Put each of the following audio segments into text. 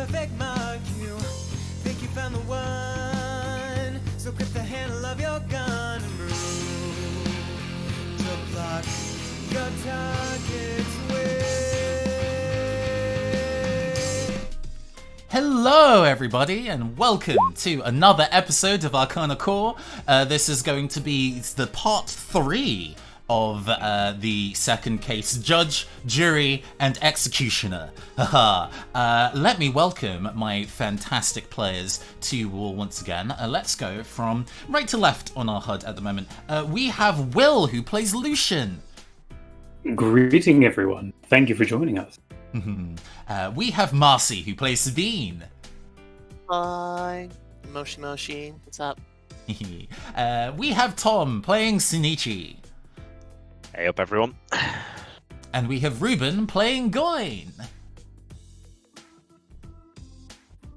perfect mark. You think you found the one, so grip the handle of your gun and move to block your target's way. Hello everybody and welcome to another episode of Arcana Core. This is going to be the part 3 of the second case, Judge, Jury, and Executioner. Let me welcome my fantastic players to you all once again. Let's go from right to left on our HUD at the moment. We have Will, who plays Lucian. Greeting everyone. Thank you for joining us. We have Marcy, who plays Sabine. Hi, Moshi. What's up? We have Tom playing Shinichi. Hey up, everyone. And we have Ruben playing Goyne.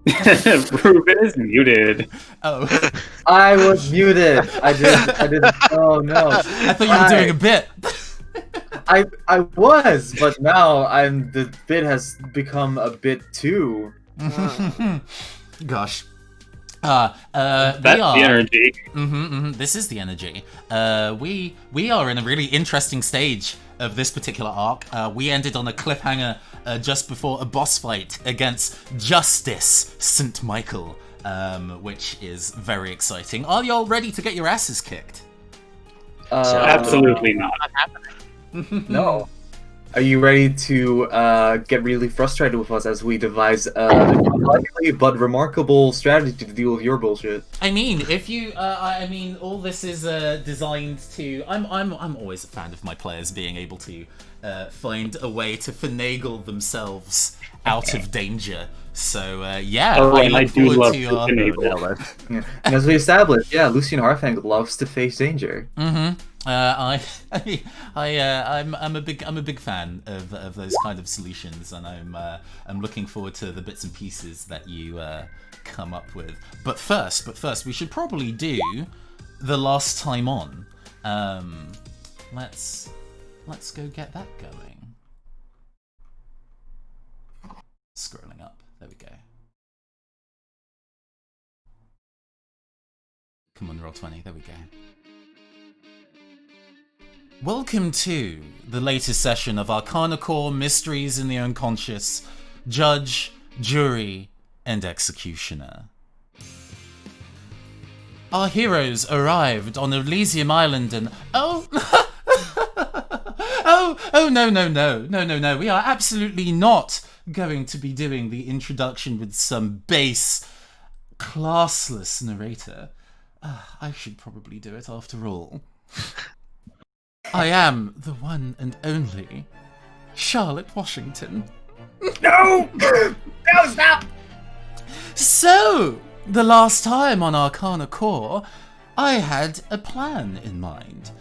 Ruben is muted. Oh. I was muted. I didn't. Oh no. I thought you were doing a bit. I was, but now the bit has become a bit too. Gosh. That's we are, the energy. This is the energy. We are in a really interesting stage of this particular arc. We ended on a cliffhanger just before a boss fight against Justice St. Michael, which is very exciting. Are y'all ready to get your asses kicked? Absolutely not. Not happening. No. Are you ready to get really frustrated with us as we devise a unlikely but remarkable strategy to deal with your bullshit? I mean, if you, all this is designed to. I'm always a fan of my players being able to find a way to finagle themselves out of danger. So yeah, I look forward to your. Yeah. And as we established, Lucian Harfang loves to face danger. I'm a big fan of those kind of solutions, and I'm looking forward to the bits and pieces that you come up with. But first, we should probably do the last time on. Let's go get that going. Scrolling up. There we go. Come on, roll 20. There we go. Welcome to the latest session of Arcana Core Mysteries in the Unconscious, Judge, Jury, and Executioner. Our heroes arrived on Elysium Island and... Oh! No. We are absolutely not going to be doing the introduction with some base, classless narrator. I should probably do it after all. I am the one and only Charlotte Washington. No! No, stop! So, the last time on Arcana Core, I had a plan in mind.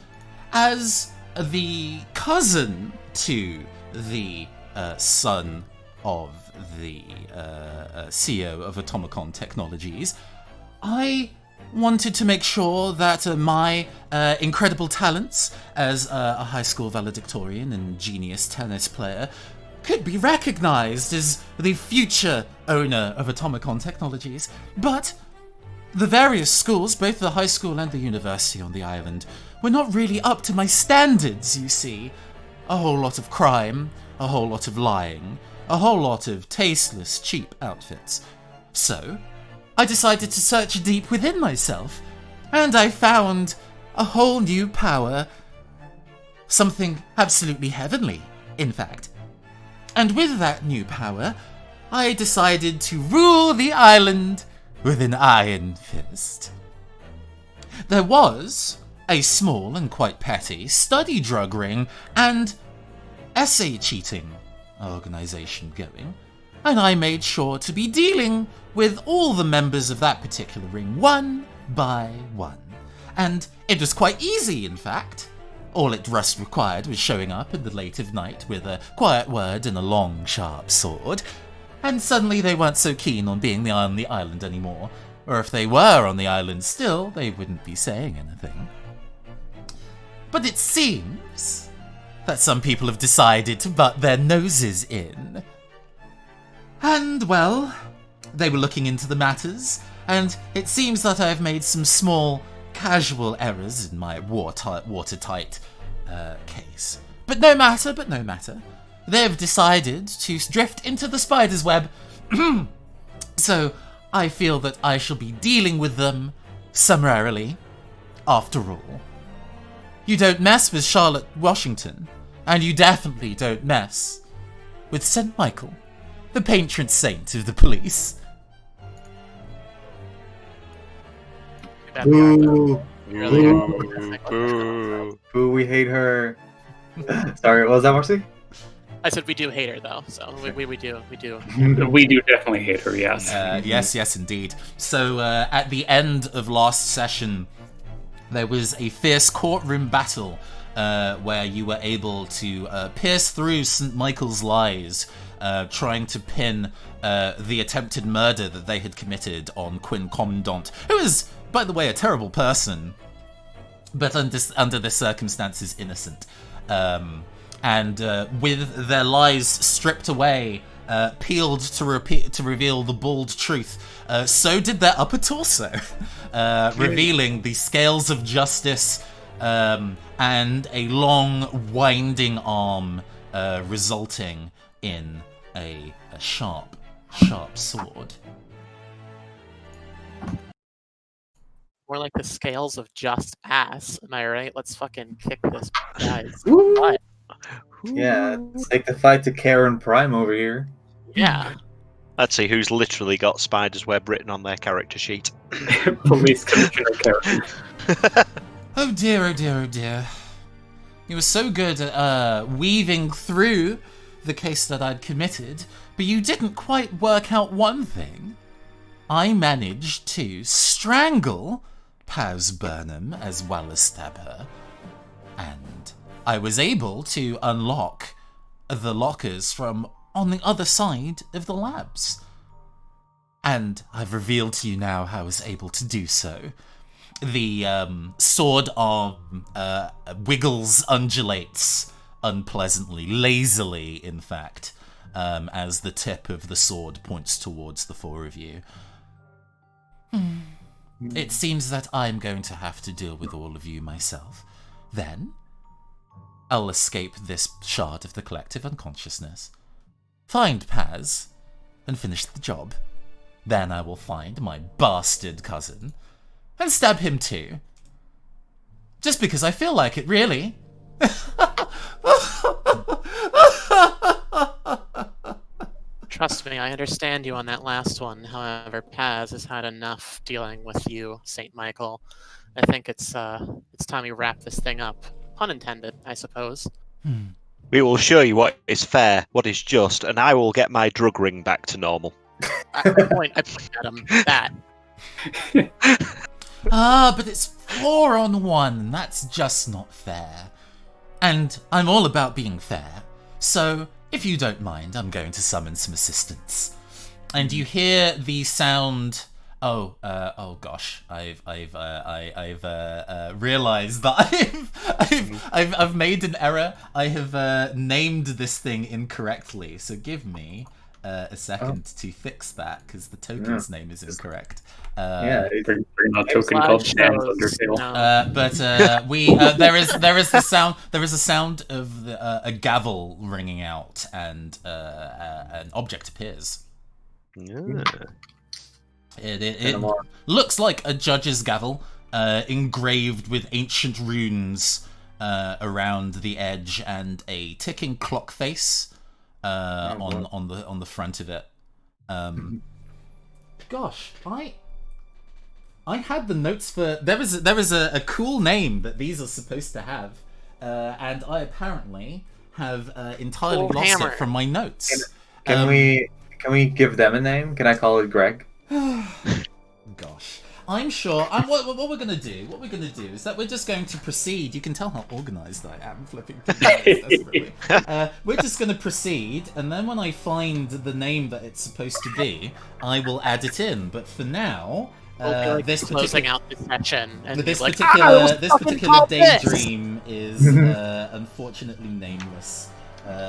As the cousin to the son of the CEO of Atomicon Technologies, I wanted to make sure that my incredible talents as a high school valedictorian and genius tennis player could be recognized as the future owner of Atomicon Technologies. But the various schools, both the high school and the university on the island, were not really up to my standards, you see. A whole lot of crime, a whole lot of lying, a whole lot of tasteless, cheap outfits. So I decided to search deep within myself, and I found a whole new power. Something absolutely heavenly, in fact. And with that new power, I decided to rule the island with an iron fist. There was a small and quite petty study drug ring and essay cheating organization going, and I made sure to be dealing with all the members of that particular ring one by one. And it was quite easy, in fact. All it just required was showing up in the late of night with a quiet word and a long, sharp sword, and suddenly they weren't so keen on being on the island anymore. Or if they were on the island still, they wouldn't be saying anything. But it seems that some people have decided to butt their noses in. And, well, they were looking into the matters, and it seems that I have made some small, casual errors in my watertight case. But no matter. They've decided to drift into the spider's web. So I feel that I shall be dealing with them summarily, after all. You don't mess with Charlotte Washington, and you definitely don't mess with St. Michael, the patron saint of the police. Boo. Boo. Boo, we hate her. Sorry, what was that, Marcy? I said we do hate her though, so we do. We do definitely hate her, yes. Yes, indeed. So, at the end of last session, there was a fierce courtroom battle where you were able to pierce through St. Michael's lies, trying to pin the attempted murder that they had committed on Quinn Commandant, who is, by the way, a terrible person, but under the circumstances innocent. And with their lies stripped away, peeled to reveal the bald truth, so did their upper torso, revealing the scales of justice and a long, winding arm, resulting in a sharp sword. More like the scales of just ass. Am I right? Let's fucking kick this guy's butt. Yeah, let's take the fight to Karen Prime over here. Yeah. Let's see who's literally got spider's web written on their character sheet. Police Commissioner Karen. Oh dear. You were so good at weaving through the case that I'd committed, but you didn't quite work out one thing. I managed to strangle Paz Burnham as well as stab her, and I was able to unlock the lockers from on the other side of the labs. And I've revealed to you now how I was able to do so. The sword arm undulates unpleasantly, lazily, in fact, as the tip of the sword points towards the four of you. It seems that I'm going to have to deal with all of you myself. Then, I'll escape this shard of the collective unconsciousness, find Paz, and finish the job. Then I will find my bastard cousin, and stab him too. Just because I feel like it, really. Trust me, I understand you on that last one. However, Paz has had enough dealing with you, St. Michael. I think it's time we wrap this thing up. Pun intended, I suppose. We will show you what is fair, what is just, and I will get my drug ring back to normal. I point at him. That. But it's 4-on-1. That's just not fair. And I'm all about being fair. So, if you don't mind, I'm going to summon some assistance. And you hear the sound. Oh gosh! I've realised that I've made an error. I have named this thing incorrectly. So give me a second to fix that, because the token's name is incorrect. We're not token called Shams Undertale. But there is a sound of a gavel ringing out, and an object appears. Yeah. It looks like a judge's gavel, engraved with ancient runes around the edge, and a ticking clock face on the front of it. Gosh, I had the notes for there is a cool name that these are supposed to have, and I apparently have entirely lost hammer. it from my notes. Can we give them a name? Can I call it Greg? Gosh, I'm sure. What we're gonna do is that we're just going to proceed. You can tell how organised I am, flipping through the notes desperately. We're just gonna proceed, and then when I find the name that it's supposed to be, I will add it in. But for now, this closing particular out this section, and this like, particular fucking daydream this! is unfortunately nameless.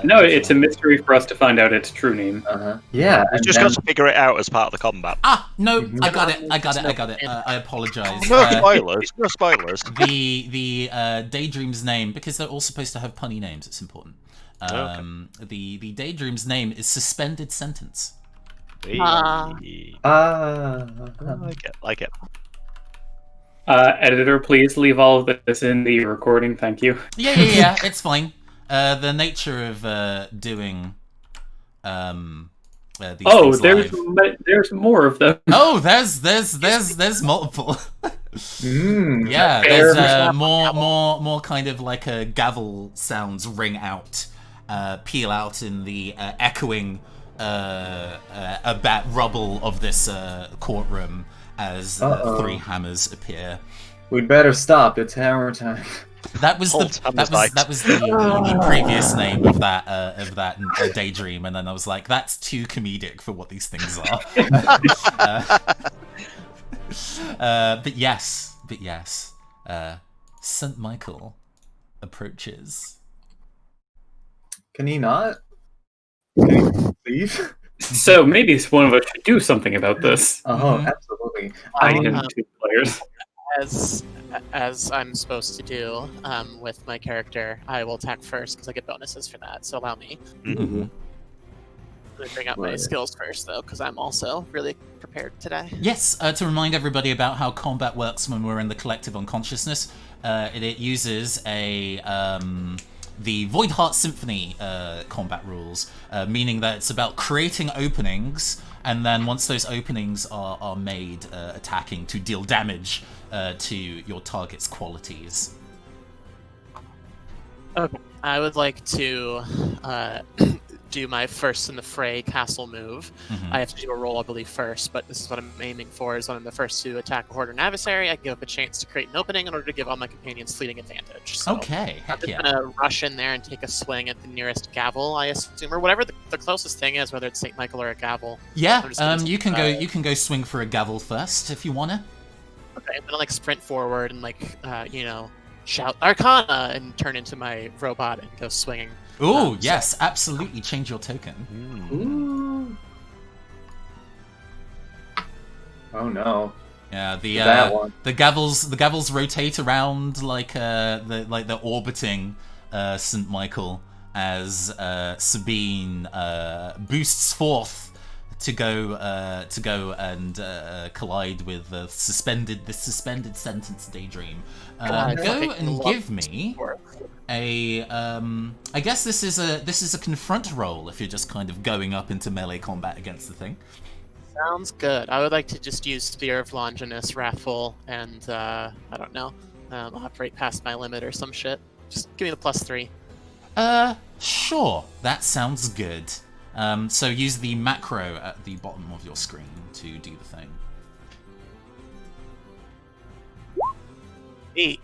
No, it's a mystery for us to find out its true name. Yeah. We just got to figure it out as part of the combat. Ah, no, Mhm. I got it. I apologize. No spoilers. No spoilers. The Daydream's name, because they're all supposed to have punny names, it's important. The Daydream's name is Suspended Sentence. Like it. Editor, please leave all of this in the recording. Thank you. Yeah, it's fine. The nature of doing these things there's more of them. Oh, there's multiple. Yeah, Fair. there's more kind of like a gavel sounds ring out, peel out in the echoing rubble of this courtroom as three hammers appear. We'd better stop. It's hammer time. That was the previous name of that Daydream, and then I was like, that's too comedic for what these things are. But yes, St. Michael approaches. Can he not? Can he leave? So maybe one of us should do something about this. Absolutely. I and two players. As I'm supposed to do with my character, I will attack first because I get bonuses for that. So allow me. Mm-hmm. Let me bring out my skills first, though, because I'm also really prepared today. Yes, to remind everybody about how combat works when we're in the collective unconsciousness, it uses the Void Heart Symphony combat rules, meaning that it's about creating openings, and then once those openings are made, attacking to deal damage to your target's qualities. Okay. I would like to do my first in the fray castle move. I have to do a roll, I believe, first, but this is what I'm aiming for, is when I'm the first to attack a horde or an adversary, I give up a chance to create an opening in order to give all my companions fleeting advantage. So Okay, I'm just gonna rush in there and take a swing at the nearest gavel, I assume, or whatever the closest thing is, whether it's St. Michael or a gavel. Yeah, you can go swing for a gavel first if you wanna. Okay, I'm gonna like sprint forward and shout Arcana and turn into my robot and go swinging. Ooh, yes, absolutely. Change your token. Ooh. Oh no. Yeah, That one. the gavels rotate around like the orbiting St. Michael as Sabine boosts forth to go and collide with the suspended sentence Daydream. Go and give me a I guess this is a confront roll if you're just kind of going up into melee combat against the thing. Sounds good. I would like to just use Spear of Longinus, Wrathful, and I don't know, operate past my limit or some shit. Just give me the +3. Sure. That sounds good. So use the macro at the bottom of your screen to do the thing. 8.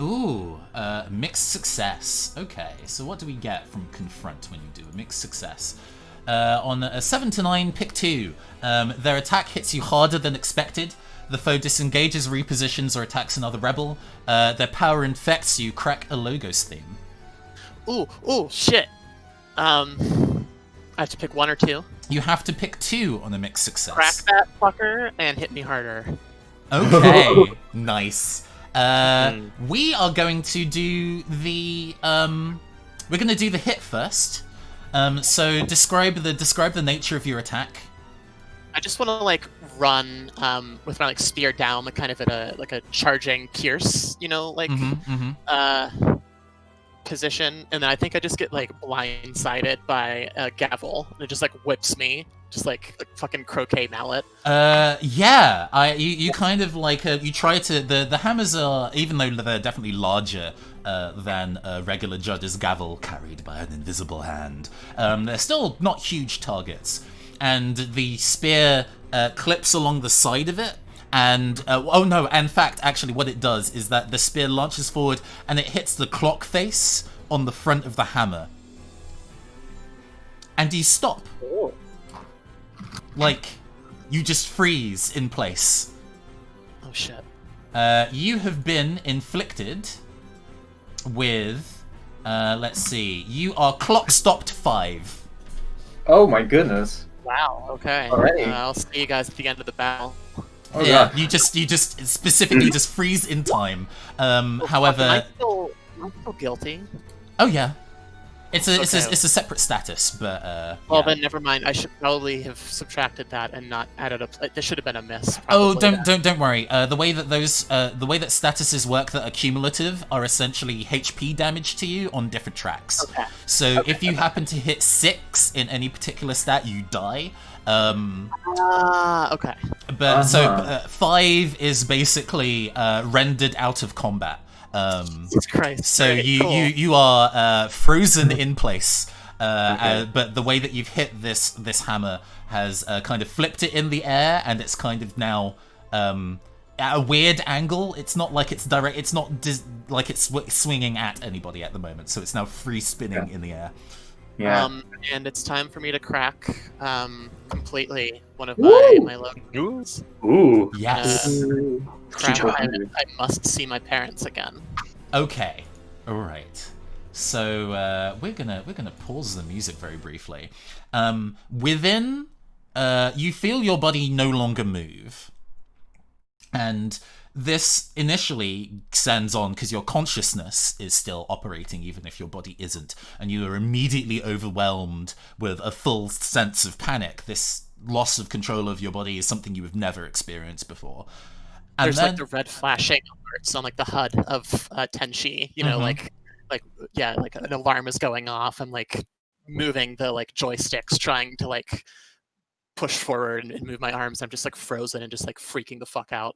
Ooh, mixed success. Okay, so what do we get from confront when you do a mixed success? On a 7 to 9, pick 2. Their attack hits you harder than expected. The foe disengages, repositions, or attacks another rebel. Their power infects you. Crack a Logos theme. Ooh, shit. I have to pick 1 or 2. You have to pick 2 on a mixed success. Crack that fucker and hit me harder. Okay, nice. We are going to do the we're going to do the hit first. So describe the nature of your attack. I just want to run with my spear down, kind of at a charging pierce, position, and then I think I just get blindsided by a gavel. And it just whips me, just like fucking croquet mallet. Yeah. You kind of you try to the hammers are, even though they're definitely larger than a regular judge's gavel carried by an invisible hand, they're still not huge targets, and the spear clips along the side of it. And in fact, actually what it does is that the spear launches forward and it hits the clock face on the front of the hammer. And you stop. Oh. You just freeze in place. Oh shit. You have been inflicted with Let's see. You are clock stopped 5. Oh my goodness. Wow. Okay. Alrighty. I'll see you guys at the end of the battle. Oh Yeah, god. you just specifically just freeze in time. Am I However, still guilty? oh yeah, it's a Okay. separate status, but Well, yeah. then never mind. I should probably have subtracted that and not added up. This should have been a miss. Oh, Probably. don't worry. The way that statuses work that are cumulative are essentially HP damage to you on different tracks. Okay. So if you happen to hit 6 in any particular stat, you die. Okay. But so Uh-huh. 5 is basically rendered out of combat. Jesus Christ. So Right, cool. you are frozen in place. But the way that you've hit this hammer has kind of flipped it in the air, and it's kind of now at a weird angle. It's not like it's direct. It's not like it's swinging at anybody at the moment. So it's now free spinning in the air. Yeah. And it's time for me to crack completely one of Woo! my locations. Ooh. Yes. Crap, Sure. I must see my parents again. Okay. All right. So we're gonna pause the music very briefly. Within, you feel your body no longer move, and this initially sends on because your consciousness is still operating even if your body isn't, and you are immediately overwhelmed with a full sense of panic. This loss of control of your body is something you have never experienced before. And There's then, like the red flashing alerts on like the HUD of Tenshi. You know, Mhm. like an alarm is going off. I'm like moving the like joysticks, trying to like push forward and move my arms. I'm just like frozen and just like freaking the fuck out.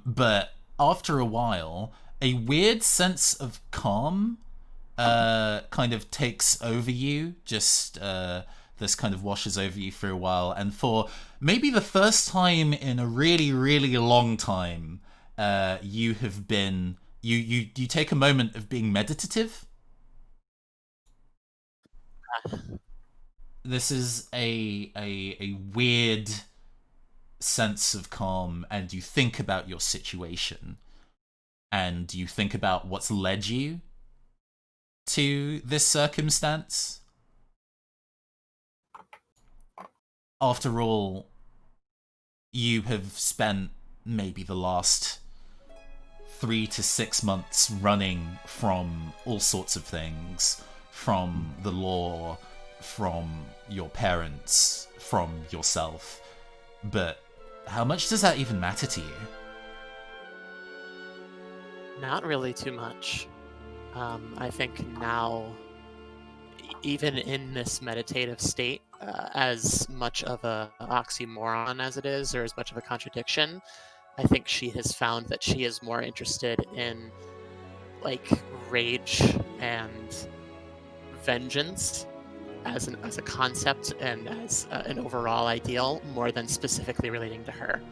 But after a while, a weird sense of calm kind of takes over you. Just this kind of washes over you for a while, and for maybe the first time in a really, really long time, you have been you take a moment of being meditative. This is a weird sense of calm, and you think about your situation, and you think about what's led you to this circumstance. After all, you have spent maybe the last 3 to 6 months running from all sorts of things, from the law, from your parents, from yourself. But how much does that even matter to you? Not really too much. I think now, even in this meditative state, as much of a oxymoron as it is, or as much of a contradiction, I think she has found that she is more interested in like rage and vengeance as a concept and as an overall ideal, more than specifically relating to her.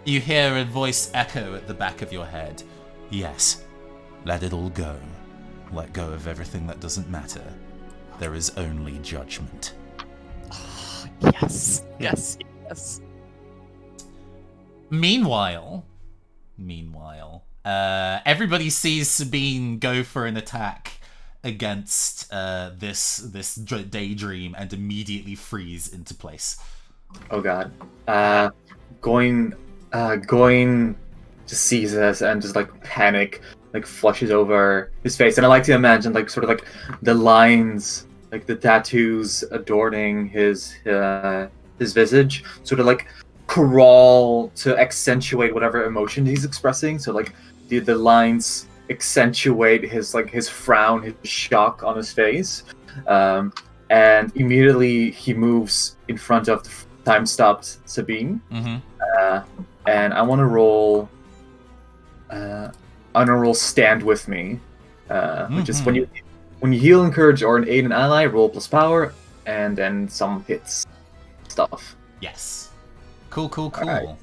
You hear a voice echo at the back of your head. Yes, let it all go. Let go of everything that doesn't matter. There is only judgment. Yes, yes, yes. Meanwhile, everybody sees Sabine go for an attack against this daydream and immediately freeze into place. Oh god. Going just sees this and just like panic like flushes over his face, and I like to imagine like sort of like the lines, like the tattoos adorning his visage, sort of like crawl to accentuate whatever emotion he's expressing. So like the lines accentuate his like his frown, his shock on his face, and immediately he moves in front of the time-stopped Sabine. Mm-hmm. And I want to roll. I'm gonna roll Stand With Me, which is when you heal, encourage, or aid an ally, roll plus power, and then some hits stuff. Yes. Cool. Alright.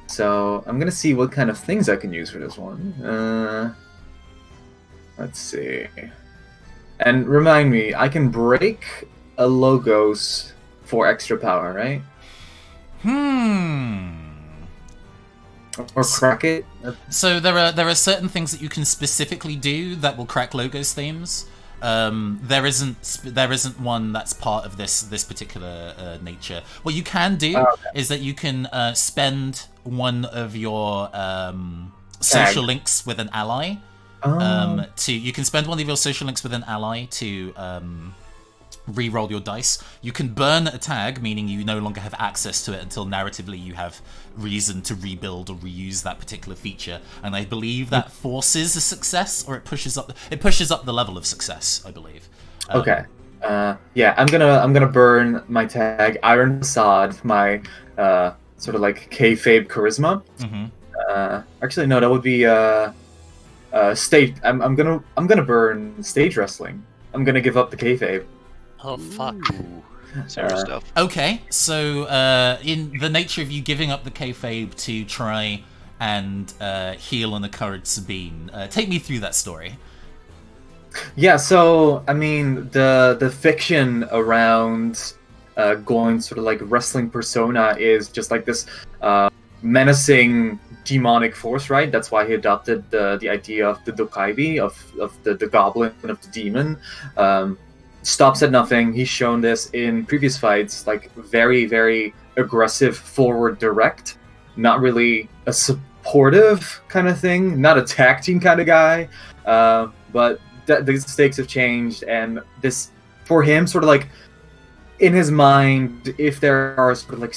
So I'm gonna see what kind of things I can use for this one. Let's see. And remind me, I can break a logos for extra power, right? or crack it? So there are certain things that you can specifically do that will crack Logos themes. There isn't one that's part of this particular nature. What you can do is that you can spend one of your social links with an ally. You can spend one of your social links with an ally to re-roll your dice. You can burn a tag, meaning you no longer have access to it until narratively you have reason to rebuild or reuse that particular feature. And I believe that forces a success, or it pushes up the level of success, I believe. Okay. Yeah, I'm gonna burn my tag Iron Facade, my sort of like kayfabe charisma. Actually, no, that would be stage. I'm gonna burn stage wrestling. I'm gonna give up the kayfabe. Oh fuck. Serious stuff. Okay, so in the nature of you giving up the kayfabe to try and heal and encourage Sabine, take me through that story. Yeah, so I mean the fiction around going sort of like wrestling persona is just like this menacing demonic force, right? That's why he adopted the idea of the Dokaibi, of the goblin, of the demon. Stops at nothing. He's shown this in previous fights, like very, very aggressive, forward direct, not really a supportive kind of thing, not a tag team kind of guy, but the stakes have changed, and this, for him, sort of like, in his mind, if there are sort of like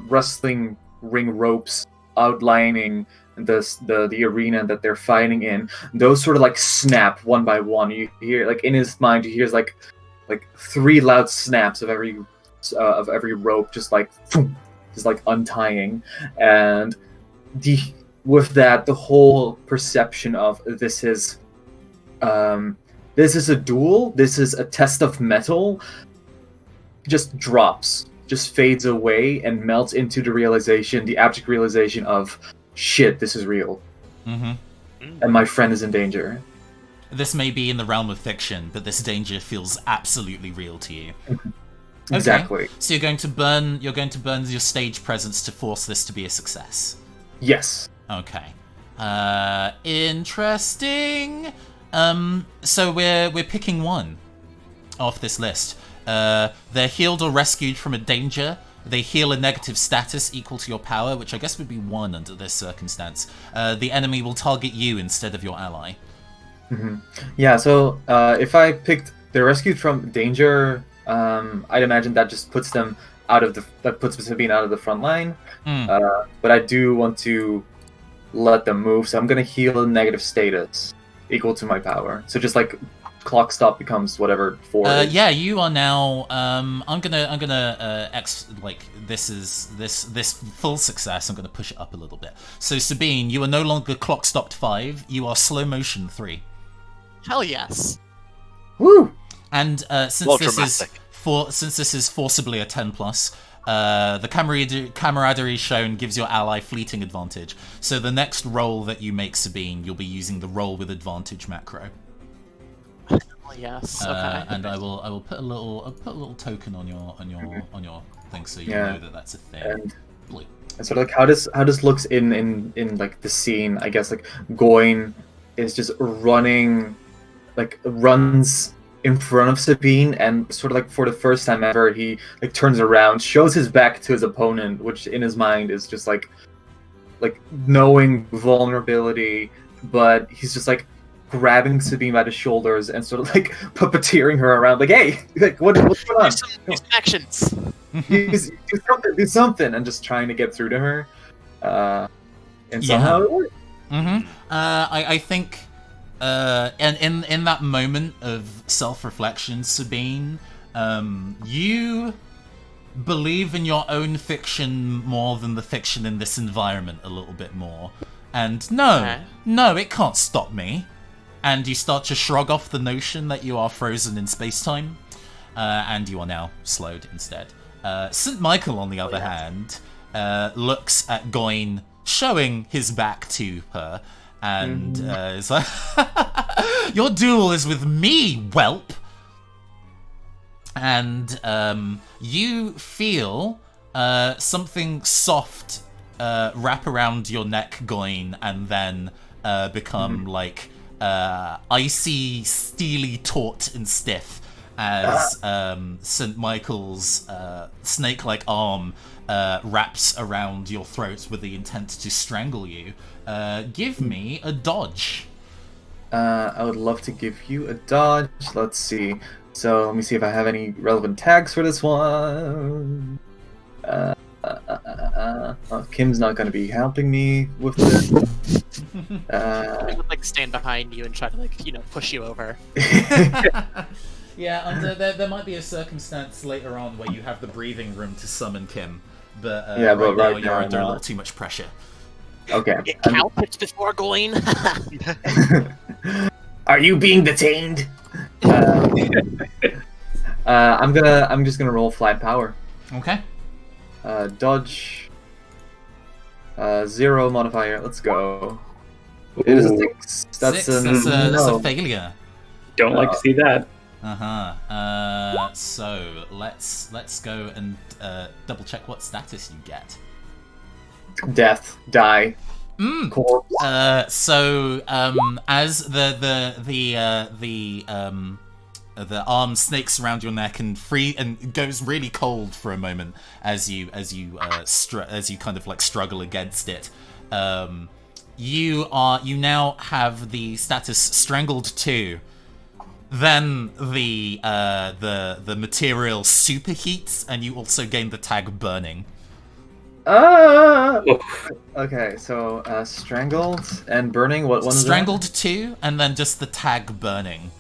wrestling ring ropes outlining the arena that they're fighting in, those sort of like snap one by one. You hear, like, in his mind, he hears like 3 loud snaps of every rope, just like untying, and with that, the whole perception of this is a duel, this is a test of metal, just drops, just fades away and melts into the abject realization of, shit, this is real. And my friend is in danger. This may be in the realm of fiction, but this danger feels absolutely real to you. Exactly. Okay. So you're going to burn your stage presence to force this to be a success. Yes. Okay. Interesting. So we're picking one off this list. They're healed or rescued from a danger. They heal a negative status equal to your power, which I guess would be 1 under this circumstance. The enemy will target you instead of your ally. Yeah, so if I picked they're rescued from danger, I'd imagine that just puts them puts Sabine out of the front line. But I do want to let them move, so I'm gonna heal a negative status equal to my power. So just like clock stop becomes whatever 4 is. Yeah, you are now. I'm gonna this full success. I'm gonna push it up a little bit. So Sabine, you are no longer clock stopped 5. You are slow motion 3. Hell yes. Woo! And since this is forcibly a 10+, the camaraderie shown gives your ally fleeting advantage. So the next roll that you make, Sabine, you'll be using the roll with advantage macro. Hell yes. Okay. And I will put a little token on your thing, so you know that that's a thing. And Blue. sort of like how this looks in like the scene. I guess like Goin is just runs in front of Sabine, and sort of like for the first time ever, he like turns around, shows his back to his opponent, which in his mind is just like knowing vulnerability, but he's just like grabbing Sabine by the shoulders and sort of like puppeteering her around, like, hey, like what's going on? Do some actions. do something, and just trying to get through to her, and somehow it works. I think. And in that moment of self-reflection, Sabine, you believe in your own fiction more than the fiction in this environment a little bit more. And no, it can't stop me. And you start to shrug off the notion that you are frozen in space-time, and you are now slowed instead. St. Michael, on the other hand, looks at Goin, showing his back to her, and is like, your duel is with me, whelp. And you feel something soft wrap around your neck, Goyne, and then become like icy, steely, taut, and stiff as St. Michael's snake-like arm wraps around your throat with the intent to strangle you. Give me a dodge. I would love to give you a dodge. Let's see. So let me see if I have any relevant tags for this one. Kim's not going to be helping me with this. I would like stand behind you and try to push you over. Yeah, there might be a circumstance later on where you have the breathing room to summon Kim, but but now right you're now, under a no. little too much pressure. Okay. It counts before going. Are you being detained? I'm just gonna roll flat power. Okay. Dodge. 0 modifier. Let's go. It is a 6. That's Six, a that's no. a failure. Don't like to see that. So let's go and double check what status you get. Death. Die. Corpse. So as the arm snakes around your neck and goes really cold for a moment as you kind of like struggle against it. You now have the status strangled 2. Then the material superheats, and you also gain the tag burning. Okay, so strangled and burning. What one is that? Strangled 2, and then just the tag burning.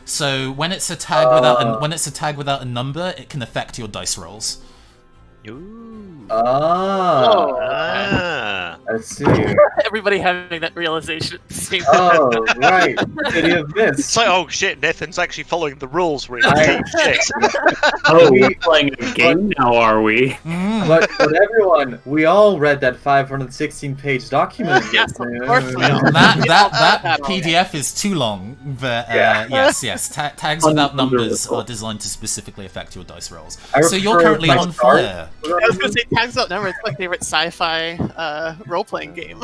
So when it's a tag without a number, it can affect your dice rolls. I see. Everybody having that realization at the same time. Oh, right. City of Mist. It's like, oh shit, Nathan's actually following the rules really. Shit. Oh, we're playing a game now, are we? But everyone, we all read that 516-page document. Yes, of course we No, are. that PDF is too long, but yes. Tags without numbers are designed to specifically affect your dice rolls. So you're prefer currently my on start. fire. I was gonna say Tags Out Number. It's my favorite sci-fi role-playing game.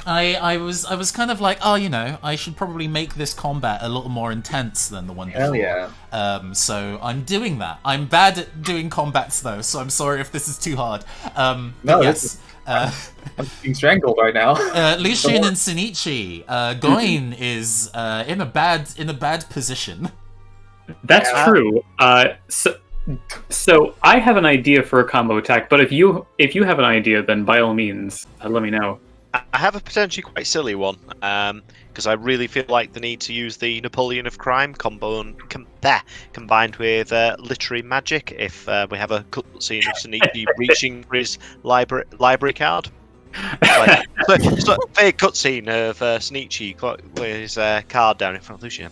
I was kind of like, I should probably make this combat a little more intense than the one before. Hell yeah. So I'm doing that. I'm bad at doing combats though, so I'm sorry if this is too hard. No, yes. I'm being strangled right now. Lucian and Shinichi, Goyne is in a bad position. That's true. So I have an idea for a combo attack, but if you have an idea, then by all means, let me know. I have a potentially quite silly one, because I really feel like the need to use the Napoleon of Crime combined with literary magic. If we have a cutscene of Shinichi reaching for his library card, so a cutscene of Shinichi with his card down in front of Lucian.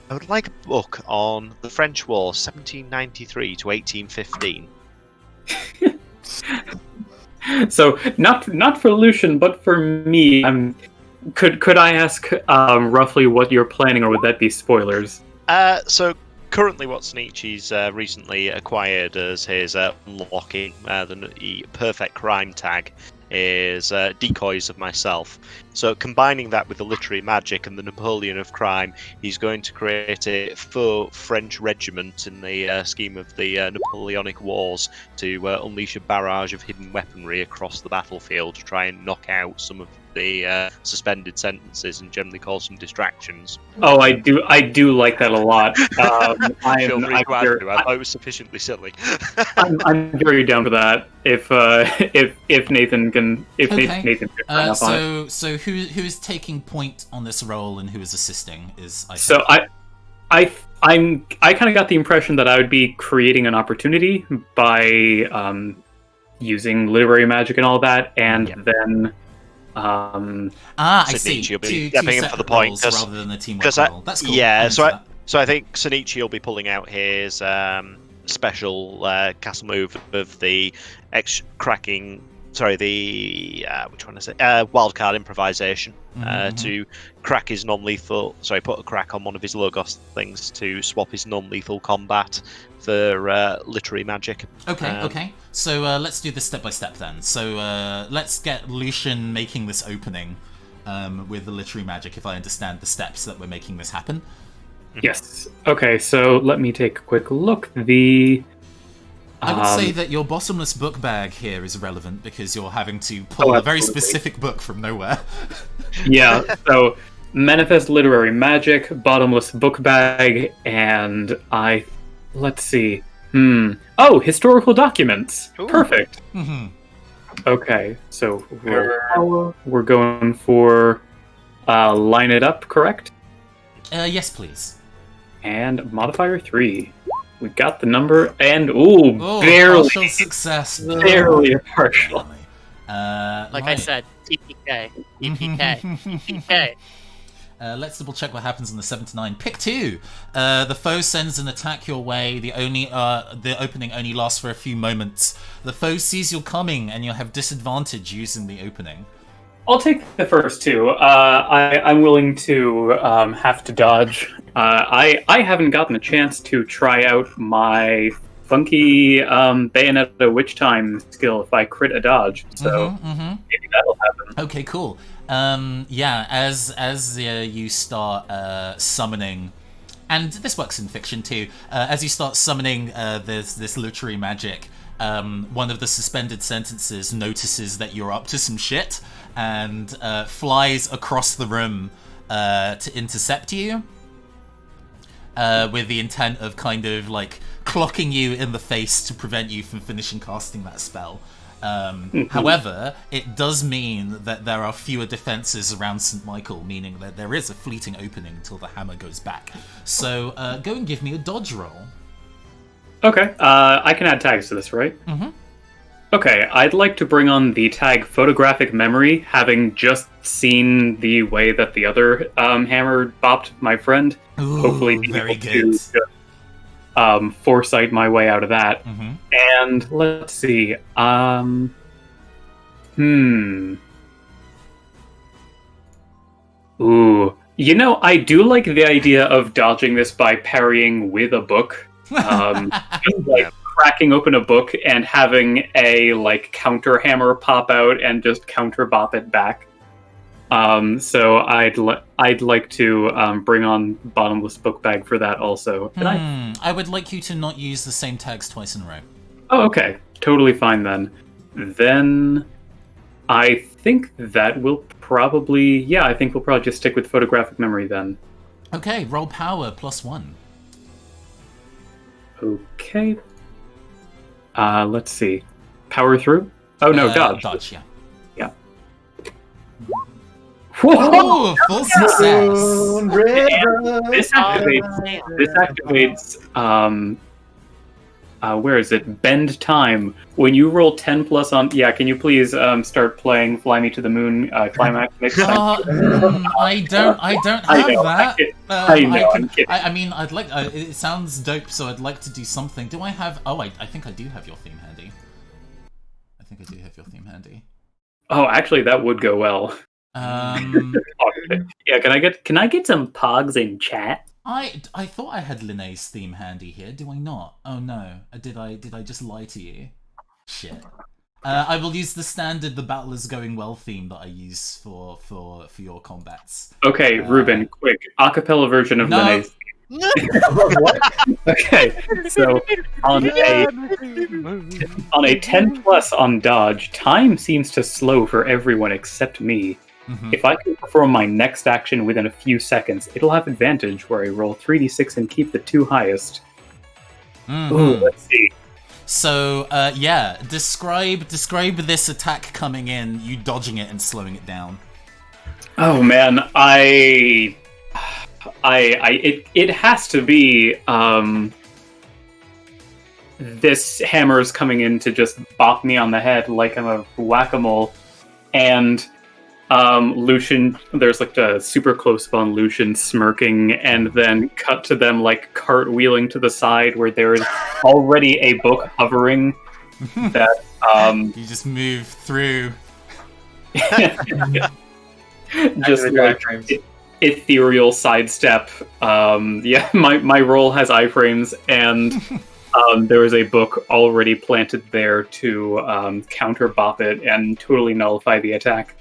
I would like a book on the French War, 1793 to 1815. So not for Lucian, but for me. Could I ask roughly what you're planning, or would that be spoilers? So currently, what Shinichi's recently acquired as his unlocking the perfect crime tag is decoys of myself. So combining that with the literary magic and the Napoleon of Crime, he's going to create a faux French regiment in the scheme of the Napoleonic Wars to unleash a barrage of hidden weaponry across the battlefield to try and knock out some of the suspended sentences and generally cause some distractions. Oh, I do like that a lot. I thought it was sufficiently silly. I'm very down for that. If Nathan can, Nathan can sign up on it. So who is taking point on this role and who is assisting is I kind of got the impression that I would be creating an opportunity by using literary magic and all that, and then I see. Shinichi will be Two stepping in for the point roles because rather than a teamwork role. That's cool. Yeah, I'm into that. so I think Shinichi will be pulling out his special castle move of the cracking sorry, the which one is it? Wildcard improvisation to crack his non-lethal. Sorry, put a crack on one of his logos things to swap his non-lethal combat for literary magic. Okay. So let's do this step by step then. So let's get Lucian making this opening with the literary magic, if I understand the steps that we're making this happen. Yes. Okay, so let me take a quick look. I would say that your bottomless book bag here is relevant because you're having to pull a very specific book from nowhere. Yeah, so manifest literary magic, bottomless book bag, and let's see. Oh, historical documents. Ooh. Perfect. Okay, so we're going for line it up, correct? Yes, please. And modifier 3. We got the number, and barely partial success. barely a partial. Like I said, TPK. TPK. Let's double check what happens on the 7 to 9. Pick 2. The foe sends an attack your way. The opening only lasts for a few moments. The foe sees you coming, and you'll have disadvantage using the opening. I'll take the first two. I'm willing to have to dodge. I haven't gotten a chance to try out my funky Bayonetta Witch Time skill if I crit a dodge, so maybe that'll happen. Okay, cool. As you start summoning, and this works in fiction too, as you start summoning this literary magic, one of the suspended sentences notices that you're up to some shit and flies across the room to intercept you with the intent of kind of like clocking you in the face to prevent you from finishing casting that spell. However, it does mean that there are fewer defenses around St. Michael, meaning that there is a fleeting opening until the hammer goes back. So go and give me a dodge roll. Okay, I can add tags to this, right? Okay, I'd like to bring on the tag Photographic Memory, having just seen the way that the other hammer bopped my friend. Ooh, hopefully be very able good. to foresight my way out of that. And let's see. Ooh. You know, I do like the idea of dodging this by parrying with a book. Cracking open a book and having a counter hammer pop out and just counter bop it back. So I'd like to bring on bottomless book bag for that also. I would like you to not use the same tags twice in a row. Oh, okay, totally fine then. Then I think that will probably I think we'll probably just stick with photographic memory then. Okay, roll power +1. Okay. Let's see. Power through? Oh no, dodge. Dodge, yeah. Yeah. Oh, full success. This activates where is it? Bend time. When you roll 10 plus on can you please start playing Fly Me to the Moon climax next time? I don't have that. I'm kidding. I mean, I'd like. It sounds dope, so I'd like to do something. Do I have? Oh, I think I do have your theme handy. Oh, actually, that would go well. Yeah, can I get some pogs in chat? I thought I had Linnea's theme handy here. Do I not? Oh no. Did I just lie to you? Shit. I will use the standard "The Battle Is Going Well" theme that I use for your combats. Okay, Ruben, quick acapella version of Linnea's. Okay, so on a 10 plus on dodge, time seems to slow for everyone except me. If I can perform my next action within a few seconds, it'll have advantage where I roll 3d6 and keep the 2 highest. Ooh, let's see. So, describe this attack coming in, you dodging it and slowing it down. Oh man, it has to be this hammer is coming in to just bop me on the head like I'm a whack-a-mole, and Lucian, there's a super close up on Lucian smirking, and then cut to them cartwheeling to the side where there is already a book hovering that You just move through. Just like ethereal sidestep. Yeah, my role has iframes, and there is a book already planted there to counter bop it and totally nullify the attack.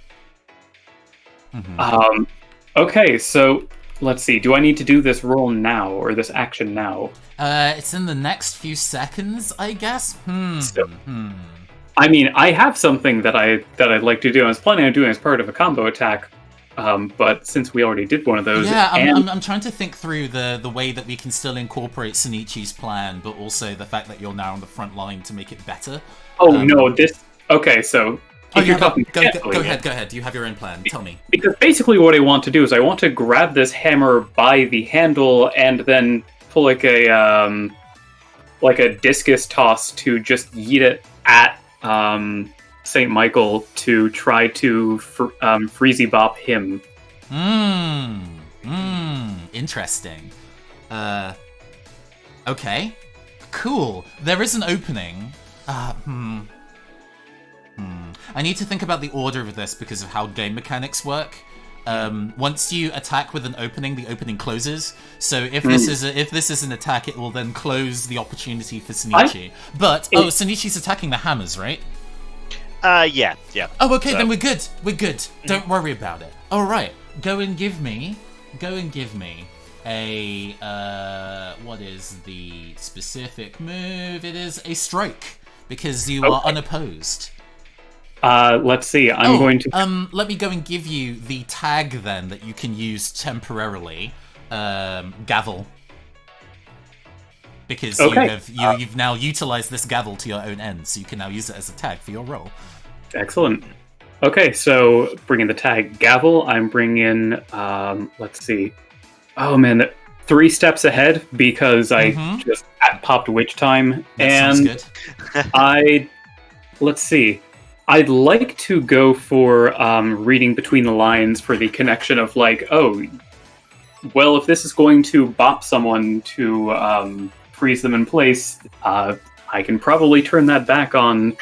Okay, so let's see. Do I need to do this roll now or this action now? It's in the next few seconds, I guess. I mean, I have something that I'd like to do. I was planning on doing as part of a combo attack, but since we already did one of those, yeah, I'm trying to think through the way that we can still incorporate Sonichi's plan, but also the fact that you're now on the front line to make it better. Oh no, this. Okay, so if you're talking, go ahead. You have your own plan. Tell me. Because basically, what I want to do is I want to grab this hammer by the handle and then pull like a discus toss to just yeet it at Saint Michael to try to freezy bop him. Interesting. Okay. Cool. There is an opening. I need to think about the order of this because of how game mechanics work. Once you attack with an opening, the opening closes. So if this is an attack, it will then close the opportunity for Sonichi. Sonichi's attacking the hammers, right? Yeah. Oh, okay, then we're good. Don't worry about it. All right, go and give me a what is the specific move? It is a strike because you are unopposed. Let's see. I'm going to. Let me go and give you the tag then that you can use temporarily. Gavel. Because you've now utilized this gavel to your own end, so you can now use it as a tag for your roll. Excellent. Okay, so bringing the tag gavel, I'm bringing. Let's see. Oh man, 3 steps ahead because I just popped witch time, That sounds good. Let's see. I'd like to go for reading between the lines for the connection of like, oh, well, if this is going to bop someone to freeze them in place, I can probably turn that back on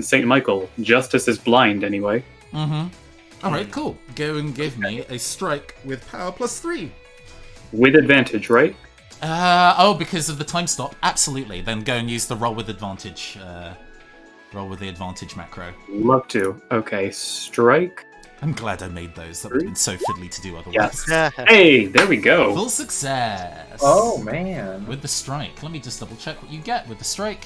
Saint Michael. Justice is blind, anyway. All right, cool. Go and give me a strike with power +3. With advantage, right? Because of the time stop. Absolutely. Then go and use the roll with advantage. Roll with the advantage macro. Love to. Okay, strike. I'm glad I made those. That would have been so fiddly to do otherwise. Yes. Hey, there we go. Full success. Oh, man. With the strike. Let me just double check what you get with the strike.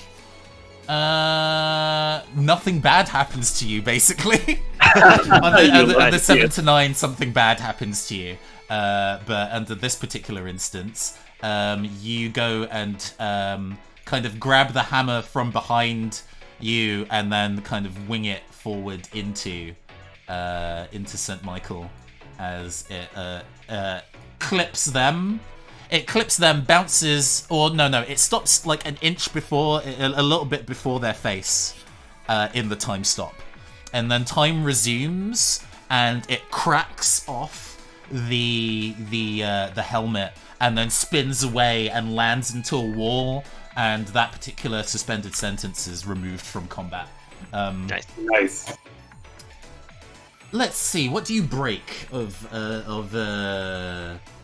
Nothing bad happens to you, basically. on the 7 to 9, something bad happens to you. But under this particular instance, you go and kind of grab the hammer from behind you and then kind of wing it forward into St. Michael as it clips them. It clips them, bounces, or no, it stops like an inch before, a little bit before their face in the time stop. And then time resumes and it cracks off the helmet and then spins away and lands into a wall, and that particular suspended sentence is removed from combat. Nice. Let's see, what do you break of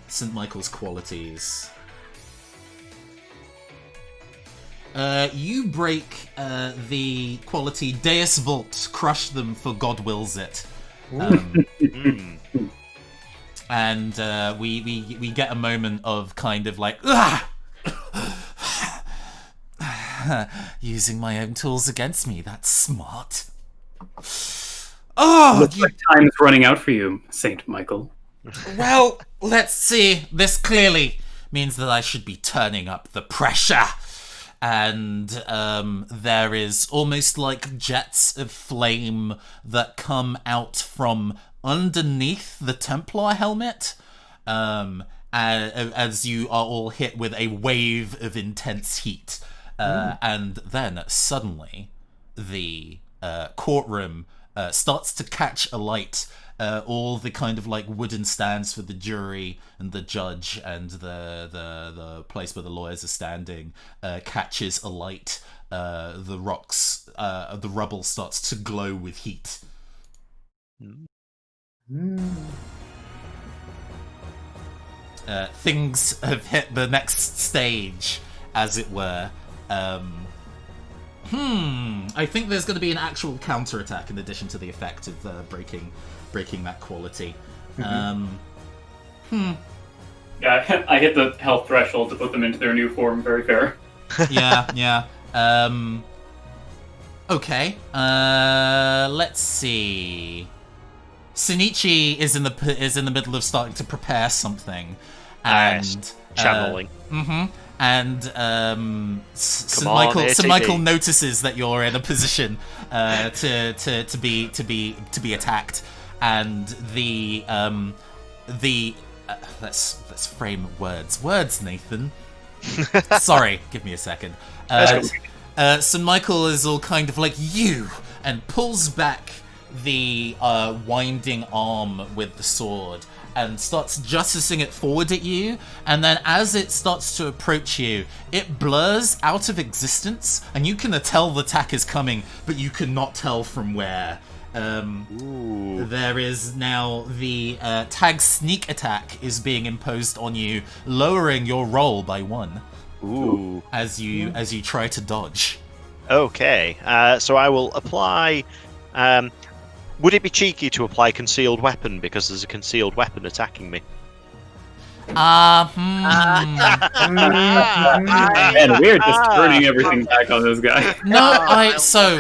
St. Michael's qualities? You break the quality Deus Vult, crush them for God wills it. And we get a moment of kind of like, using my own tools against me, that's smart. Looks like time is running out for you, Saint Michael. Well, let's see. This clearly means that I should be turning up the pressure. And there is almost like jets of flame that come out from underneath the Templar helmet, as you are all hit with a wave of intense heat. And then suddenly the courtroom starts to catch alight. All the kind of like wooden stands for the jury and the judge and the place where the lawyers are standing catches alight the rocks, the rubble starts to glow with heat. Things have hit the next stage, as it were. I think there's going to be an actual counterattack in addition to the effect of breaking that quality. Yeah, I hit the health threshold to put them into their new form. Very fair. Yeah. Okay. Let's see. Shinichi is in the middle of starting to prepare something, and channeling. And Michael notices that you're in a position to be attacked, and let's frame words, Nathan. Sorry, give me a second. So Michael is all kind of like you, and pulls back the winding arm with the sword and starts justicing it forward at you, and then as it starts to approach you, it blurs out of existence, and you can tell the attack is coming, but you cannot tell from where. There is now the tag sneak attack is being imposed on you, lowering your roll by 1. As you try to dodge. Okay, so I will apply. Would it be cheeky to apply concealed weapon because there's a concealed weapon attacking me? Man, we're just turning everything back on this guy. No, so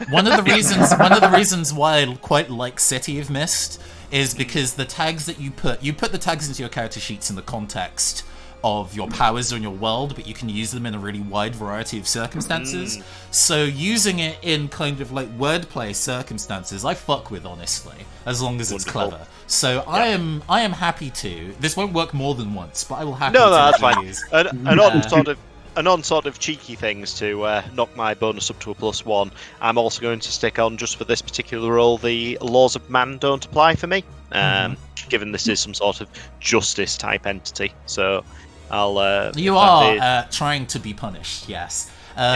one of the reasons why I quite like City of Mist is because the tags that you put the tags into your character sheets in the context of your powers in your world, but you can use them in a really wide variety of circumstances. So using it in kind of like wordplay circumstances, I fuck with, honestly, as long as it's clever. So yeah. I am happy to. This won't work more than once, but I will happily. No, that's fine. And on sort of cheeky things to knock my bonus up to a +1, I'm also going to stick on, just for this particular role, the laws of man don't apply for me, given this is some sort of justice type entity. So I'll. You are trying to be punished, yes.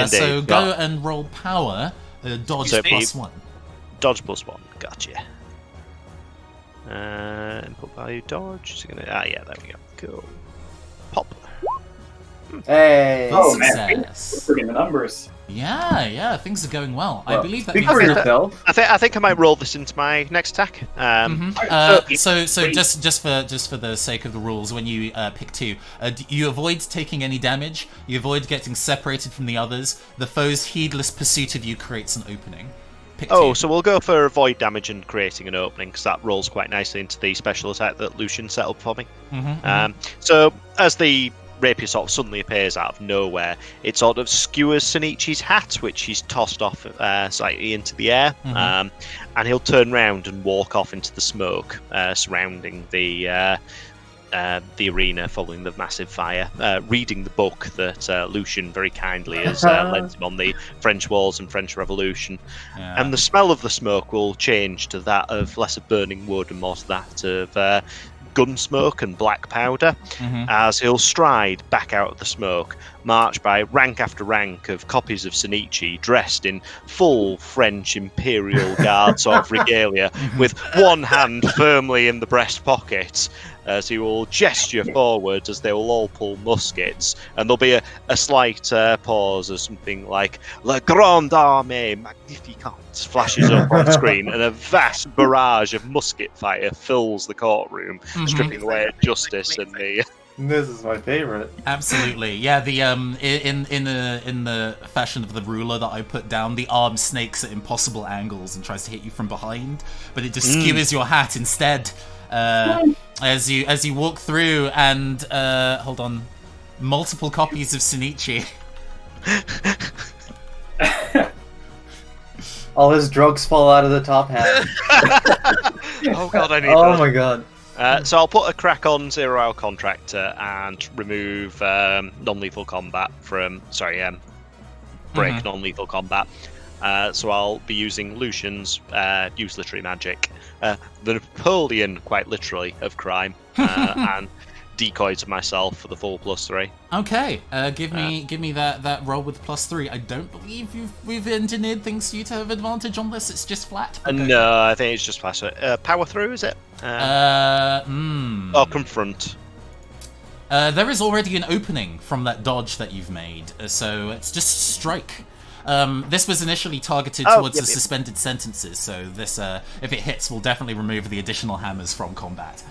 So go and roll power, dodge so +1. Dodge +1, gotcha. Input value dodge. So yeah, there we go. Cool. Pop. Hey! Oh man, we're getting the numbers. Yeah, things are going well. I believe that means I think I might roll this into my next attack. So just for the sake of the rules, when you pick 2, you avoid taking any damage. You avoid getting separated from the others. The foe's heedless pursuit of you creates an opening. So we'll go for avoid damage and creating an opening, because that rolls quite nicely into the special attack that Lucian set up for me. So as the rapier sort of suddenly appears out of nowhere, it sort of skewers Shinichi's hat, which he's tossed off slightly into the air, and he'll turn round and walk off into the smoke surrounding the arena following the massive fire, reading the book that Lucian very kindly has lent him on the French Wars and French Revolution. And the smell of the smoke will change to that of less of burning wood and more to that of gun smoke and black powder, as he'll stride back out of the smoke, marched by rank after rank of copies of Shinichi dressed in full French Imperial Guard sort of regalia, with one hand firmly in the breast pocket, as he will gesture forward as they will all pull muskets, and there'll be a slight pause as something like "La Grande Armée Magnificante" flashes up on screen, and a vast barrage of musket fire fills the courtroom, stripping away at justice and the. This is my favorite. Absolutely, yeah. The in the fashion of the ruler that I put down, the arm snakes at impossible angles and tries to hit you from behind, but it just skewers your hat instead. As you walk through, and hold on, multiple copies of Shinichi. All his drugs fall out of the top hat. Oh god, I need Oh my god. So I'll put a crack on 0-hour contractor and remove non-lethal combat from break non-lethal combat. So I'll be using Lucian's use literary magic, the Napoleon, quite literally, of crime, and decoy to myself for the full +3. Okay, give me that roll with +3. I don't believe we've engineered things for you to have advantage on this. It's just flat. Okay. No, I think it's just flat. Power through, is it? Or confront. There is already an opening from that dodge that you've made, so it's just strike. This was initially targeted towards the suspended sentences, so this, if it hits, will definitely remove the additional hammers from combat.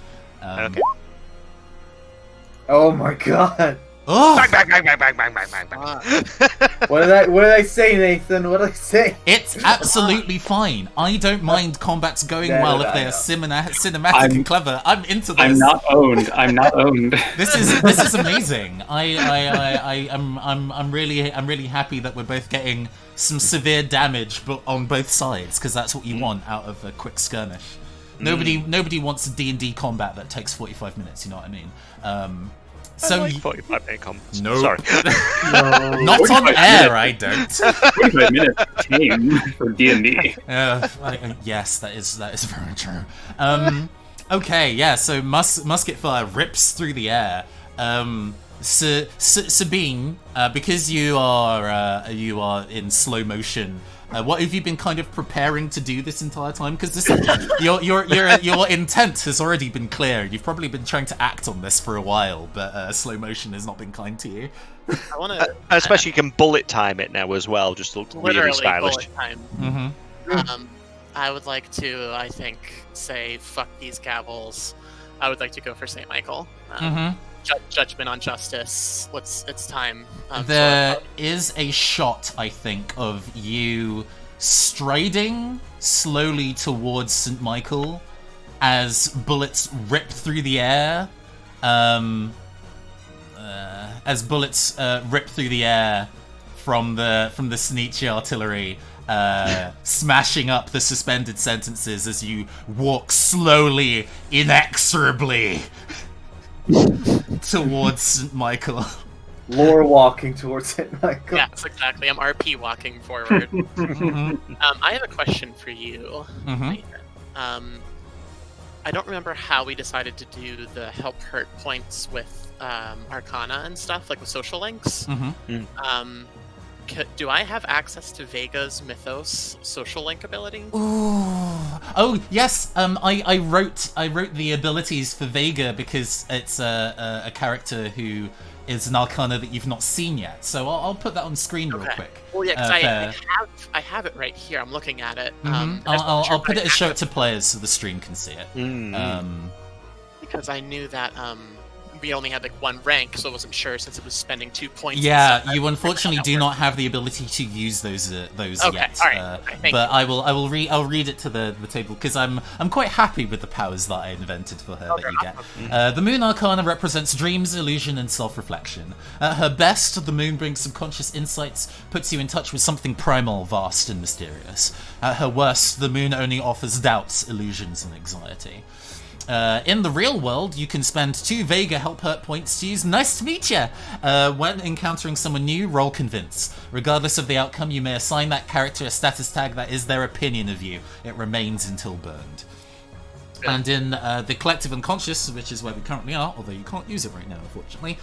Okay. Oh my god! Oh! Bang, bang, bang, bang, bang, bang, bang, bang. What did I say, Nathan? What did I say? It's absolutely fine. I don't mind combats going well if they are cinematic and clever. I'm into this. I'm not owned. This is amazing. I'm really happy that we're both getting some severe damage, but on both sides, because that's what you want out of a quick skirmish. Nobody wants a D&D combat that takes 45 minutes. You know what I mean? So I like 45-minute combats. No. Sorry. No. Not on air, I don't. 45 minutes tame for D&D. Yes, that is very true. Okay, yeah. So musket fire rips through the air. Sabine, because you are in slow motion. What have you been kind of preparing to do this entire time? Because this, your intent has already been clear. You've probably been trying to act on this for a while, but slow motion has not been kind to you. I want to, Especially you can bullet time it now as well. Just look really literally stylish. bullet time. Mm-hmm. I would like to, I think, say fuck these gavels. I would like to go for St. Michael. Judgment on justice. It's time. There is a shot, I think, of you striding slowly towards St. Michael as bullets rip through the air. From the Sneetchi artillery, smashing up the suspended sentences as you walk slowly, inexorably towards St. Michael. Lore walking towards St. Michael. Yes, exactly. I'm RP walking forward. I have a question for you, Nathan. I don't remember how we decided to do the help hurt points with Arcana and stuff, like with social links. Do I have access to Vega's Mythos social link ability? Ooh. Oh yes. I wrote the abilities for Vega because it's a character who is an Arcana that you've not seen yet. So I'll put that on screen real quick. Well, yeah, because I have it right here. I'm looking at it. I'll put it as show it to players so the stream can see it. Because I knew that we only had like one rank, so I wasn't sure since it was spending 2 points. Yeah, you unfortunately do not have the ability to use those yet. All right. But I'll read it to the table because I'm quite happy with the powers that I invented for her that you get. The Moon Arcana represents dreams, illusion, and self-reflection. At her best, the moon brings subconscious insights, puts you in touch with something primal, vast, and mysterious. At her worst, the moon only offers doubts, illusions, and anxiety. In the real world, you can spend 2 Vega help hurt points to use Nice to Meet Ya! When encountering someone new, roll Convince. Regardless of the outcome, you may assign that character a status tag that is their opinion of you. It remains until burned. And in the collective unconscious, which is where we currently are, although you can't use it right now, unfortunately,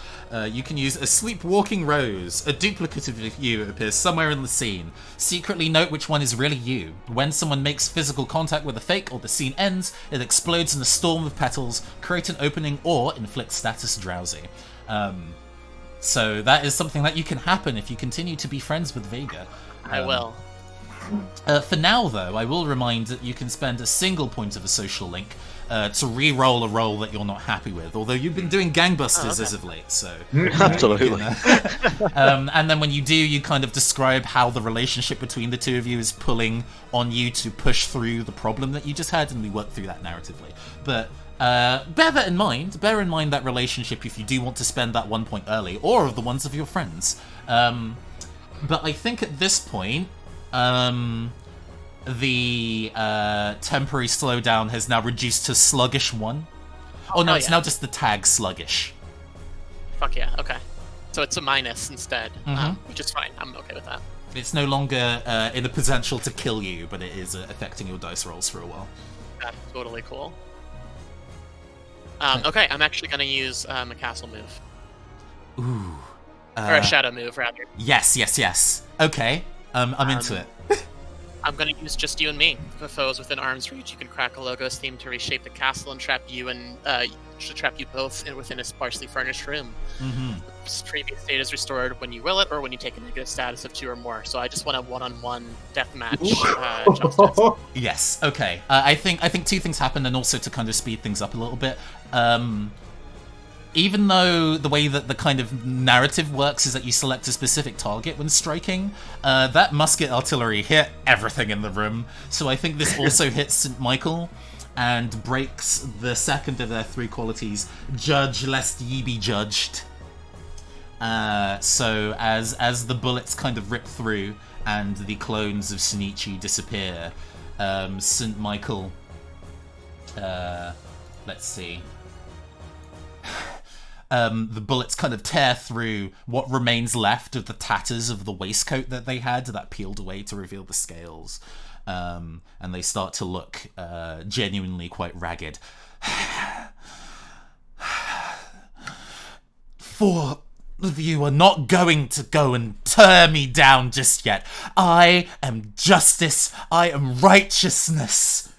you can use a sleepwalking rose. A duplicate of you appears somewhere in the scene. Secretly note which one is really you. When someone makes physical contact with a fake or the scene ends, it explodes in a storm of petals, create an opening, or inflict status drowsy. So that is something that you can happen if you continue to be friends with Vega. I will. For now, though, I will remind that you can spend a single point of a social link to re-roll a roll that you're not happy with, although you've been doing gangbusters as of late, so... Absolutely. And then when you do, you kind of describe how the relationship between the two of you is pulling on you to push through the problem that you just had, and we work through that narratively. But bear that in mind. Bear in mind that relationship if you do want to spend that 1 point early, or of the ones of your friends. But I think at this point... the temporary slowdown has now reduced to sluggish 1. Oh no, it's now just the tag sluggish. Fuck yeah, okay. So it's a minus instead, which is fine. I'm okay with that. It's no longer in a potential to kill you, but it is affecting your dice rolls for a while. That's totally cool. Okay, I'm actually going to use a castle move. Ooh. Or a shadow move, rather. Yes. Okay. I'm into it. I'm going to use just you and me. If foes within arm's reach, you can crack a Logos theme to reshape the castle and trap you both within a sparsely furnished room. Mm-hmm. This previous state is restored when you will it, or when you take a negative status of 2 or more. So I just want a one-on-one deathmatch justice. Yes. Okay. I think 2 things happen, and also to kind of speed things up a little bit. Even though the way that the kind of narrative works is that you select a specific target when striking, that musket artillery hit everything in the room. So I think this also hits St. Michael and breaks the second of their 3 qualities, judge lest ye be judged. So as the bullets kind of rip through and the clones of Shinichi disappear, St. Michael, let's see. The bullets kind of tear through what remains left of the tatters of the waistcoat that they had that peeled away to reveal the scales. And they start to look genuinely quite ragged. 4 of you are not going to go and tear me down just yet. I am justice. I am righteousness.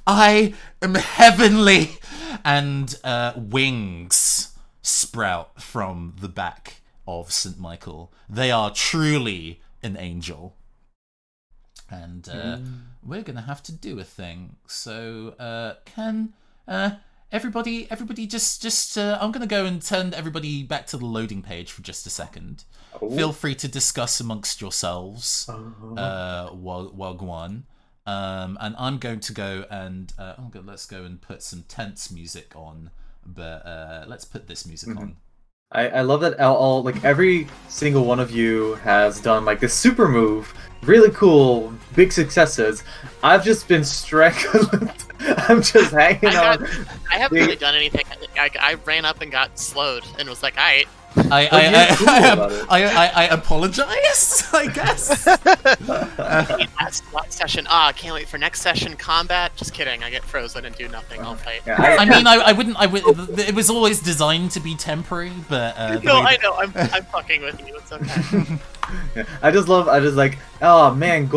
I am heavenly. And wings sprout from the back of St. Michael. They are truly an angel. And we're gonna have to do a thing. So can everybody just I'm gonna go and turn everybody back to the loading page for just a second. Oh. Feel free to discuss amongst yourselves while Guan. And I'm going to go and let's go and put some tense music on, but let's put this music on. I love that all like every single one of you has done like this super move, really cool, big successes. I've just been strangled. I'm just hanging on. I haven't really done anything. I ran up and got slowed and was like, alright. I apologize, I guess. Last session. Can't wait for next session. Combat. Just kidding. I get frozen and do nothing. I'll fight. I mean, I wouldn't. It was always designed to be temporary, but no, I know. I'm fucking with you. It's okay. I just like, oh man,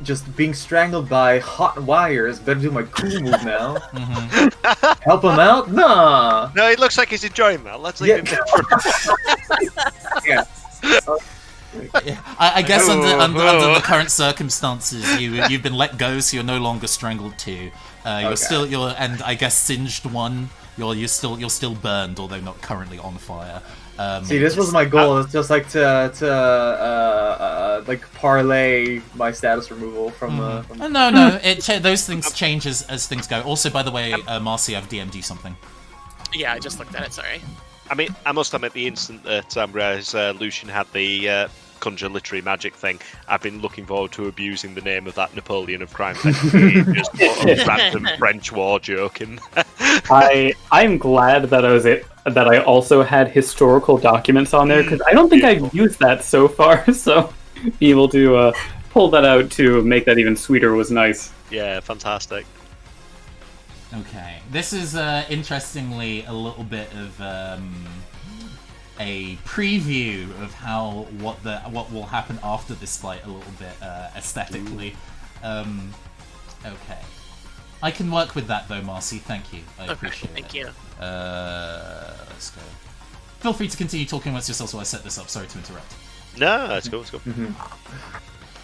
just being strangled by hot wires. Better do my cool move now. Help him out? Nah. No, it looks like he's enjoying that. Let's leave him. Yeah. I guess under the current circumstances, you've been let go, so you're no longer strangled 2. And I guess singed 1. You're still burned, although not currently on fire. See, this was my goal. It's just like to parlay my status removal from. No. Those things change as things go. Also, by the way, Marcy, I've DM'd you something. Yeah, I just looked at it. Sorry. I mean, I must admit, the instant that Lucian had the conjure literary magic thing, I've been looking forward to abusing the name of that Napoleon of crime. Just put a random French war joke in. I'm glad that I also had historical documents on there, because I don't think I've used that so far. So being able to pull that out to make that even sweeter was nice. Yeah, fantastic. Okay, this is interestingly a little bit of a preview of what will happen after this fight a little bit aesthetically. Okay, I can work with that though, Marcy. Thank you. I appreciate it. Thank you. Let's go. Feel free to continue talking amongst yourselves while I set this up. Sorry to interrupt. No, let's go.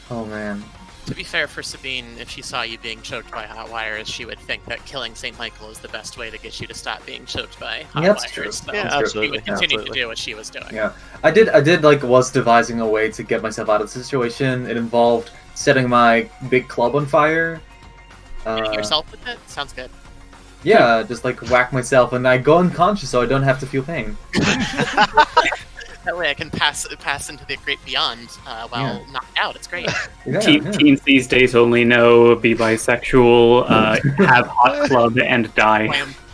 Oh man. To be fair for Sabine, if she saw you being choked by hot wires, she would think that killing St. Michael is the best way to get you to stop being choked by hot wires. True. So Yeah, she absolutely. would continue to do what she was doing. Yeah, I was devising a way to get myself out of the situation. It involved setting my big club on fire. Hitting yourself with it? Sounds good. Yeah, just like whack myself, and I go unconscious so I don't have to feel pain. That way I can pass into the great beyond while knocked out. It's great. Teens these days only know be bisexual, have hot club, and die.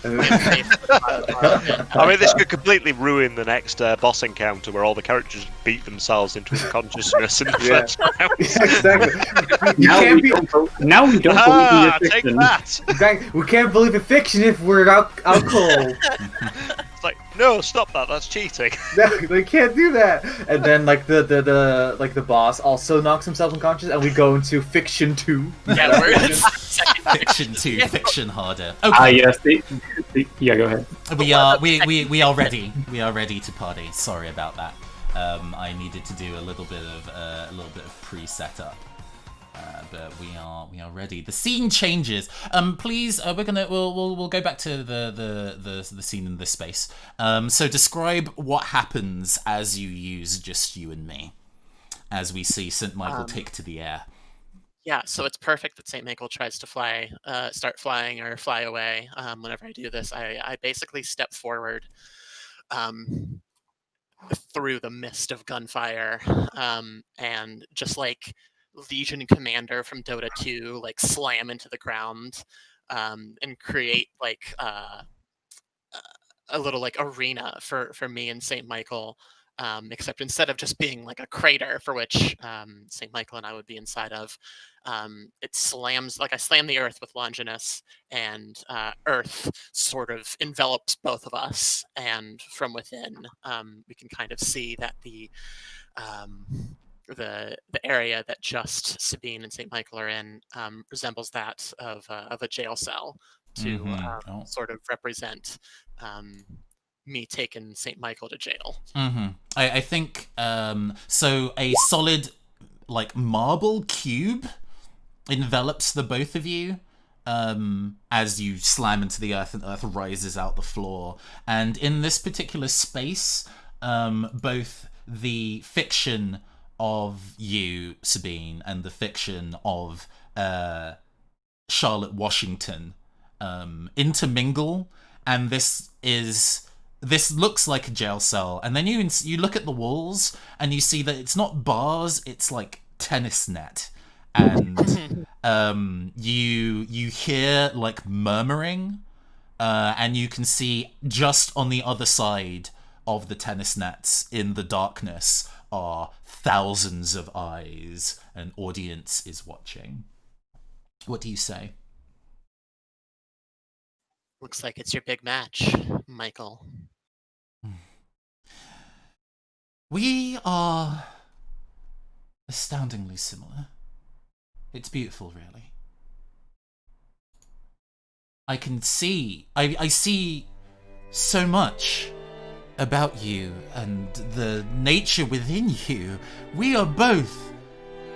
I mean, this could completely ruin the next boss encounter where all the characters beat themselves into unconsciousness in the first round. Yeah, exactly. You Now can't we be. don't now we don't believe in your Ah, take fiction. that! Exactly. We can't believe in fiction if we're out cold. It's like, no, stop that. That's cheating. No, they can't do that. And then like the boss also knocks himself unconscious, and we go into fiction 2. Yeah, we're in second Fiction 2, fiction harder. Ah, Okay, yes. Yeah, go ahead. we are ready. We are ready to party. Sorry about that. I needed to do a little bit of pre-setup. But we are ready. The scene changes. Please, we'll go back to the scene in this space. So describe what happens as you use just you and me, as we see St. Michael take to the air. Yeah, so it's perfect that St. Michael tries to start flying or fly away. Whenever I do this, I basically step forward through the mist of gunfire, and just like Legion Commander from Dota 2, like slam into the ground, and create like a little like arena for me and St. Michael. Except instead of just being like a crater for which St. Michael and I would be inside of, it slams, like I slam the earth with Longinus, and earth sort of envelops both of us. And from within, we can kind of see that the area that just Sabine and St. Michael are in resembles that of a jail cell to sort of represent me taking St. Michael to jail. I think so. A solid like marble cube envelops the both of you as you slam into the earth, and earth rises out the floor. And in this particular space, both the fiction of you, Sabine, and the fiction of Charlotte Washington intermingle, and this looks like a jail cell. And then you look at the walls and you see that it's not bars, it's like tennis net. And you hear like murmuring, and you can see just on the other side of the tennis nets in the darkness are thousands of eyes. An audience is watching. What do you say? Looks like it's your big match, Michael. We are astoundingly similar. It's beautiful, really. I can see, I see so much about you and the nature within you. We are both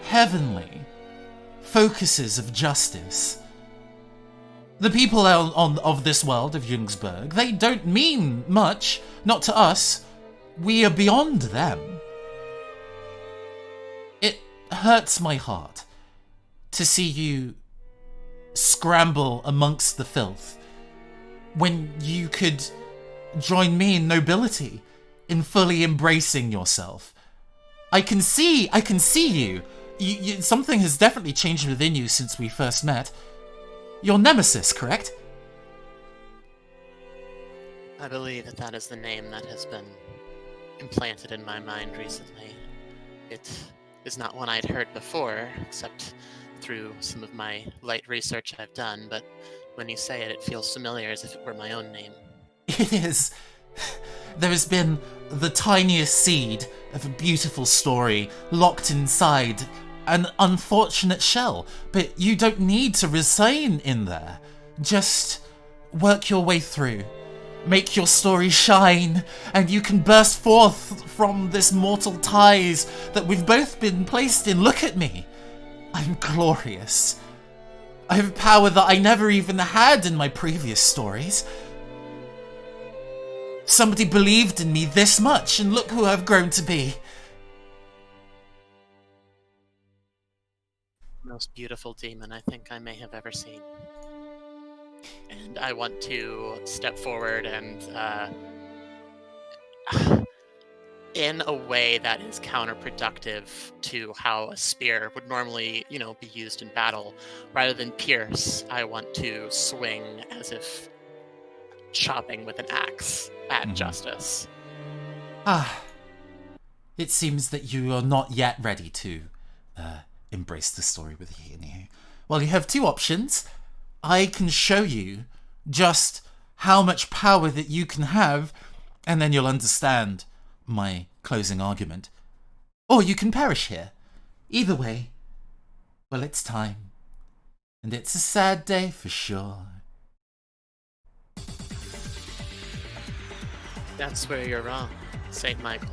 heavenly focuses of justice. The people of this world, of Jungsburg, they don't mean much, not to us. We are beyond them. It hurts my heart to see you scramble amongst the filth when you could join me in nobility, in fully embracing yourself. I can see you. Something has definitely changed within you since we first met. Your nemesis, correct? I believe that is the name that has been implanted in my mind recently. It is not one I'd heard before, except through some of my light research I've done, but when you say it, it feels familiar as if it were my own name. It is. There has been the tiniest seed of a beautiful story locked inside an unfortunate shell, but you don't need to resign in there. Just work your way through. Make your story shine, and you can burst forth from this mortal ties that we've both been placed in. Look at me. I'm glorious. I have power that I never even had in my previous stories. Somebody believed in me this much, and look who I've grown to be. Most beautiful demon I think I may have ever seen. And I want to step forward and, in a way that is counterproductive to how a spear would normally, be used in battle, rather than pierce, I want to swing as if chopping with an axe at Mhm. Justice. Ah, it seems that you are not yet ready to embrace the story with Hinu. Well, you have two options. I can show you just how much power that you can have, and then you'll understand my closing argument. Or you can perish here. Either way, well, it's time. And it's a sad day for sure. That's where you're wrong, St. Michael.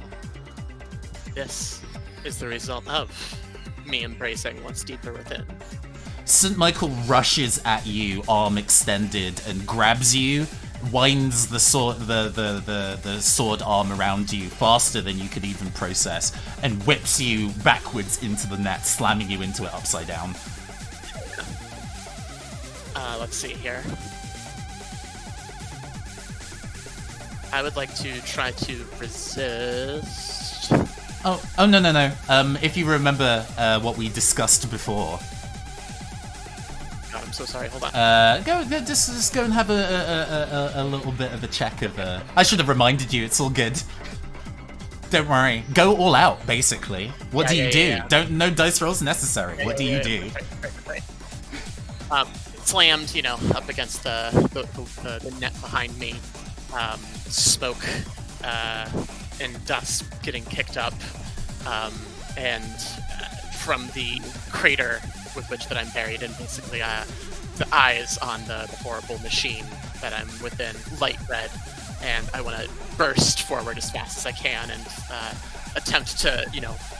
This is the result of me embracing what's deeper within. St. Michael rushes at you, arm extended, and grabs you, winds the sword arm around you faster than you could even process, and whips you backwards into the net, slamming you into it upside down. Let's see here. I would like to try to resist. Oh, no. If you remember what we discussed before, God, I'm so sorry. Hold on. just go and have a little bit of a check of. I should have reminded you. It's all good. Don't worry. Go all out, basically. What do you do? No dice rolls necessary. What do you do? Right. Slammed, up against the net behind me. Smoke and dust getting kicked up, and from the crater with which that I'm buried in, basically the eyes on the horrible machine that I'm within light red, and I want to burst forward as fast as I can and attempt to,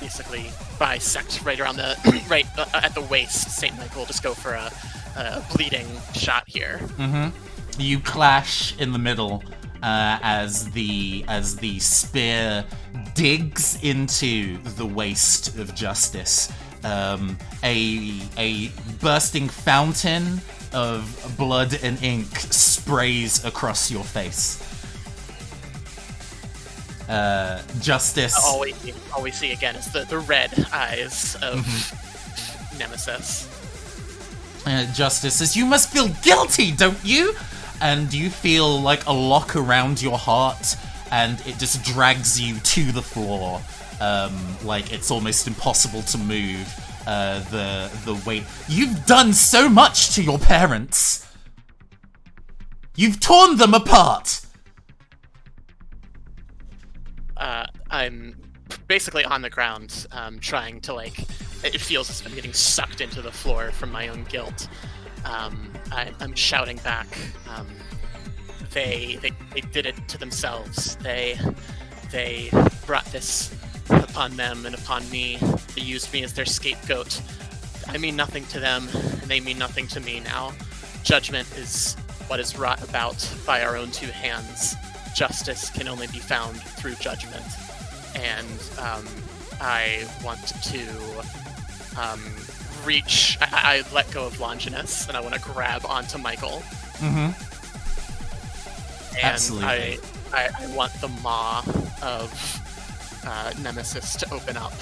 basically bisect right around the right at the waist. St. Michael, just go for a bleeding shot here. Mm-hmm. You clash in the middle. As the spear digs into the waist of Justice, a bursting fountain of blood and ink sprays across your face. Justice. All we see again is the red eyes of Nemesis. Justice says, "You must feel guilty, don't you?" And you feel like a lock around your heart, and it just drags you to the floor. Like it's almost impossible to move the weight. You've done so much to your parents. You've torn them apart. I'm basically on the ground, trying to it feels as if I'm getting sucked into the floor from my own guilt. I'm shouting back. They did it to themselves. They brought this upon them and upon me. They used me as their scapegoat. I mean nothing to them, and they mean nothing to me now. Judgment is what is wrought about by our own two hands. Justice can only be found through judgment. And I want to reach. I let go of Longinus, and I want to grab onto Michael. Mm-hmm. And Absolutely. I want the maw of Nemesis to open up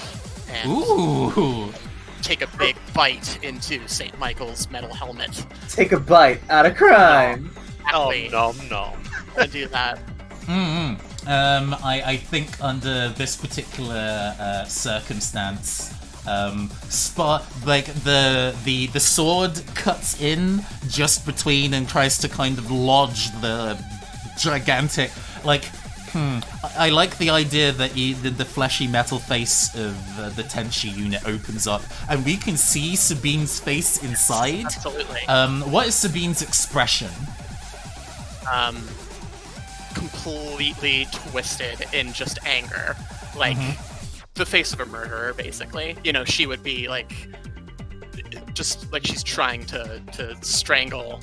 and Ooh. take a big bite into St. Michael's metal helmet. Take a bite out of crime. Exactly. Nom. To do that. Mm-hmm. I think under this particular circumstance, the sword cuts in just between and tries to kind of lodge the gigantic, I like the idea that the fleshy metal face of the Tenchi unit opens up, and we can see Sabine's face inside. Absolutely. What is Sabine's expression? Completely twisted in just anger. The face of a murderer, basically. She would be just like she's trying to strangle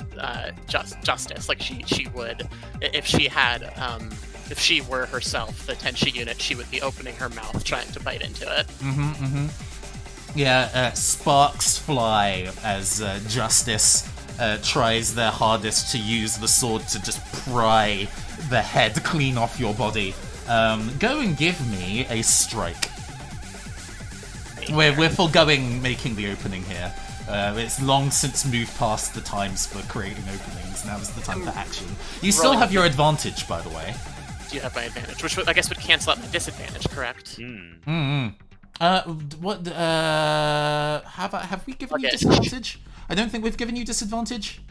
Justice. Like she would, if she had, if she were herself the Tenchi unit, she would be opening her mouth trying to bite into it. Yeah, sparks fly as Justice tries their hardest to use the sword to just pry the head clean off your body. Go and give me a strike. We're foregoing making the opening here. It's long since moved past the times for creating openings. Now is the time for action. You still have your advantage, by the way. Do you have my advantage? Which I guess would cancel out my disadvantage, correct? What? Have we given you disadvantage? I don't think we've given you disadvantage.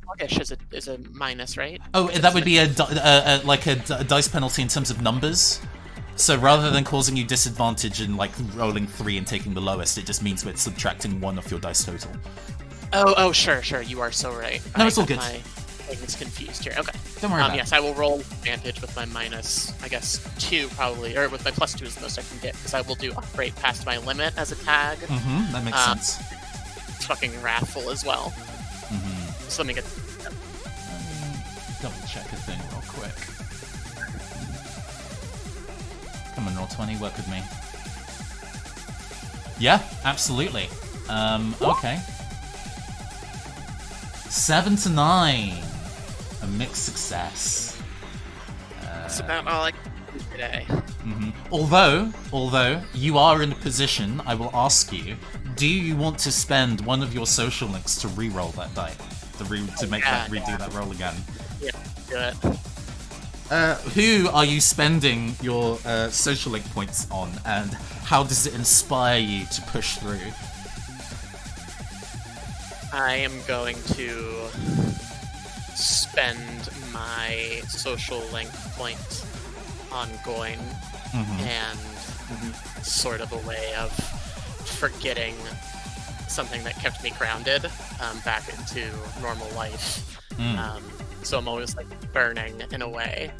Sluggish is a minus, right? Oh, that would be a dice penalty in terms of numbers. So rather than causing you disadvantage and like rolling 3 and taking the lowest, it just means we're subtracting 1 off your dice total. Oh, sure. You are so right. No, it's all good. My thing's confused here. Okay. Don't worry about it. Yes, I will roll advantage with my minus, I guess, 2 probably, or with my plus 2 is the most I can get, because I will do operate past my limit as a tag. That makes sense. It's fucking wrathful as well. So let me get... Double check a thing real quick. Come on, roll 20, work with me. Yeah, absolutely. Okay. 7 to 9. A mixed success. That's about all I can do today. Although you are in a position, I will ask you, do you want to spend one of your social links to re-roll that die? To make that redo that roll again? Yeah, do it. Who are you spending your social link points on, and how does it inspire you to push through? I am going to spend my social link point on Goin and sort of a way of forgetting something that kept me grounded back into normal life. So I'm always like burning in a way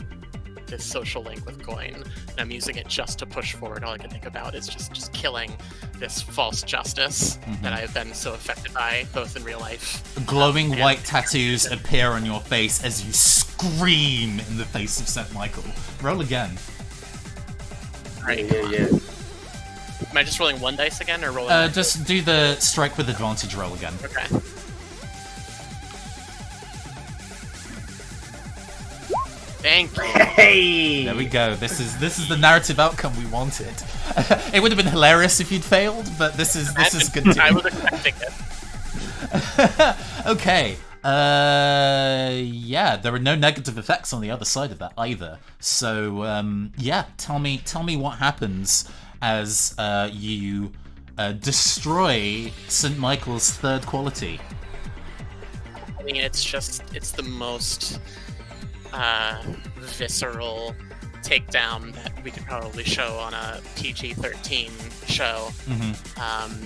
this social link with Goin, and I'm using it just to push forward. All I can think about is just killing this false justice that I have been so affected by, both in real life. Glowing white tattoos appear on your face as you scream in the face of St. Michael. Roll again. Right. Yeah. Am I just rolling 1 dice again, or rolling? Just do the strike with advantage roll again. Okay. Thank you. Hey! There we go. This is the narrative outcome we wanted. It would have been hilarious if you'd failed, but this is good too. I was expecting it. Okay. Yeah, there are no negative effects on the other side of that either. So, yeah, tell me what happens as you destroy St. Michael's third quality. I mean, it's the most visceral takedown that we could probably show on a PG-13 show.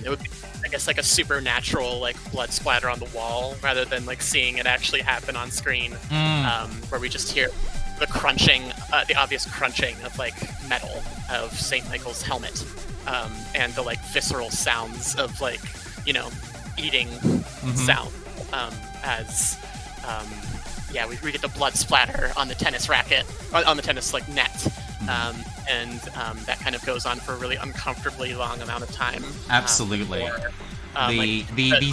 It would be, I guess, like a supernatural like blood splatter on the wall rather than like seeing it actually happen on screen, where we just hear the crunching, the obvious crunching of like metal of St. Michael's helmet, and the like visceral sounds of like, you know, eating sound, as yeah, we get the blood splatter on the tennis racket, on the tennis like net, and that kind of goes on for a really uncomfortably long amount of time. Absolutely. The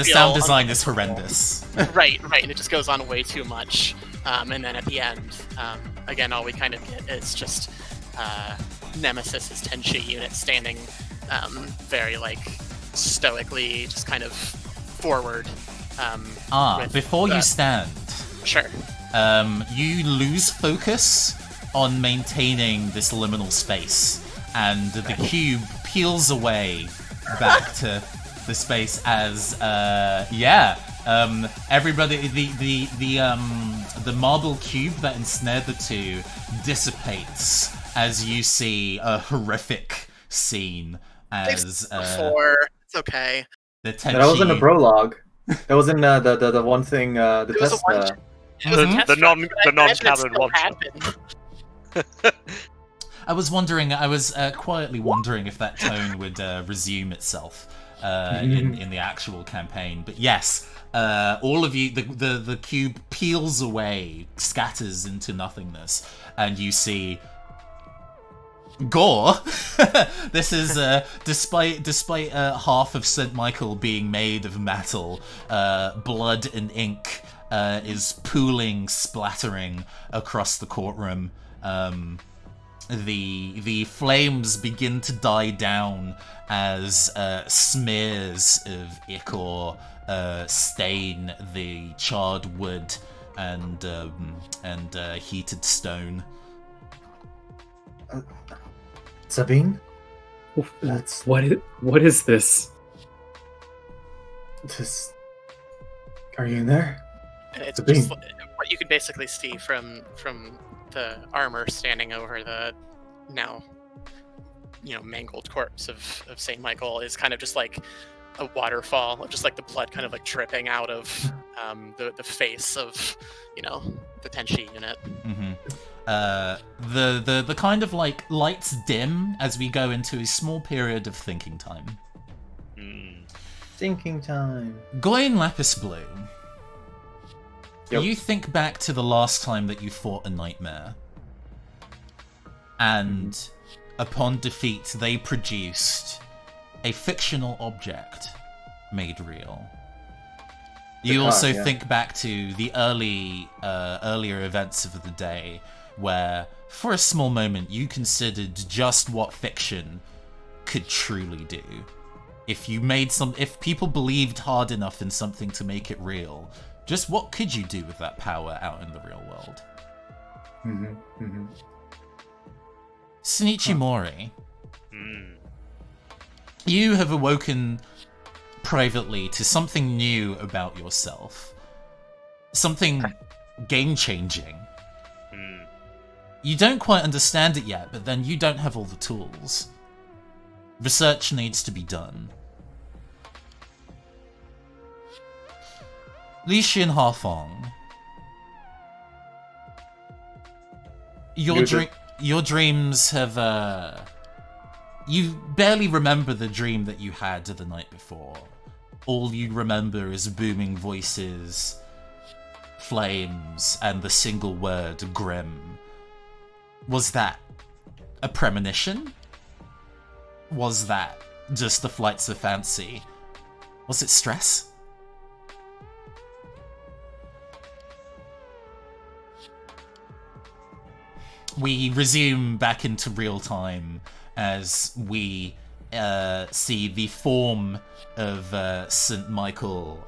sound design is horrendous. Right, and it just goes on way too much. And then at the end, again, all we kind of get is just Nemesis's Tenchi unit standing very like stoically, just kind of forward. Before you stand, sure. You lose focus on maintaining this liminal space, and the cube peels away back to the space as everybody, the marble cube that ensnared the two dissipates as you see a horrific scene as Before it's okay. the Tenchi... That wasn't a prologue. That was in the one thing, the It was test. a one- It was a test The run, non- but the I imagine it non-canon still one shot. happened. I was quietly wondering if that tone would resume itself in the actual campaign. But yes, all of you, the cube peels away, scatters into nothingness, and you see gore. This is despite half of St. Michael being made of metal, blood and ink is pooling, splattering across the courtroom. the flames begin to die down as smears of ichor stain the charred wood and heated stone. Sabine? What is this? Are you in there? And it's Sabine. just what you can basically see from the armor standing over the now, mangled corpse of Saint Michael is kind of just like a waterfall of just like the blood kind of like dripping out of the face of the Tenshi unit. Mm-hmm. The kind of like lights dim as we go into a small period of thinking time. Thinking time. Goyin Lapis Blue. Yep. You think back to the last time that you fought a nightmare. And upon defeat, they produced a fictional object made real. You also think back to the earlier events of the day, where, for a small moment, you considered just what fiction could truly do. If people believed hard enough in something to make it real, just what could you do with that power out in the real world? Shinichi Mori, you have awoken privately to something new about yourself. Something game-changing. You don't quite understand it yet, but then you don't have all the tools. Research needs to be done. Li Xin Hafeng. Your dreams have, you barely remember the dream that you had the night before. All you remember is booming voices, flames, and the single word grim. Was that a premonition? Was that just the flights of fancy? Was it stress? We resume back into real time as we see the form of St. Michael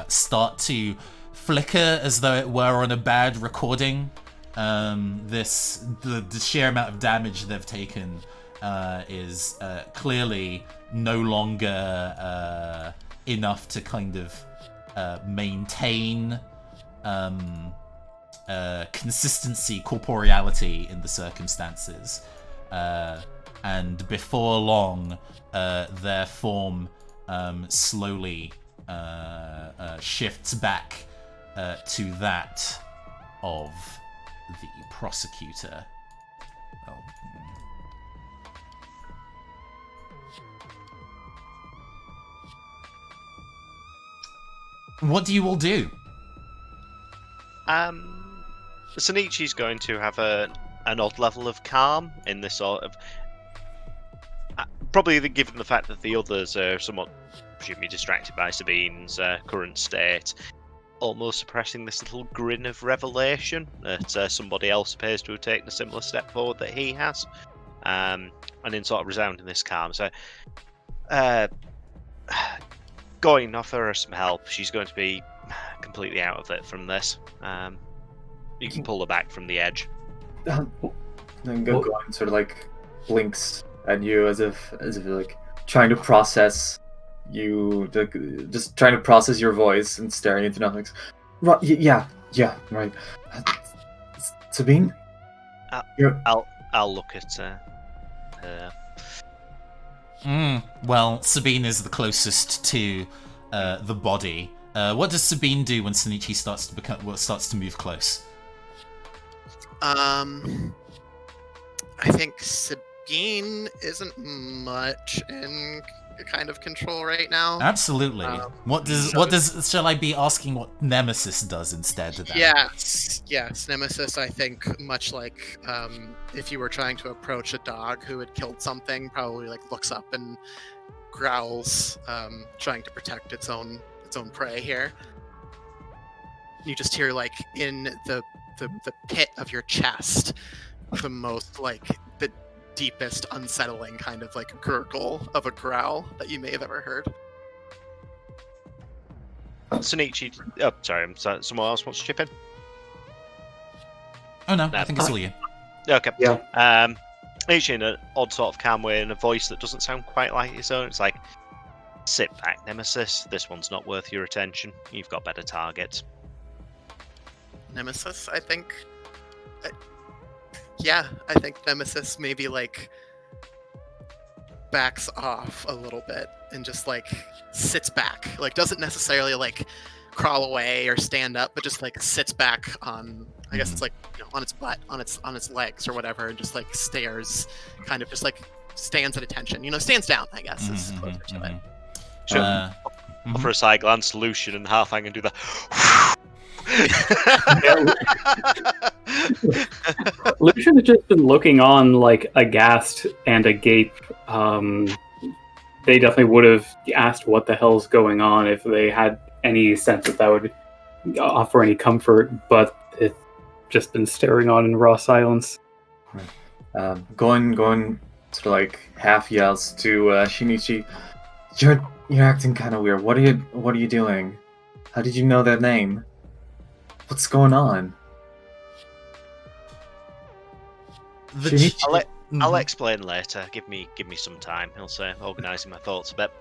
start to flicker as though it were on a bad recording. The sheer amount of damage they've taken is clearly no longer enough to kind of maintain consistency, corporeality in the circumstances. And before long, their form slowly shifts back to that of the prosecutor. What do you all do? Shinichi's going to have an odd level of calm in this sort of... probably given the fact that the others are somewhat, presumably, distracted by Sabine's current state, almost suppressing this little grin of revelation that somebody else appears to have taken a similar step forward that he has, and in sort of resounding this calm. So, going to offer her some help. She's going to be completely out of it from this. You can pull her back from the edge. Then Goin sort of like blinks at you as if like trying to process you, just trying to process your voice and staring into nothing. Right? Yeah, right. Sabine, I'll look at her. Well, Sabine is the closest to the body. What does Sabine do when Shinichi starts to move close? I think Sabine isn't much in kind of control right now. Absolutely. Shall I be asking what Nemesis does instead of that? Yes. Nemesis, I think, much like if you were trying to approach a dog who had killed something, probably like looks up and growls, trying to protect its own prey here. You just hear like in the pit of your chest, the most like the deepest, unsettling kind of like gurgle of a growl that you may have ever heard. Sonichi. Oh, sorry. Someone else wants to chip in? Oh no, I think it's all you. Okay. Yeah. Sonichi in an odd sort of calm way, in a voice that doesn't sound quite like his own. It's like, sit back, Nemesis. This one's not worth your attention. You've got better targets. Nemesis, I think. I think Nemesis maybe like backs off a little bit and just like sits back. Like doesn't necessarily like crawl away or stand up, but just like sits back on, I guess it's like, on its butt, on its legs or whatever, and just like stares, kind of just like stands at attention. Stands down, I guess, is closer to it. Sure. For a side glance, Lucian and Halfhang and do that. Lucian has just been looking on like aghast and agape. They definitely would have asked what the hell's going on if they had any sense that would offer any comfort, but it's just been staring on in raw silence. Going sort of like half yells to Shinichi, You're acting kind of weird. What are you doing? How did you know their name? What's going on? I'll explain later. Give me some time. He'll say, organising my thoughts a bit.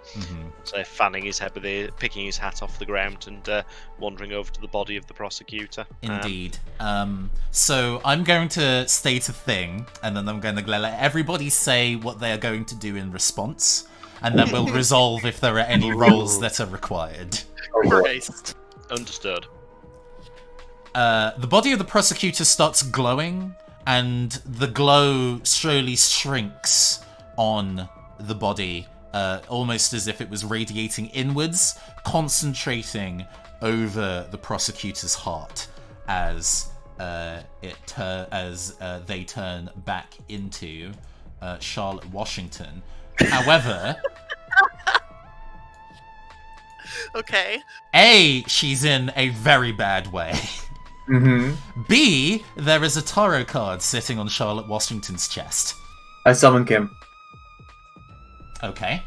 So fanning his head with picking his hat off the ground and wandering over to the body of the prosecutor. Indeed. So I'm going to state a thing, and then I'm going to let everybody say what they are going to do in response, and then we'll resolve if there are any roles that are required. Christ. Understood. The body of the prosecutor starts glowing, and the glow slowly shrinks on the body, almost as if it was radiating inwards, concentrating over the prosecutor's heart as they turn back into Charlotte Washington. However, Okay. A, she's in a very bad way. B, there is a tarot card sitting on Charlotte Washington's chest. I summon Kim. Okay.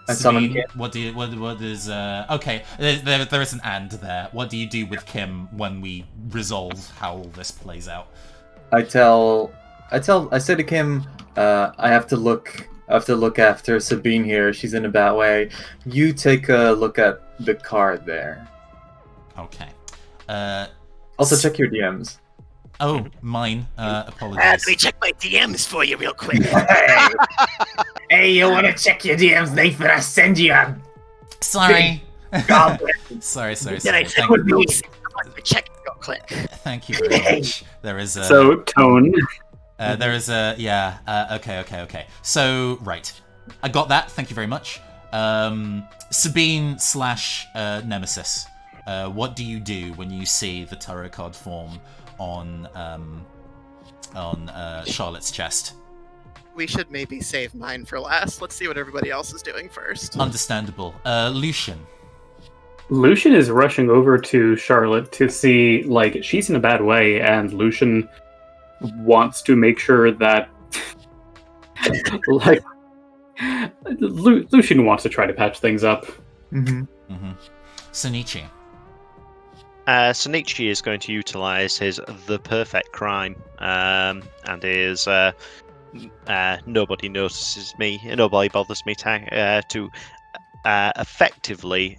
I summon Kim. What is okay, there is an and there. What do you do with Kim when we resolve how all this plays out? I say to Kim, I have to look after Sabine here. She's in a bad way. You take a look at the card there. Okay. Also check your DMs. Oh, mine. Apologies. Let me check my DMs for you real quick. Hey, you wanna check your DMs, Nathan? I send you a Sorry. goblin. Then I Thank check with me. Check real quick. Thank you very much. There is a... So, Tone. there is a... Yeah, okay. So, right. I got that. Thank you very much. Sabine / Nemesis. What do you do when you see the tarot card form on Charlotte's chest? We should maybe save mine for last. Let's see what everybody else is doing first. Understandable. Lucian. Lucian is rushing over to Charlotte to see, like, she's in a bad way, and Lucian wants to make sure that, like, Lucian wants to try to patch things up. Sonichi. Sonichi is going to utilize his The Perfect Crime and his Nobody Notices Me, Nobody Bothers Me tag to effectively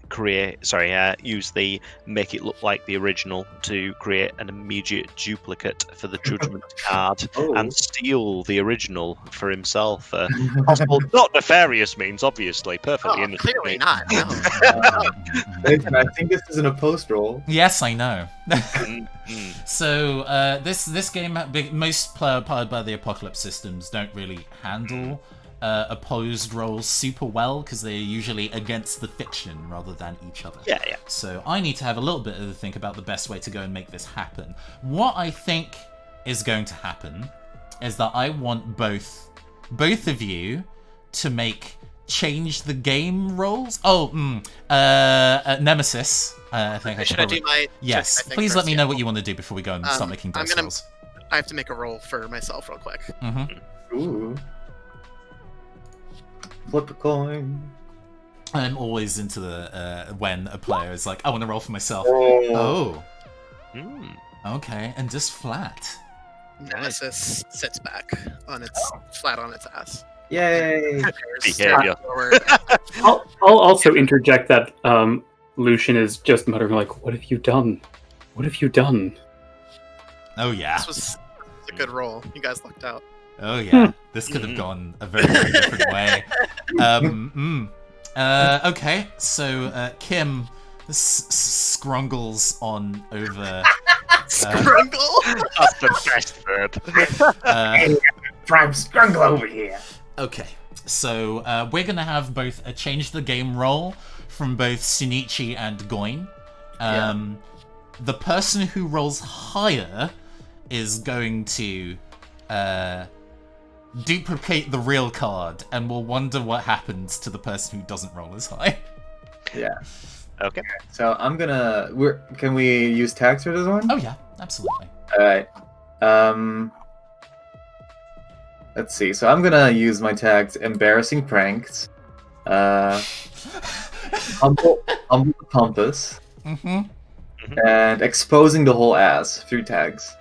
use the Make It Look Like the Original to create an immediate duplicate for the Judgment card and steal the original for himself. Possible, not nefarious means, obviously, perfectly innocent. Clearly not. No. Nathan, I think this isn't a post roll. Yes, I know. So this game, most powered by the Apocalypse systems, don't really handle opposed roles super well because they're usually against the fiction rather than each other. Yeah. So I need to have a little bit of a think about the best way to go and make this happen. What I think is going to happen is that I want both of you to change the game roles. Nemesis. I think I should I do my yes. checks, I think, Please first, let me yeah. know what you want to do before we go and start making dice rolls. I have to make a roll for myself real quick. Mm-hmm. Ooh. Flip a coin. I'm always into the when a player is like, I want to roll for myself. Oh. Hmm. Okay, and just flat. Nemesis sits back on its flat on its ass. Yay! Behavior. Forward. I'll also interject that Lucian is just muttering like, "What have you done? What have you done?" Oh yeah. This was a good roll. You guys lucked out. Oh yeah. This could have gone a very, very different way. Okay, so Kim scrungles on over. Scrungle. That's the best word. Prime Scrungle over here. Okay, so we're gonna have both a change the game roll from both Shinichi and Goin. The person who rolls higher is going to duplicate the real card, and we'll wonder what happens to the person who doesn't roll as high. Yeah. Okay. So I'm gonna. Can we use tags for this one? Oh yeah, absolutely. All right. Let's see. So I'm gonna use my tags: embarrassing pranks, humble the pompous, Mm-hmm. and exposing the whole ass through tags.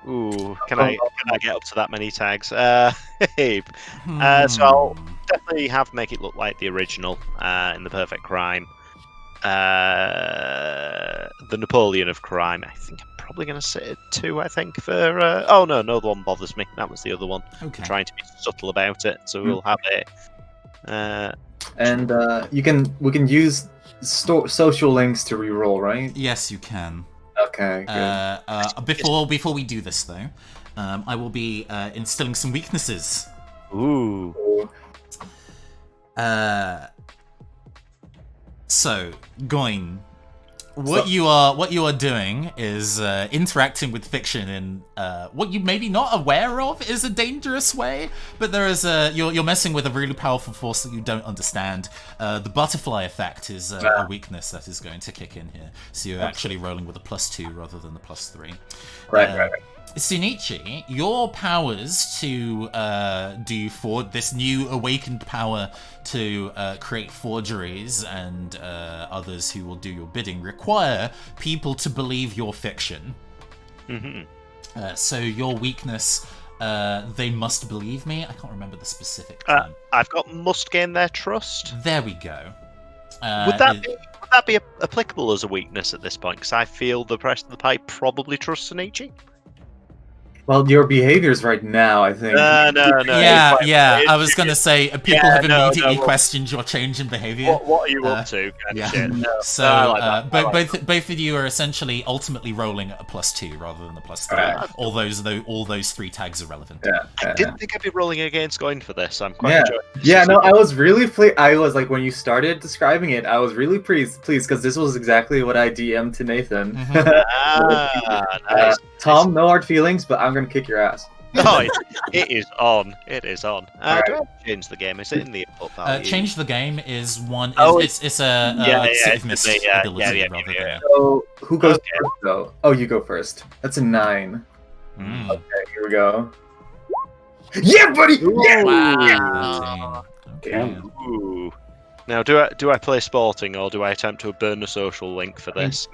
Ooh, can I get up to that many tags? So I'll definitely make it look like the original in the Perfect Crime. The Napoleon of Crime. I think I'm probably going to sit at 2. I think for. Oh no, the one bothers me. That was the other one. Okay. Trying to be subtle about it, so we'll have it. And we can use social links to reroll, right? Yes, you can. Okay. Good. Before we do this though, I will be instilling some weaknesses. Ooh. So, Goin, what you are doing is interacting with fiction in what you may be not aware of is a dangerous way, but there is you're messing with a really powerful force that you don't understand. The butterfly effect is a weakness that is going to kick in here, so you're actually rolling with a +2 rather than the +3. Right. Shinichi, your powers to this new awakened power to create forgeries and others who will do your bidding require people to believe your fiction. Mm-hmm. So your weakness, they must believe me. I can't remember the specific term. I've got must gain their trust. There we go. Would that be applicable as a weakness at this point? Because I feel the rest of the party probably trust Shinichi. Well, your behaviors right now, I think. No. Yeah. I was gonna say people have immediately questioned your change in behavior. What are you up to? Kind of shit. So both of you are essentially ultimately rolling at a +2 rather than a +3. Right. All those 3 tags are relevant. Yeah. I didn't think I'd be rolling against going for this. I'm quite enjoying this. Yeah, no, I was really I was like, when you started describing it, I was really pleased because this was exactly what I DM'd to Nathan. Nice. Tom, no hard feelings, but I'm gonna kick your ass. Oh, it is on. It is on. Alright. Do I change the game? Is it in the up value? Change the game is one. Oh, it's a Civic Mist ability rather than. So who goes first, though? Oh, you go first. That's a 9. Okay, here we go. Yeah, buddy. Yeah. Wow. Okay. Ooh. Now, do I play sporting or do I attempt to burn a social link for this?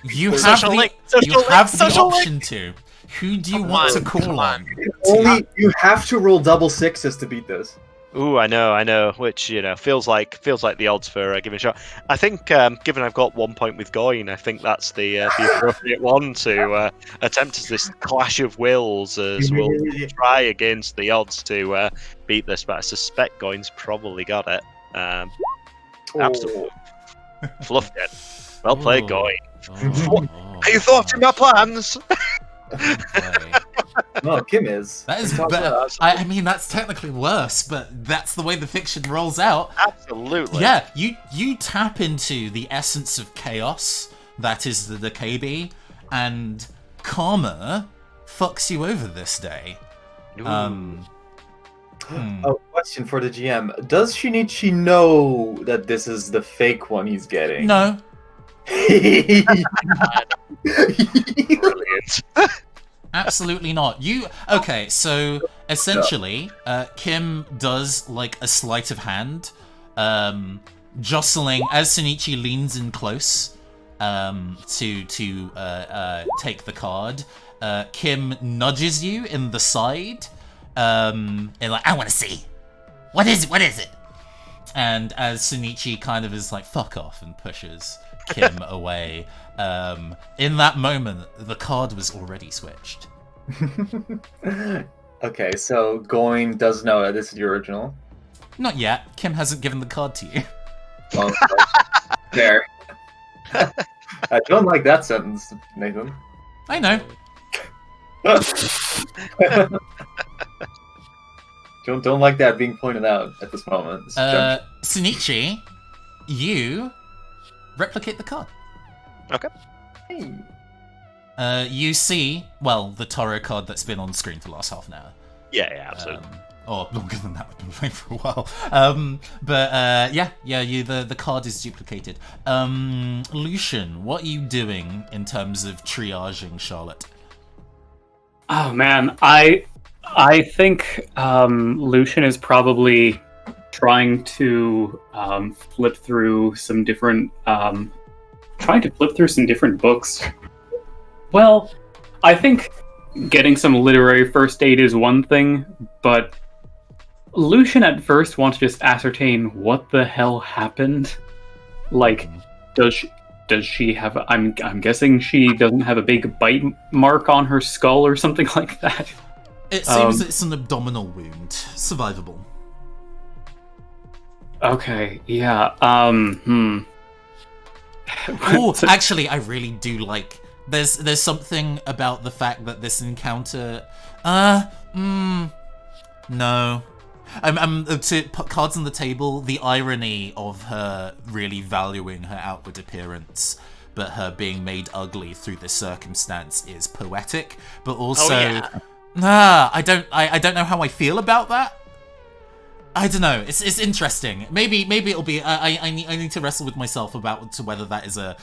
You have Social link, the social option to. Who do you want to call on? Only you have to roll double 6s to beat this. Ooh, I know. Which feels like the odds for giving a shot. I think, given I've got 1 point with Goin, I think that's the appropriate one to attempt this clash of wills as we'll try against the odds to beat this. But I suspect Goin's probably got it. Absolutely fluffed it. Well played, Goin. Are you thwarting my plans? No, Kim is. That is better. I mean, that's technically worse, but that's the way the fiction rolls out. Absolutely. Yeah, you tap into the essence of chaos that is the KB, and karma fucks you over this day. Oh, question for the GM. Does Shinichi know that this is the fake one he's getting? No. Brilliant. absolutely not. Okay, so essentially, Kim does like a sleight of hand, jostling as Shinichi leans in close to take the card. Kim nudges you in the side, and like, I want to see. What is it? And as Shinichi kind of is like, fuck off, and pushes Kim away, in that moment, the card was already switched. Okay, so Going does know that this is the original. Not yet. Kim hasn't given the card to you. Well, there. I don't like that sentence, Nathan. I know. Don't like that being pointed out at this moment. This juncture. Shinichi, you replicate the card. Okay. Hey. You see, well, the Taro card that's been on screen for the last half an hour. Yeah, absolutely. Or longer than that, we've been playing for a while. The card is duplicated. Lucian, what are you doing in terms of triaging Charlotte? Oh man, I think Lucian is probably trying to flip through some different books. Well, I think getting some literary first aid is one thing, but Lucian at first wants to just ascertain what the hell happened. Like, does she have? I'm guessing she doesn't have a big bite mark on her skull or something like that. It seems it's an abdominal wound, survivable. Okay, yeah. Oh, actually, I really do like. There's something about the fact that this encounter. No. To put cards on the table, the irony of her really valuing her outward appearance, but her being made ugly through this circumstance is poetic, but also, I don't know how I feel about that. I don't know. It's interesting. Maybe it'll be. I need to wrestle with myself about to whether that is a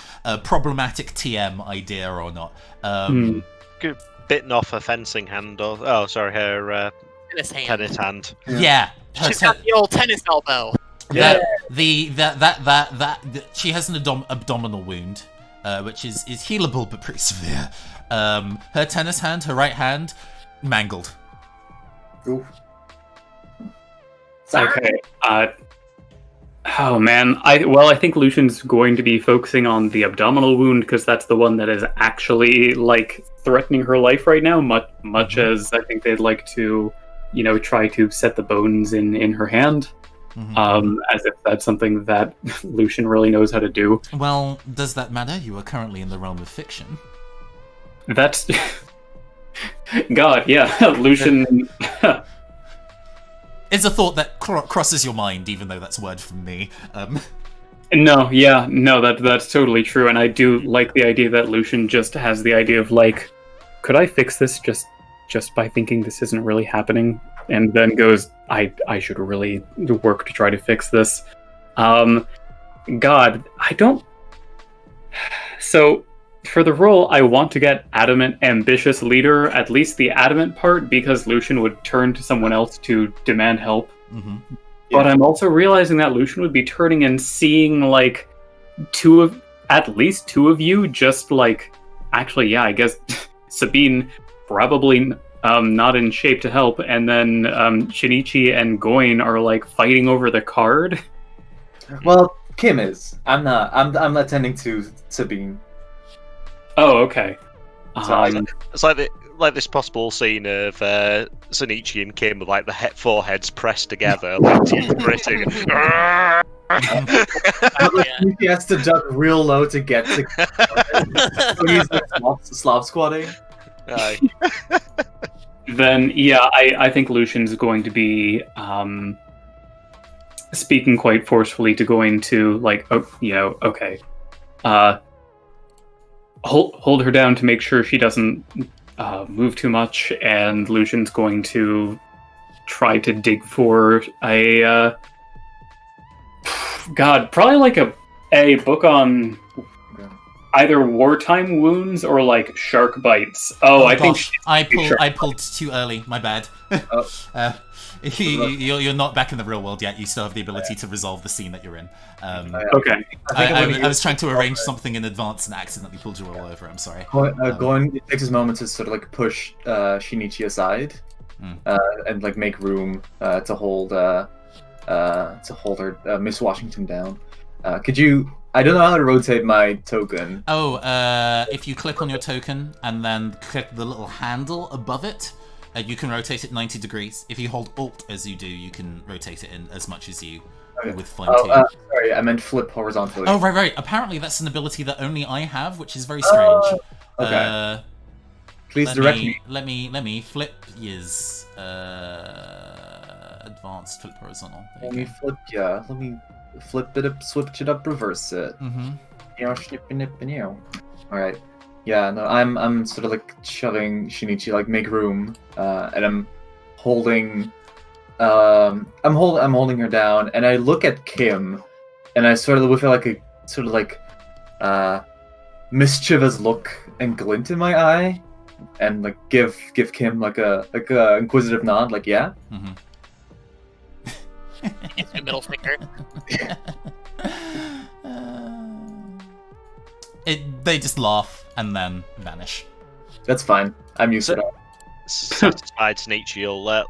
problematic TM idea or not. Good bitten off her fencing hand, or her tennis hand. Yeah, She's got the old tennis elbow. Yeah. That she has an abdominal wound, which is healable but pretty severe. Her tennis hand, her right hand, mangled. Oof. Okay. Oh man. I think Lucian's going to be focusing on the abdominal wound because that's the one that is actually like threatening her life right now. Much as I think they'd like to, try to set the bones in her hand. As if that's something that Lucian really knows how to do. Well, does that matter? You are currently in the realm of fiction. That's God. Yeah, Lucian. It's a thought that crosses your mind, even though that's a word from me. No, that's totally true, and I do like the idea that Lucian just has the idea of like, could I fix this just by thinking this isn't really happening, and then goes, I should really work to try to fix this. God, I don't. So. For the role, I want to get adamant, ambitious leader, at least the adamant part, because Lucian would turn to someone else to demand help. Mm-hmm. But I'm also realizing that Lucian would be turning and seeing, like, at least two of you, just like, actually, yeah, I guess Sabine probably not in shape to help, and then Shinichi and Goin are, like, fighting over the card. Well, Kim is. I'm not. I'm attending to Sabine. Oh, okay. It's like this possible scene of Shinichi and Kim with like the foreheads pressed together, like teeth gritting. He has to duck real low to get to. So he's like Slav squatting. Aye. Then, yeah, I think Lucian's going to be speaking quite forcefully to going to like, okay. Hold her down to make sure she doesn't move too much, and Lucian's going to try to dig for a probably like a book on. either wartime wounds or like shark bites. Oh, I think gosh, she's I pulled too early. My bad. You're not back in the real world yet. You still have the ability to resolve the scene that you're in. Okay. I was trying to arrange something in advance and accidentally pulled you all over. I'm sorry. It takes his moment to sort of like push Shinichi aside, and like make room to hold her Miss Washington down. Could you? I don't know how to rotate my token. Oh, if you click on your token and then click the little handle above it, you can rotate it 90 degrees. If you hold Alt as you do, you can rotate it in as much as you with fine tune. Sorry, I meant flip horizontally. Oh, right. Apparently that's an ability that only I have, which is very strange. Okay. Please direct me. Let me flip is advanced flip horizontal. Let me flip it up, switch it up, reverse it. All right. Yeah, no, I'm sort of like shoving Shinichi, like make room, and I'm holding her down, and I look at Kim, and I sort of with like a sort of like mischievous look and glint in my eye, and like give Kim like a inquisitive nod, like yeah. It's your middle finger. They just laugh and then vanish. That's fine. I'm used to that. Satisfied Shinichi will,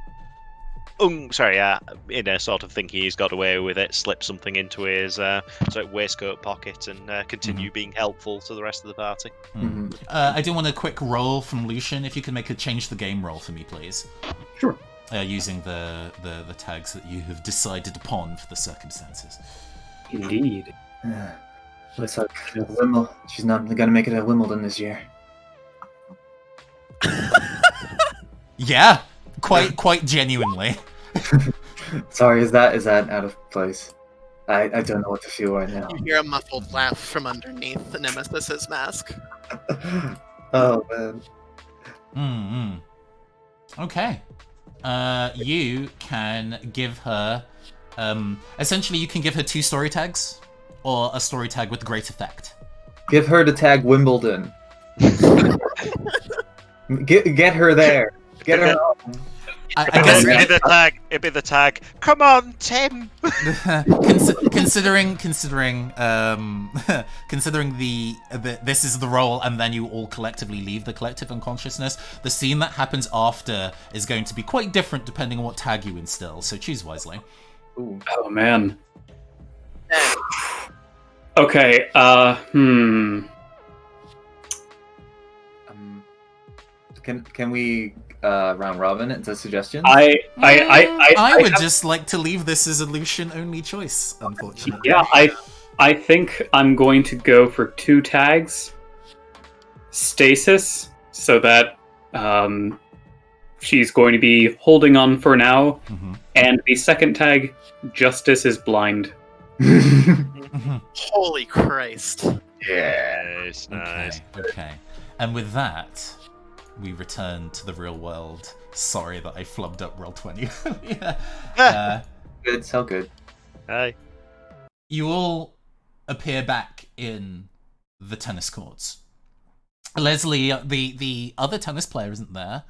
in a sort of thinking he's got away with it, slip something into his sort of waistcoat pocket and continue being helpful to the rest of the party. I do want a quick roll from Lucian. If you could make a change the game roll for me, please. Sure. Using the tags that you have decided upon for the circumstances. Indeed. Looks like she's not gonna make it at Wimbledon this year. Yeah, quite genuinely. Sorry, is that out of place? I don't know what to feel right now. You hear a muffled laugh from underneath the Nemesis's mask. Oh man. Okay. You can give her essentially you can give her 2 story tags or a story tag with great effect. Give her the tag Wimbledon. Get her there. Get her home. I guess it'd be the tag. Come on, Tim. considering this is the role, and then you all collectively leave the collective unconsciousness. The scene that happens after is going to be quite different depending on what tag you instill. So choose wisely. Ooh. Oh man. Okay. Can we round robin into suggestions? I would just like to leave this as a Lucian only choice, unfortunately. Yeah, I think I'm going to go for 2 tags. Stasis, so that she's going to be holding on for now. And the second tag, Justice is blind. Holy Christ. Yes, nice. Okay. And with that, we return to the real world. Sorry that I flubbed up roll 20. Good, so good. Hi. You all appear back in the tennis courts. Leslie, the other tennis player isn't there,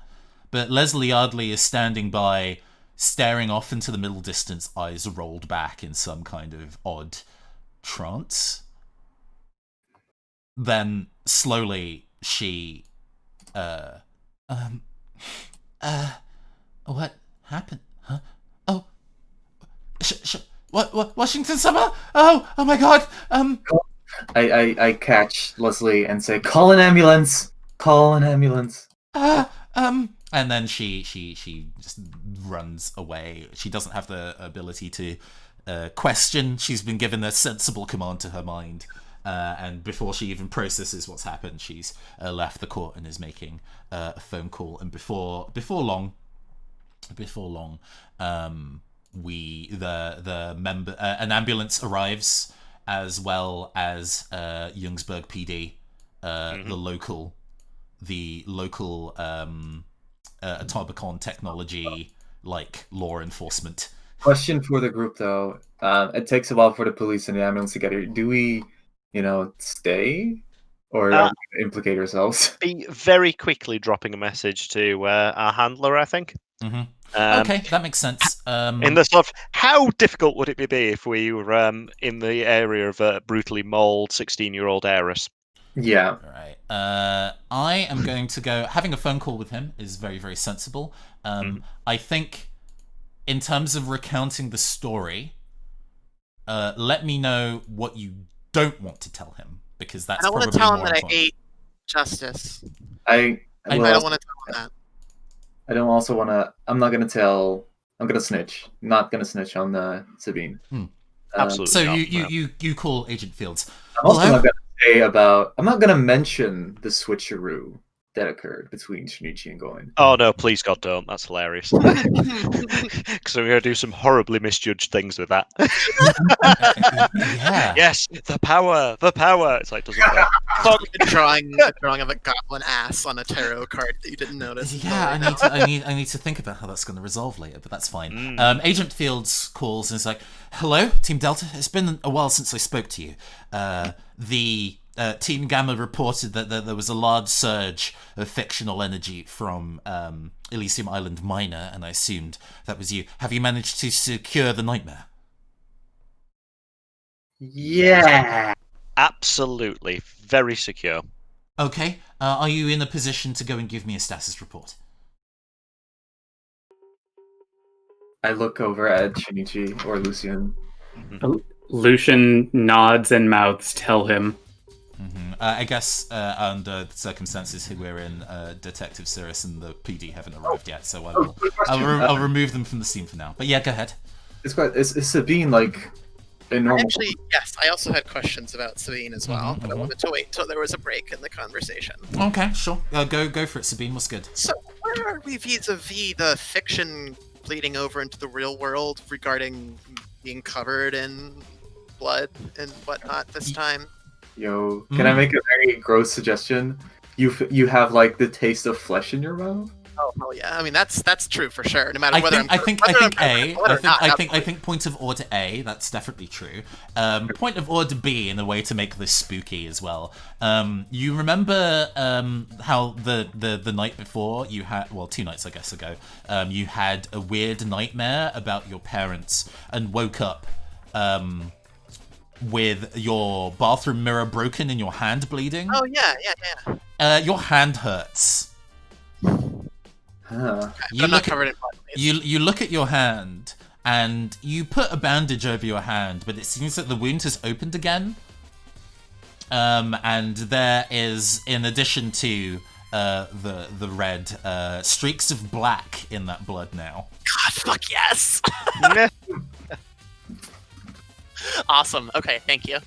but Leslie Ardley is standing by, staring off into the middle distance, eyes rolled back in some kind of odd trance. Then, slowly, she... what happened? Huh? Oh, what, Washington Summer? Oh my God, I catch Leslie and say, call an ambulance! Call an ambulance! and then she just runs away. She doesn't have the ability to question. She's been given a sensible command to her mind. And before she even processes what's happened, she's left the court and is making a phone call. And before long, an ambulance arrives, as well as Youngsburg PD, the local Atomicon technology, like law enforcement. Question for the group though: it takes a while for the police and the ambulance to get here. Do we, stay Or are we gonna implicate ourselves? Be very quickly dropping a message to our handler, I think. Mm-hmm. Okay, that makes sense. In the sort of, how difficult would it be if we were in the area of a brutally mauled 16-year-old heiress? Yeah. Right. I am going to go. Having a phone call with him is very, very sensible. I think, in terms of recounting the story, let me know what you don't want to tell him, because that's I don't probably want to tell him more that I important. ate Justice. I I will I don't also- want to tell him that. I don't also want to. I'm not gonna tell. I'm gonna snitch. Not gonna snitch on Sabine. Absolutely. So not, you call Agent Fields. I'm also Hello? not gonna say about. I'm not gonna mention the switcheroo that occurred between Shinichi and Goin. Oh no, please God don't. That's hilarious. Because we're going to do some horribly misjudged things with that. Yeah. Yes, the power, the power. It's like, doesn't work. Fuck. A drawing of a goblin ass on a tarot card that you didn't notice. Yeah, I need to think about how that's going to resolve later, but that's fine. Agent Fields calls and is like, "Hello, Team Delta. It's been a while since I spoke to you. The Team Gamma reported that there was a large surge of fictional energy from Elysium Island Minor, and I assumed that was you. Have you managed to secure the nightmare?" Yeah. Absolutely. Very secure. Okay. Are you in a position to go and give me a status report? I look over at Shinichi or Lucian. Lucian nods and mouths tell him. I guess under the circumstances we're in, Detective Cirrus and the PD haven't arrived yet, so I'll remove them from the scene for now. But yeah, go ahead. Is Sabine like a normal? Actually, yes. I also had questions about Sabine as well, but I wanted to wait till there was a break in the conversation. Okay, sure. Go for it, Sabine. What's good? So, where are we vis-a-vis the fiction bleeding over into the real world regarding being covered in blood and whatnot this time? Yo, can I make a very gross suggestion? You have like the taste of flesh in your mouth. Oh hell yeah! I mean that's true for sure. No matter I whether think point of order A, that's definitely true. Point of order B, in a way to make this spooky as well. You remember how the night before you had, well, 2 nights I guess ago, you had a weird nightmare about your parents and woke up with your bathroom mirror broken and your hand bleeding? Oh yeah. Your hand hurts. Huh. I'm not covered in blood. You look at your hand, and you put a bandage over your hand, but it seems that the wound has opened again. And there is, in addition to the red, streaks of black in that blood now. God, fuck yes! Awesome. Okay, thank you.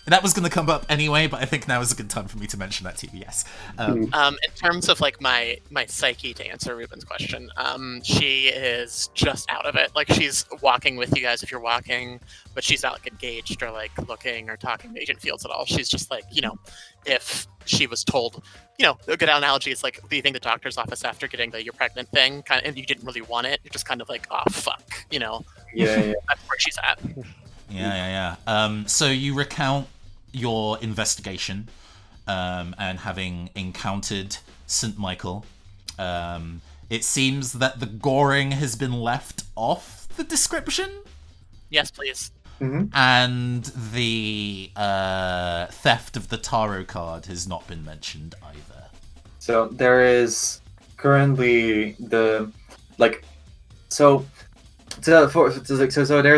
That was going to come up anyway, but I think now is a good time for me to mention that to you, yes. In terms of like my psyche, to answer Ruben's question, she is just out of it. Like she's walking with you guys if you're walking, but she's not like engaged or like looking or talking to Agent Fields at all. She's just like, if she was told, a good analogy is like leaving the doctor's office after getting the "you're pregnant" thing, kind of, and you didn't really want it. You're just kind of like, oh fuck, Yeah. That's where she's at. Yeah. So you recount your investigation and having encountered St. Michael. It seems that the goring has been left off the description. Yes, please. And the theft of the tarot card has not been mentioned either. So there is currently so there's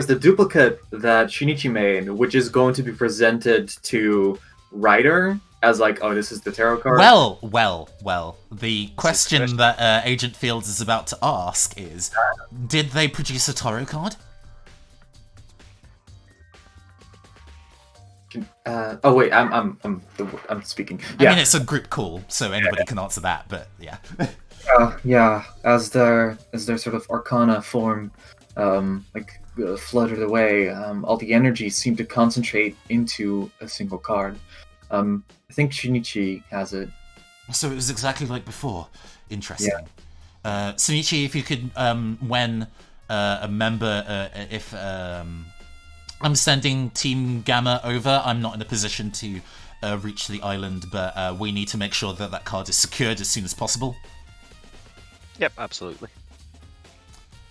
the duplicate that Shinichi made, which is going to be presented to Ryder as like, oh, this is the tarot card. Well. The question that Agent Fields is about to ask is, did they produce a tarot card? Oh wait, I'm speaking. Yeah. I mean, it's a group call, so anybody can answer that. But yeah. Yeah. As their sort of arcana form, fluttered away, all the energy seemed to concentrate into a single card. I think Shinichi has it. So it was exactly like before. Interesting. Yeah. Shinichi, if you could, when a member, if I'm sending Team Gamma over, I'm not in a position to reach the island, but we need to make sure that that card is secured as soon as possible. Yep, absolutely.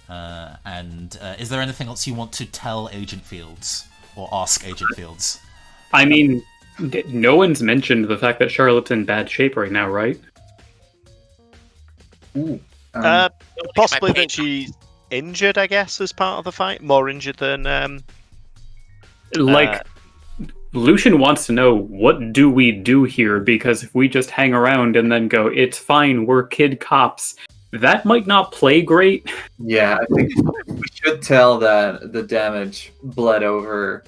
And is there anything else you want to tell Agent Fields or ask Agent Fields? I mean, no one's mentioned the fact that Charlotte's in bad shape right now, right? Ooh. Possibly that she's injured, I guess, as part of the fight. More injured than... Lucian wants to know, what do we do here? Because if we just hang around and then go, it's fine, we're kid cops, that might not play great. Yeah, I think we should tell that the damage bled over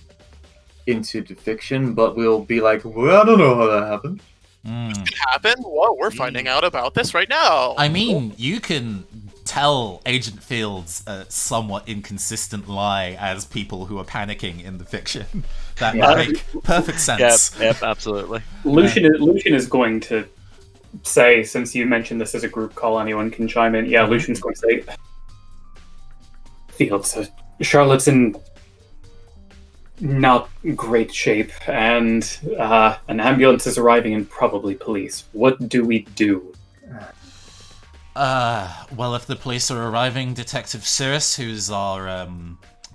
into the fiction, but we'll be like, well, I don't know how that happened. It happened? Whoa, we're finding out about this right now. I mean, you can tell Agent Fields a somewhat inconsistent lie as people who are panicking in the fiction. That would make perfect sense. Yep, absolutely. Lucian is going to say, since you mentioned this as a group call, anyone can chime in. Yeah, Lucian's going to say, Fields, Charlotte's in not great shape, and an ambulance is arriving and probably police. What do we do? Well, if the police are arriving, Detective Cirrus, who's our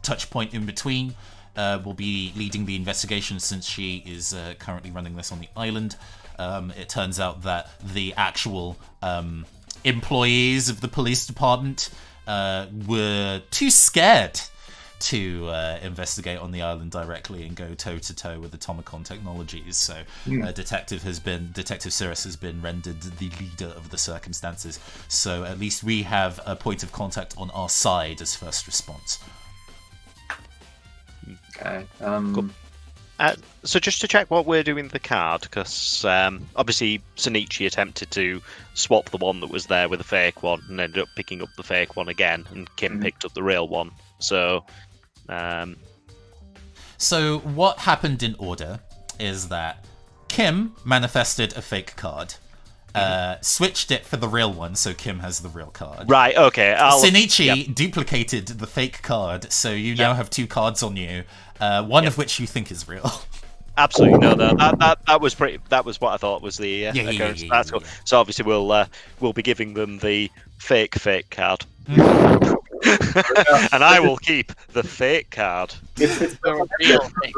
touch point in between, will be leading the investigation since she is currently running this on the island. It turns out that the actual employees of the police department were too scared to investigate on the island directly and go toe-to-toe with Atomicon Technologies. So Detective Cirrus has been rendered the leader of the circumstances. So at least we have a point of contact on our side as first response. Okay. Cool. So just to check what we're doing with the card, because obviously Sonichi attempted to swap the one that was there with a fake one and ended up picking up the fake one again, and Kim picked up the real one. So what happened in order is that Kim manifested a fake card, switched it for the real one, so Kim has the real card. Right, okay. Shinichi duplicated the fake card, so you now have two cards on you, one of which you think is real. Absolutely, no, that was pretty. That was what I thought was the occurrence. That's cool. So obviously we'll be giving them the fake card. And I will keep the fake card. It's the real thing.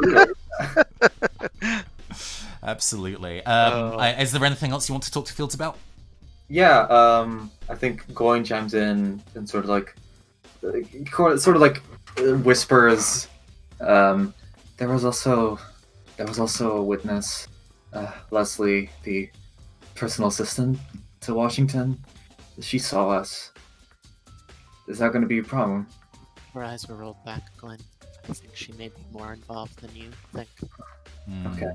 Absolutely. Is there anything else you want to talk to Fields about? Yeah, I think Goin chimes in and sort of like whispers. There was also a witness, Leslie, the personal assistant to Washington. She saw us. Is that going to be a problem? Her eyes were rolled back, Glenn. I think she may be more involved than you think. Okay.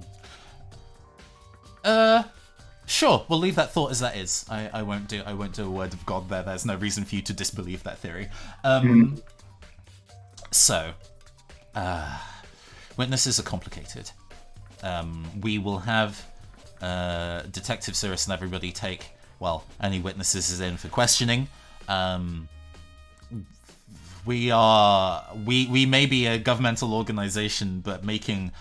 Sure. We'll leave that thought as that is. I won't do a word of God there. There's no reason for you to disbelieve that theory. So, witnesses are complicated. We will have Detective Cirrus and everybody take any witnesses is in for questioning. We may be a governmental organization, but making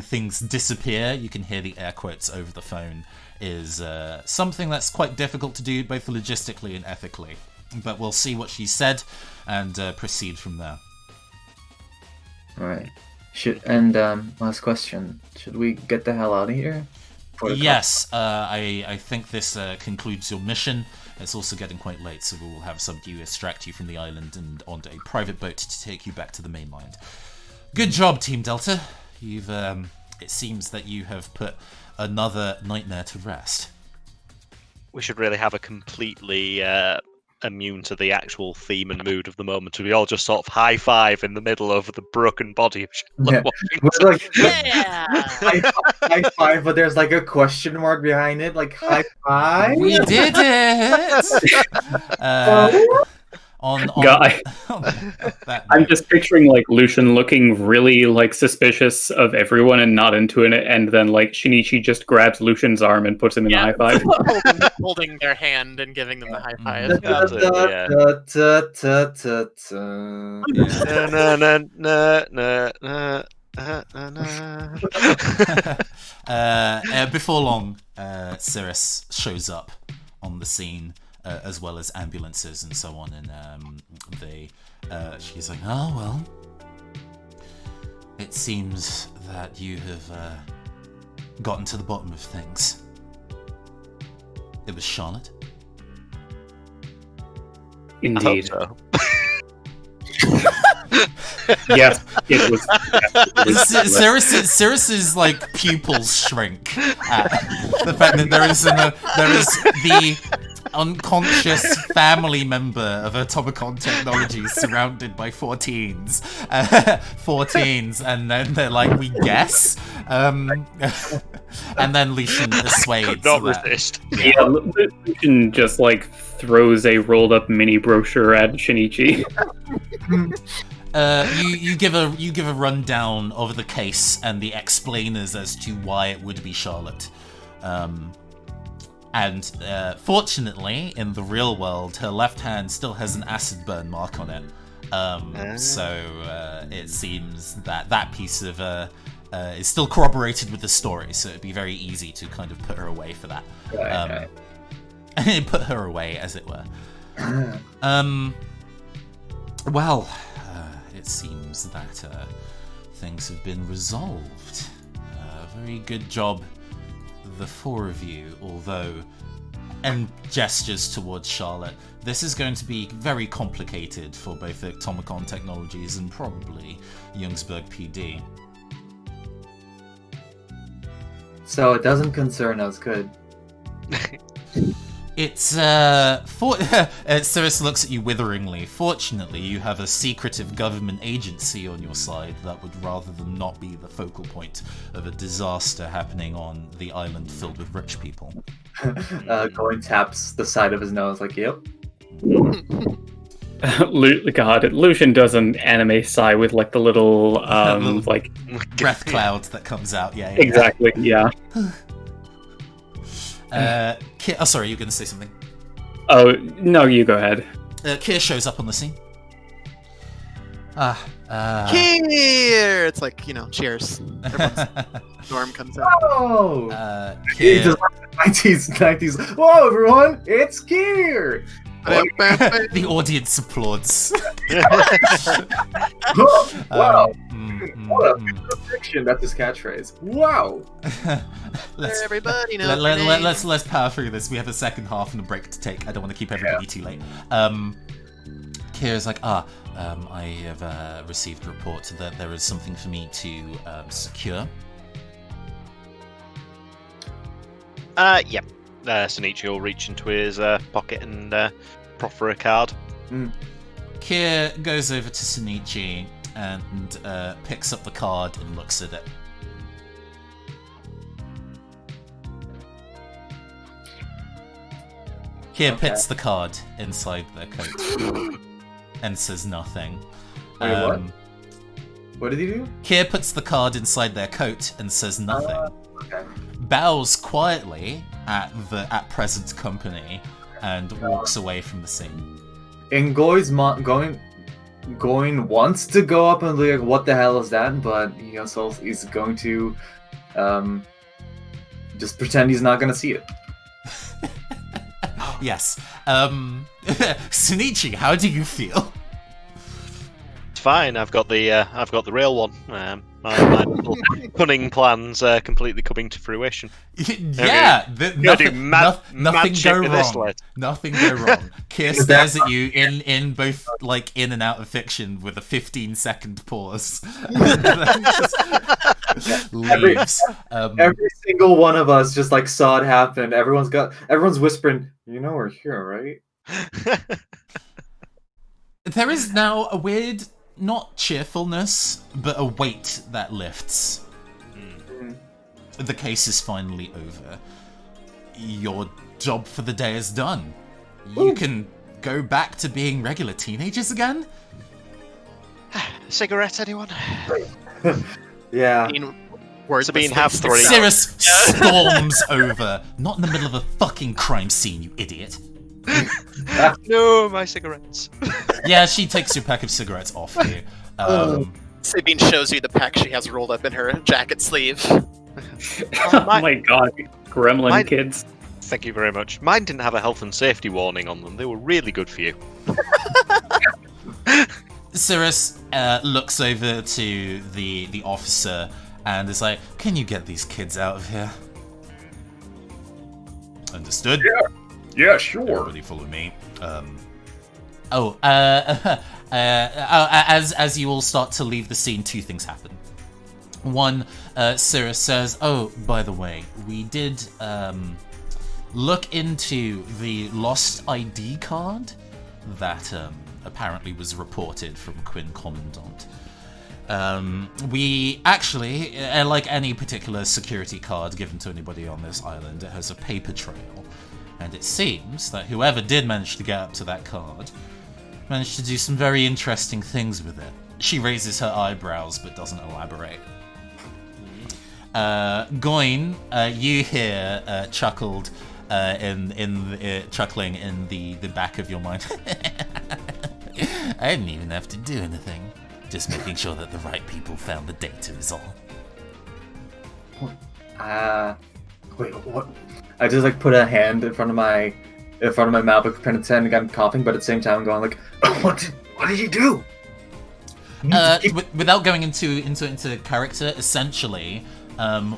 things disappear, you can hear the air quotes over the phone, is something that's quite difficult to do both logistically and ethically. But we'll see what she said and proceed from there. Alright. Last question. Should we get the hell out of here? Yes, I think this concludes your mission. It's also getting quite late, so we will have somebody extract you from the island and onto a private boat to take you back to the mainland. Good job, Team Delta. You've it seems that you have put another nightmare to rest. We should really have a completely immune to the actual theme and mood of the moment. We all just sort of high five in the middle of the broken body of Charlotte Washington. High five, but there's like a question mark behind it, like high five. We did it! I'm just picturing like Lucian looking really like suspicious of everyone and not into it, and then like Shinichi just grabs Lucian's arm and puts him in the high five. Holding their hand and giving them the high five. Before long, Cirrus shows up on the scene, as well as ambulances and so on, and she's like, "Oh well, it seems that you have gotten to the bottom of things. It was Charlotte." Indeed. I hope Yes, it was. Cirrus's like pupils shrink at the fact that there is the unconscious family member of Atomicon Technologies surrounded by 14s, and then they're like, "We guess," and then Lucian assuades. could not that- resist. Yeah, Lucian just like throws a rolled up mini brochure at Shinichi. You give a rundown of the case and the explainers as to why it would be Charlotte, and fortunately, in the real world, her left hand still has an acid burn mark on it. So it seems that piece of is still corroborated with the story. So it'd be very easy to kind of put her away for that. Right. Put her away, as it were. Well. It seems that things have been resolved. Very good job, the four of you, although, and gestures towards Charlotte, this is going to be very complicated for both Atomicon Technologies and probably Youngsburg PD. So it doesn't concern us, good. It's, Cirrus looks at you witheringly. Fortunately, you have a secretive government agency on your side that would rather than not be the focal point of a disaster happening on the island filled with rich people. Goin taps the side of his nose like, yep. God, Lucian does an anime sigh with like the little, Little- like, Breath cloud that comes out, yeah. exactly, yeah. Oh, sorry, you were going to say something. Oh, no, you go ahead. Kier shows up on the scene. Here! It's like, cheers. Everyone's Norm comes out. Oh! Kier, He just like the 90s. Whoa, everyone! It's Gear! the audience applauds. Wow! What a Mm. fiction, that's his catchphrase. Wow! Let's, Everybody knows. let's power through this. We have a second half and a break to take. I don't want to keep everybody too late. Kira's like, I have received a report that there is something for me to secure. Yep. Sonichi will reach into his pocket and proffer a card. Kier goes over to Sonichi and picks up the card and looks at it. Kier puts the card inside their coat and says nothing. Wait, what? What did he do? Kier puts the card inside their coat and says nothing. Okay. Bows quietly at the present company and walks away from the scene. And Goy's Goin wants to go up and be like, what the hell is that? But he also is going to just pretend he's not going to see it. Yes. Sonichi, how do you feel? It's fine. I've got the real one. My little cunning plans completely coming to fruition. Yeah, nothing magic go with this wrong. lad. Nothing go wrong. Kier stares at you in both like in and out of fiction with a 15-second pause. Just leaves. Every single one of us just like saw it happen. Everyone's whispering, we're here, right? There is now a weird, not cheerfulness, but a weight that lifts. The case is finally over. Your job for the day is done. You can go back to being regular teenagers again? Cigarette, anyone? Yeah. Sabine have three. Cirrus storms over. Not in the middle of a fucking crime scene, you idiot. No, my cigarettes. Yeah, she takes your pack of cigarettes off you. Sabine shows you the pack she has rolled up in her jacket sleeve. Oh my god, gremlin Mine- kids. Thank you very much. Mine didn't have a health and safety warning on them. They were really good for you. Cirrus looks over to the officer and is like, "Can you get these kids out of here?" Understood? Yeah, sure. Everybody follow me. As you all start to leave the scene, two things happen. One, Cirrus says, "Oh, by the way, we did look into the lost ID card that apparently was reported from Quinn Commandant. We actually, like any particular security card given to anybody on this island, it has a paper trail. And it seems that whoever did manage to get up to that card managed to do some very interesting things with it." She raises her eyebrows but doesn't elaborate. Goyne, you hear chuckled chuckling in the back of your mind. I didn't even have to do anything. Just making sure that the right people found the data is all. Wait, what? I just like put a hand in front of my mouth, like pretending I'm coughing, but at the same time I'm going like, what did you do? Without going into character, essentially,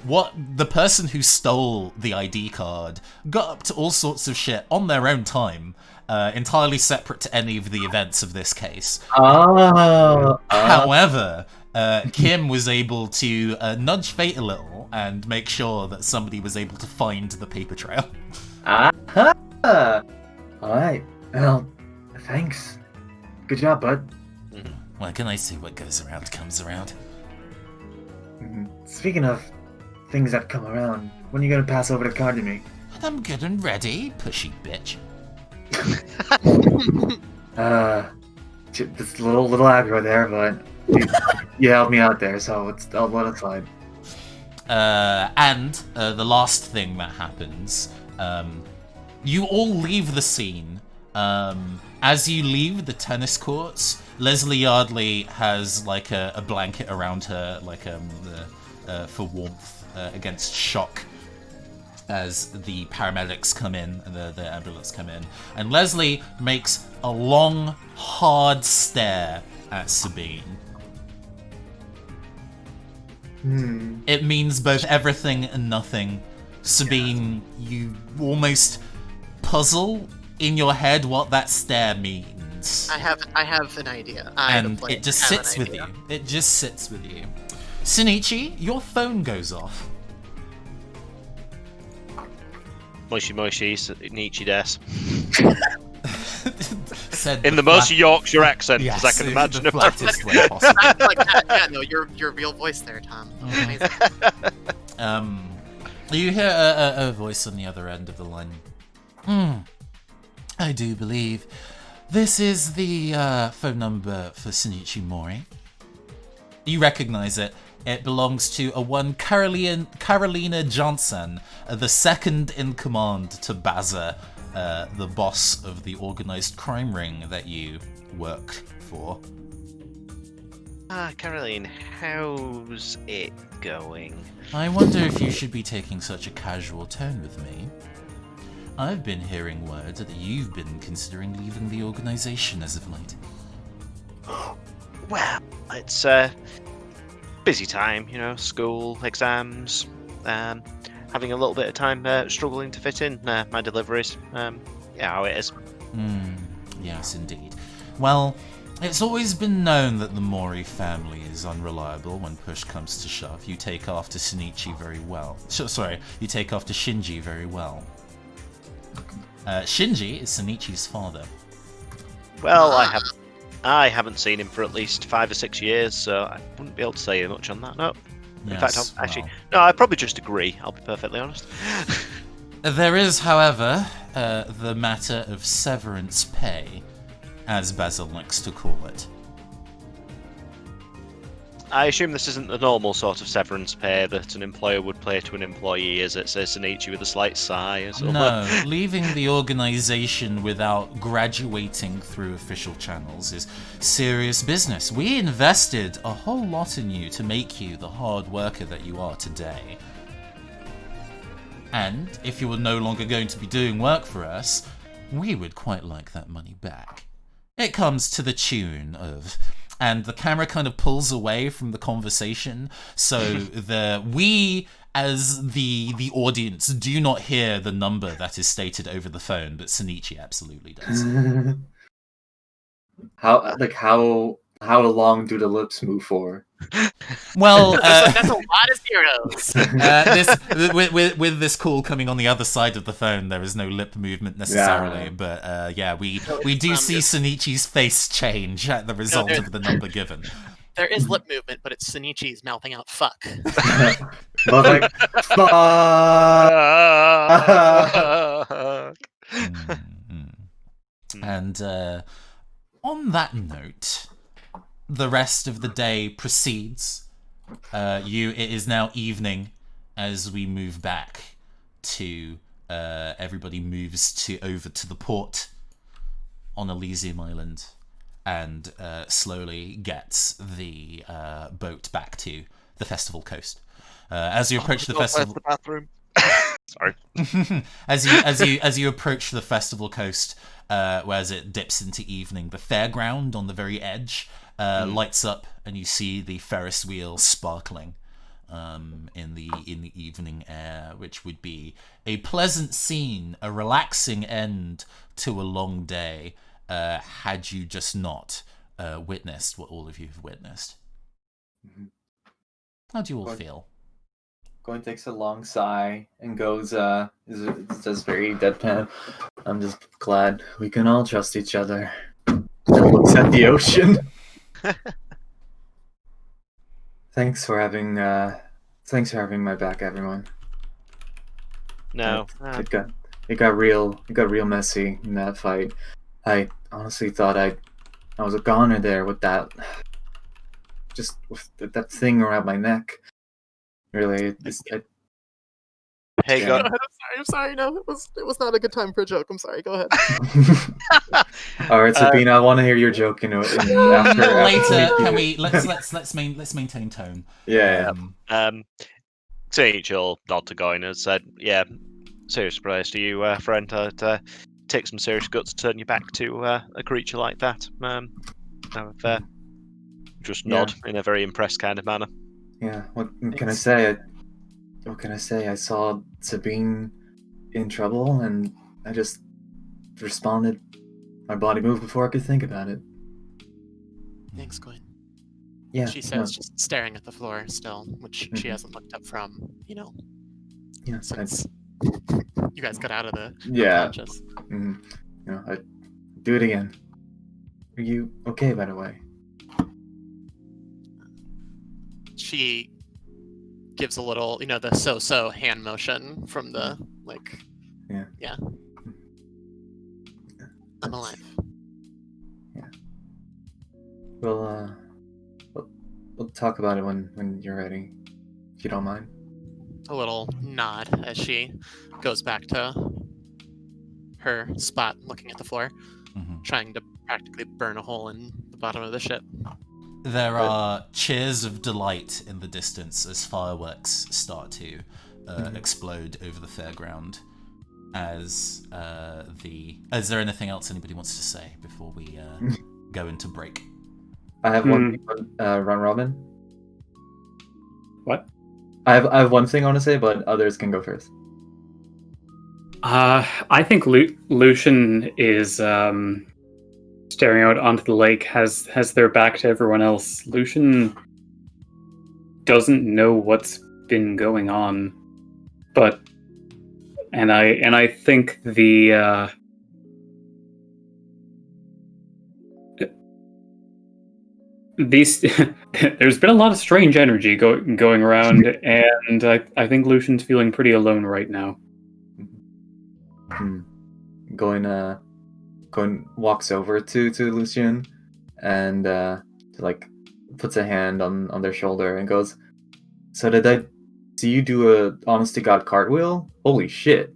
what the person who stole the ID card got up to all sorts of shit on their own time, entirely separate to any of the events of this case. However, Kim was able to nudge fate a little and make sure that somebody was able to find the paper trail. Alright. Well, thanks. Good job, bud. What can I say? What goes around comes around. Speaking of things that come around, when are you gonna pass over the card to me? I'm good and ready, pushy bitch. Just a little aggro there, but you helped me out there, so I'll let it slide. And the last thing that happens, you all leave the scene. As you leave the tennis courts, Leslie Yardley has like a blanket around her, like for warmth against shock. As the paramedics come in, the ambulance come in, and Leslie makes a long, hard stare at Sabine. It means both everything and nothing. Sabine, you almost puzzle in your head what that stare means. I have an idea. And it just sits with you. It just sits with you. Shinichi, your phone goes off. Moishi, Nietzsche des. Said In the most Yorkshire accent, yes, as I can imagine. the flattest way possible. Like that. Yeah, no, your real voice there, Tom. Amazing. You hear a voice on the other end of the line. I do believe this is the phone number for Shinichi Mori. You recognize it. It belongs to a one Carolina Johnson, the second in command to Baza, the boss of the organized crime ring that you work for. Caroline, how's it going? I wonder if you should be taking such a casual tone with me. I've been hearing word that you've been considering leaving the organization as of late. Well, it's busy time, school, exams, having a little bit of time struggling to fit in my deliveries. How it is. Yes, indeed. Well, it's always been known that the Mori family is unreliable when push comes to shove. You take after Shinichi very well. You take after Shinji very well. Shinji is Shinichi's father. Well, I haven't seen him for at least 5 or 6 years, so I wouldn't be able to say much on that. No. In fact, I'd probably just agree, I'll be perfectly honest. There is, however, the matter of severance pay, as Basil likes to call it. I assume this isn't the normal sort of severance pay that an employer would pay to an employee, is it? Says Sonichi with a slight sigh. No, leaving the organization without graduating through official channels is serious business. We invested a whole lot in you to make you the hard worker that you are today. And if you were no longer going to be doing work for us, we would quite like that money back. It comes to the tune of... And the camera kind of pulls away from the conversation, so we, as the audience, do not hear the number that is stated over the phone, but Sonichi absolutely does. How long do the lips move for? Well, That's a lot of zeros. with this call coming on the other side of the phone, there is no lip movement necessarily, but we do see Sonichi's face change at the result of the number given. There is lip movement, but it's Sonichi's mouthing out "fuck." But like, fuck. And on that note, the rest of the day proceeds. It is now evening as we move back to everybody moves over to the port on Elysium Island and slowly gets the boat back to the festival coast. As you approach the festival, the bathroom. Sorry. as you approach the festival coast, whereas it dips into evening, the fairground on the very edge lights up, and you see the Ferris wheel sparkling in the evening air, which would be a pleasant scene, a relaxing end to a long day, had you just not witnessed what all of you have witnessed. How do you all feel? Gwen takes a long sigh and goes, is just very deadpan. I'm just glad we can all trust each other. And looks at the ocean. Thanks for having my back, everyone. No. It got real messy in that fight. I honestly thought I was a goner there with that thing around my neck. Really, Hey, Yeah. go. I'm sorry. No, it was not a good time for a joke. I'm sorry. Go ahead. All right, Sabina, I want to hear your joke. After Later, can we let's maintain tone. Yeah. Sage will nod to Goin and said, "Yeah, serious surprise to you, friend. It takes some serious guts to turn your back to a creature like that." Just nod in a very impressed kind of manner. Yeah. What can I say? What can I say? I saw Sabine in trouble, and I just responded. My body moved before I could think about it. Thanks, Gwen. Yeah. She says, just staring at the floor still, which she hasn't looked up from, Yeah. since you guys got out of the Yeah. unconscious. I'd do it again. Are you okay, by the way? She gives a little, the so-so hand motion from the, Yeah. I'm alive. Yeah. We'll talk about it when you're ready, if you don't mind. A little nod as she goes back to her spot looking at the floor, trying to practically burn a hole in the bottom of the ship. There are cheers of delight in the distance as fireworks start to explode over the fairground. Is there anything else anybody wants to say before we go into break? I have one thing on Round Robin. What? I have one thing I want to say, but others can go first. I think Lucian is staring out onto the lake, has their back to everyone else. Lucian doesn't know what's been going on, and I think there's been a lot of strange energy going around, and I think Lucian's feeling pretty alone right now. Going walks over to Lucian and puts a hand on their shoulder and goes, "So did I see you do a honest to god cartwheel? Holy shit!"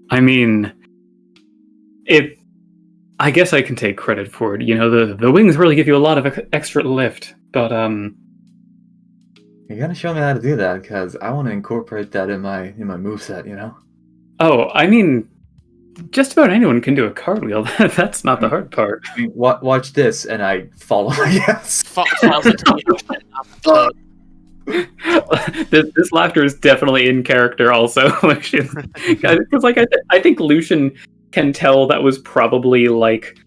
I mean, I guess I can take credit for it. You know, the wings really give you a lot of extra lift. But You gotta show me how to do that, because I want to incorporate that in my moveset, you know? oh, I mean, just about anyone can do a cartwheel. That's not the hard part. I mean, watch this, and I follow, I guess. Falls into the ocean off the boat. This laughter is definitely in character, also, because like I think Lucian can tell that was probably like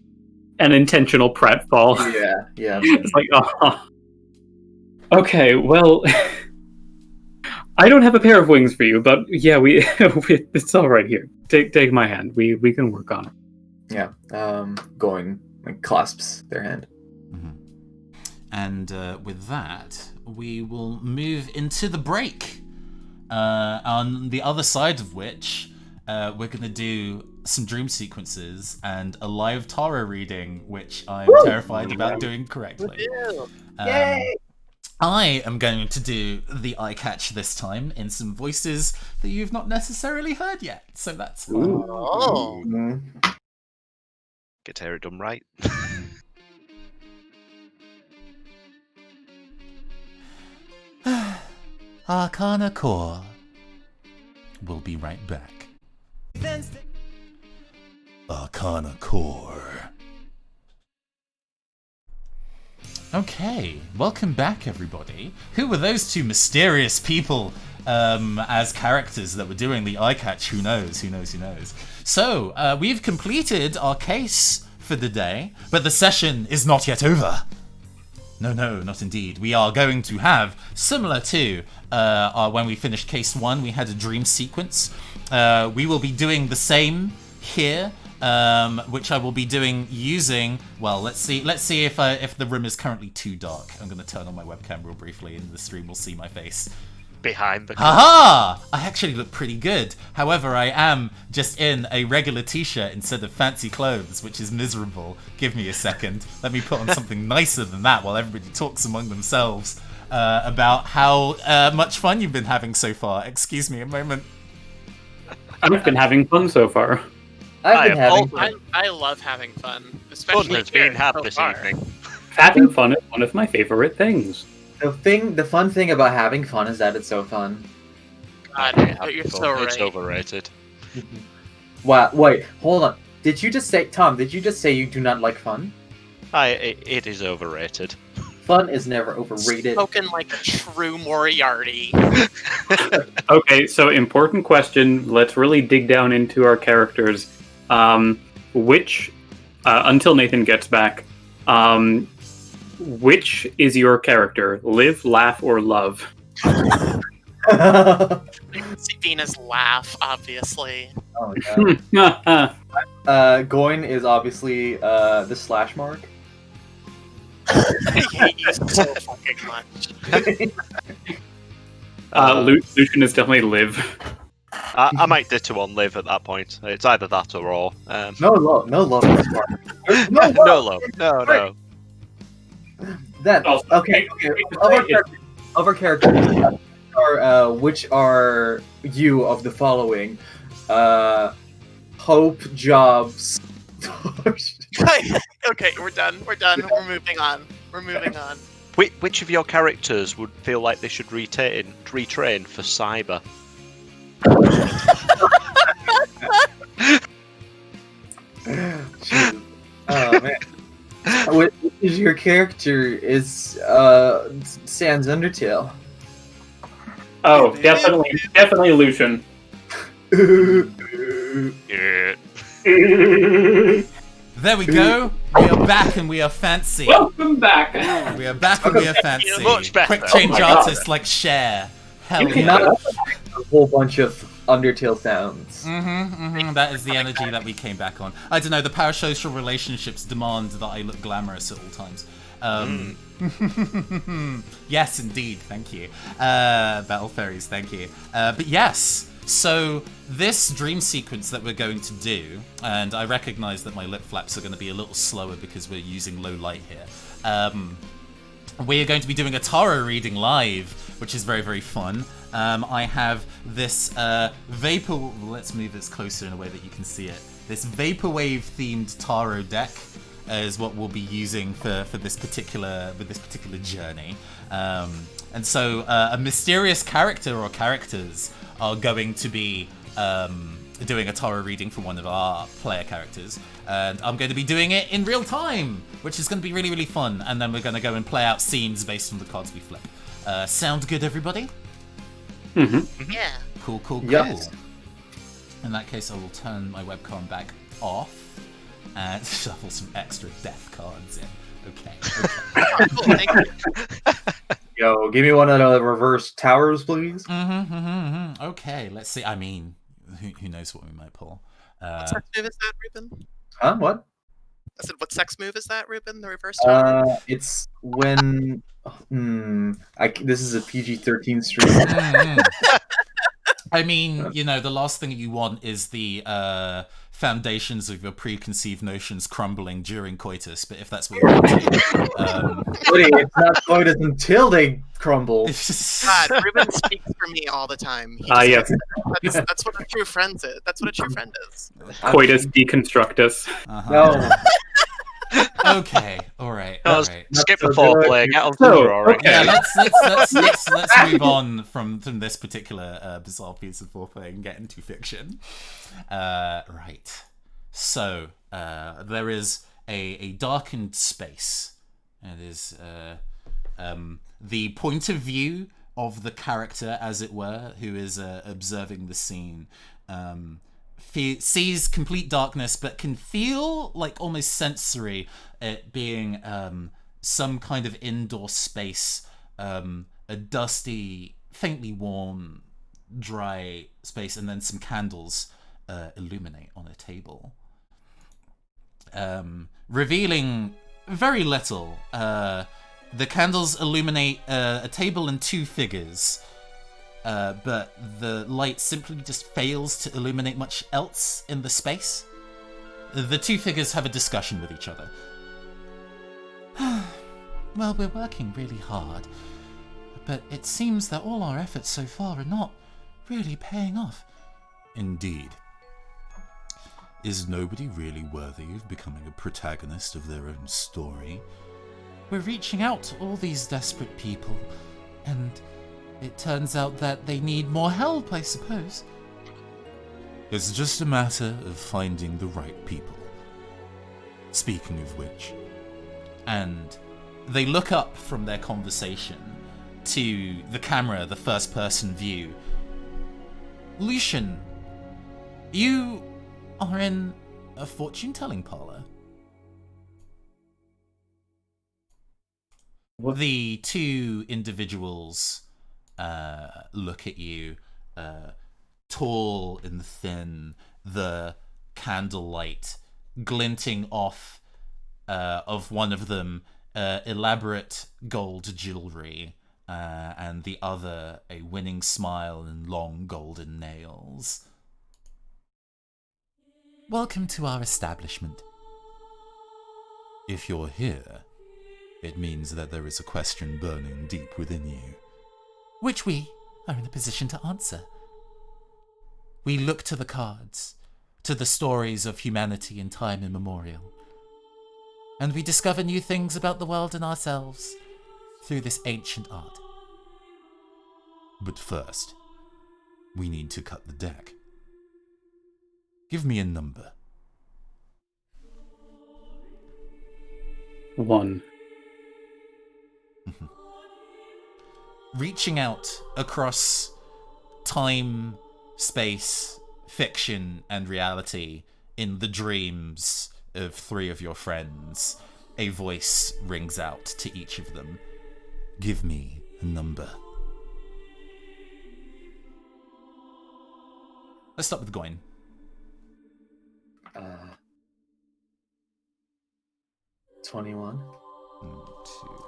an intentional pratfall. Yeah. It's like, oh, okay, well, I don't have a pair of wings for you, but yeah, it's all right here. Take my hand. We can work on it. Yeah. Going like clasps their hand. And with that, we will move into the break. On the other side of which, we're going to do some dream sequences and a live tarot reading, which I'm terrified about doing correctly. Yay! I am going to do the eye catch this time in some voices that you've not necessarily heard yet, so that's fun. Oh. Get to hear it done right. Arcana Core. We'll be right back. Arcana Core. Okay, welcome back, everybody. Who were those two mysterious people as characters that were doing the eye catch? Who knows? So, we've completed our case for the day, but the session is not yet over. No, not indeed. We are going to have, similar to when we finished case 1, we had a dream sequence. We will be doing the same here, which I will be doing using, well, let's see if the room is currently too dark. I'm going to turn on my webcam real briefly and the stream will see my face. Behind the Haha! I actually look pretty good. However, I am just in a regular t-shirt instead of fancy clothes, which is miserable. Give me a second. Let me put on something nicer than that while everybody talks among themselves about how much fun you've been having so far. Excuse me a moment. I've been having fun so far. I've been having fun. I love having fun, especially Fun has here been had so this far. evening. Having fun is one of my favorite things. The fun thing about having fun is that it's so fun. God, Having you're fun. so right. It's overrated. Wow, wait, hold on. Did you just say, Tom, you do not like fun? It is overrated. Fun is never overrated. Spoken like a true Moriarty. Okay, so important question. Let's really dig down into our characters. Which, until Nathan gets back, which is your character? Live, laugh, or love? See Venus laugh, obviously. Oh, yeah. Goin is obviously the slash mark. I hate you so fucking much. Lucian is definitely live. I might ditto on live at that point. It's either that or all. No love in this part. No love. No. That okay. Of our characters, which are you of the following? Hope, Jobs. Okay, we're done. We're moving on. Which of your characters would feel like they should retrain for cyber? Jeez. Oh man. Which is your character is Sans Undertale. Oh, definitely Lucian. Yeah. There we go. We are back and we are fancy. Welcome back. We are back and we are fancy. Much better. Quick change Oh my God. artists like Cher. Hell You yeah. cannot- A whole bunch of Undertale sounds. That is the energy that we came back on. I don't know, the parasocial relationships demand that I look glamorous at all times. Yes, indeed, thank you. Battle Fairies, thank you. But yes, So this dream sequence that we're going to do, and I recognize that my lip flaps are going to be a little slower because we're using low light here. We are going to be doing a tarot reading live, which is very, very fun. I have this vapor. Let's move this closer in a way that you can see it. This vaporwave themed tarot deck is what we'll be using for this particular journey. And so a mysterious character or characters are going to be doing a tarot reading for one of our player characters, and I'm going to be doing it in real time, which is going to be really, really fun. And then we're going to go and play out scenes based on the cards we flip. Sound good, everybody? Mm-hmm. Yeah. Cool. Yes. In that case, I will turn my webcam back off and shuffle some extra death cards in. Okay. Cool, thank you. Yo, give me one of the reverse towers, please. Okay, let's see. I mean, who knows what we might pull. What sex move is that, Ruben? Huh? What? I said, what sex move is that, Ruben? The reverse tower? It's when. This is a PG-13 stream. I mean, the last thing you want is the foundations of your preconceived notions crumbling during coitus, but if that's what you want to... It's not coitus until they crumble. God, Ruben speaks for me all the time. Yes. That's what a true friend is. That's what a true friend is. Coitus deconstructus. Uh-huh. No. Okay, all right. Skip so the foreplay. good. Get on to the roaring. Okay. Yeah, let's move on from this particular bizarre piece of foreplay and get into fiction. Right. So there is a darkened space. It is the point of view of the character, as it were, who is observing the scene. Sees complete darkness, but can feel like almost sensory it being some kind of indoor space, a dusty, faintly warm, dry space, and then some candles illuminate on a table, revealing very little. The candles illuminate a table and two figures. But the light simply just fails to illuminate much else in the space. The two figures have a discussion with each other. Well, we're working really hard, but it seems that all our efforts so far are not really paying off. Indeed. Is nobody really worthy of becoming a protagonist of their own story? We're reaching out to all these desperate people, and it turns out that they need more help, I suppose. It's just a matter of finding the right people. Speaking of which, and they look up from their conversation to the camera, the first-person view. Lucian, you are in a fortune-telling parlor. What? The two individuals look at you, tall and thin, the candlelight glinting off of one of them, elaborate gold jewelry, and the other a winning smile and long golden nails. Welcome to our establishment. If you're here, it means that there is a question burning deep within you, which we are in a position to answer. We look to the cards, to the stories of humanity in time immemorial, and we discover new things about the world and ourselves through this ancient art. But first, we need to cut the deck. Give me a number. 1. Reaching out across time, space, fiction, and reality in the dreams of three of your friends, a voice rings out to each of them. Give me a number. Let's start with Goin. 21. 1, 2.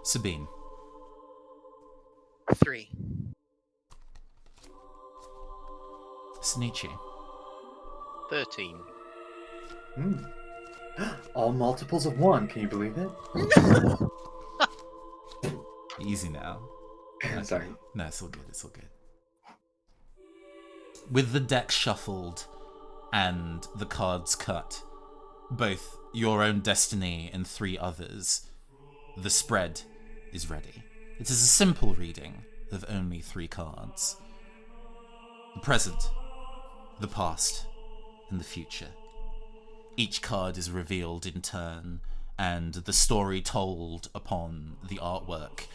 Sabine. 3. Sneechy. 13. All multiples of 1. Can you believe it? Easy now. Sorry. No, it's all good. It's all good. With the deck shuffled and the cards cut, both your own destiny and 3 others, the spread is ready. It is a simple reading of only 3 cards. The present, the past, and the future. Each card is revealed in turn, and the story told upon the artwork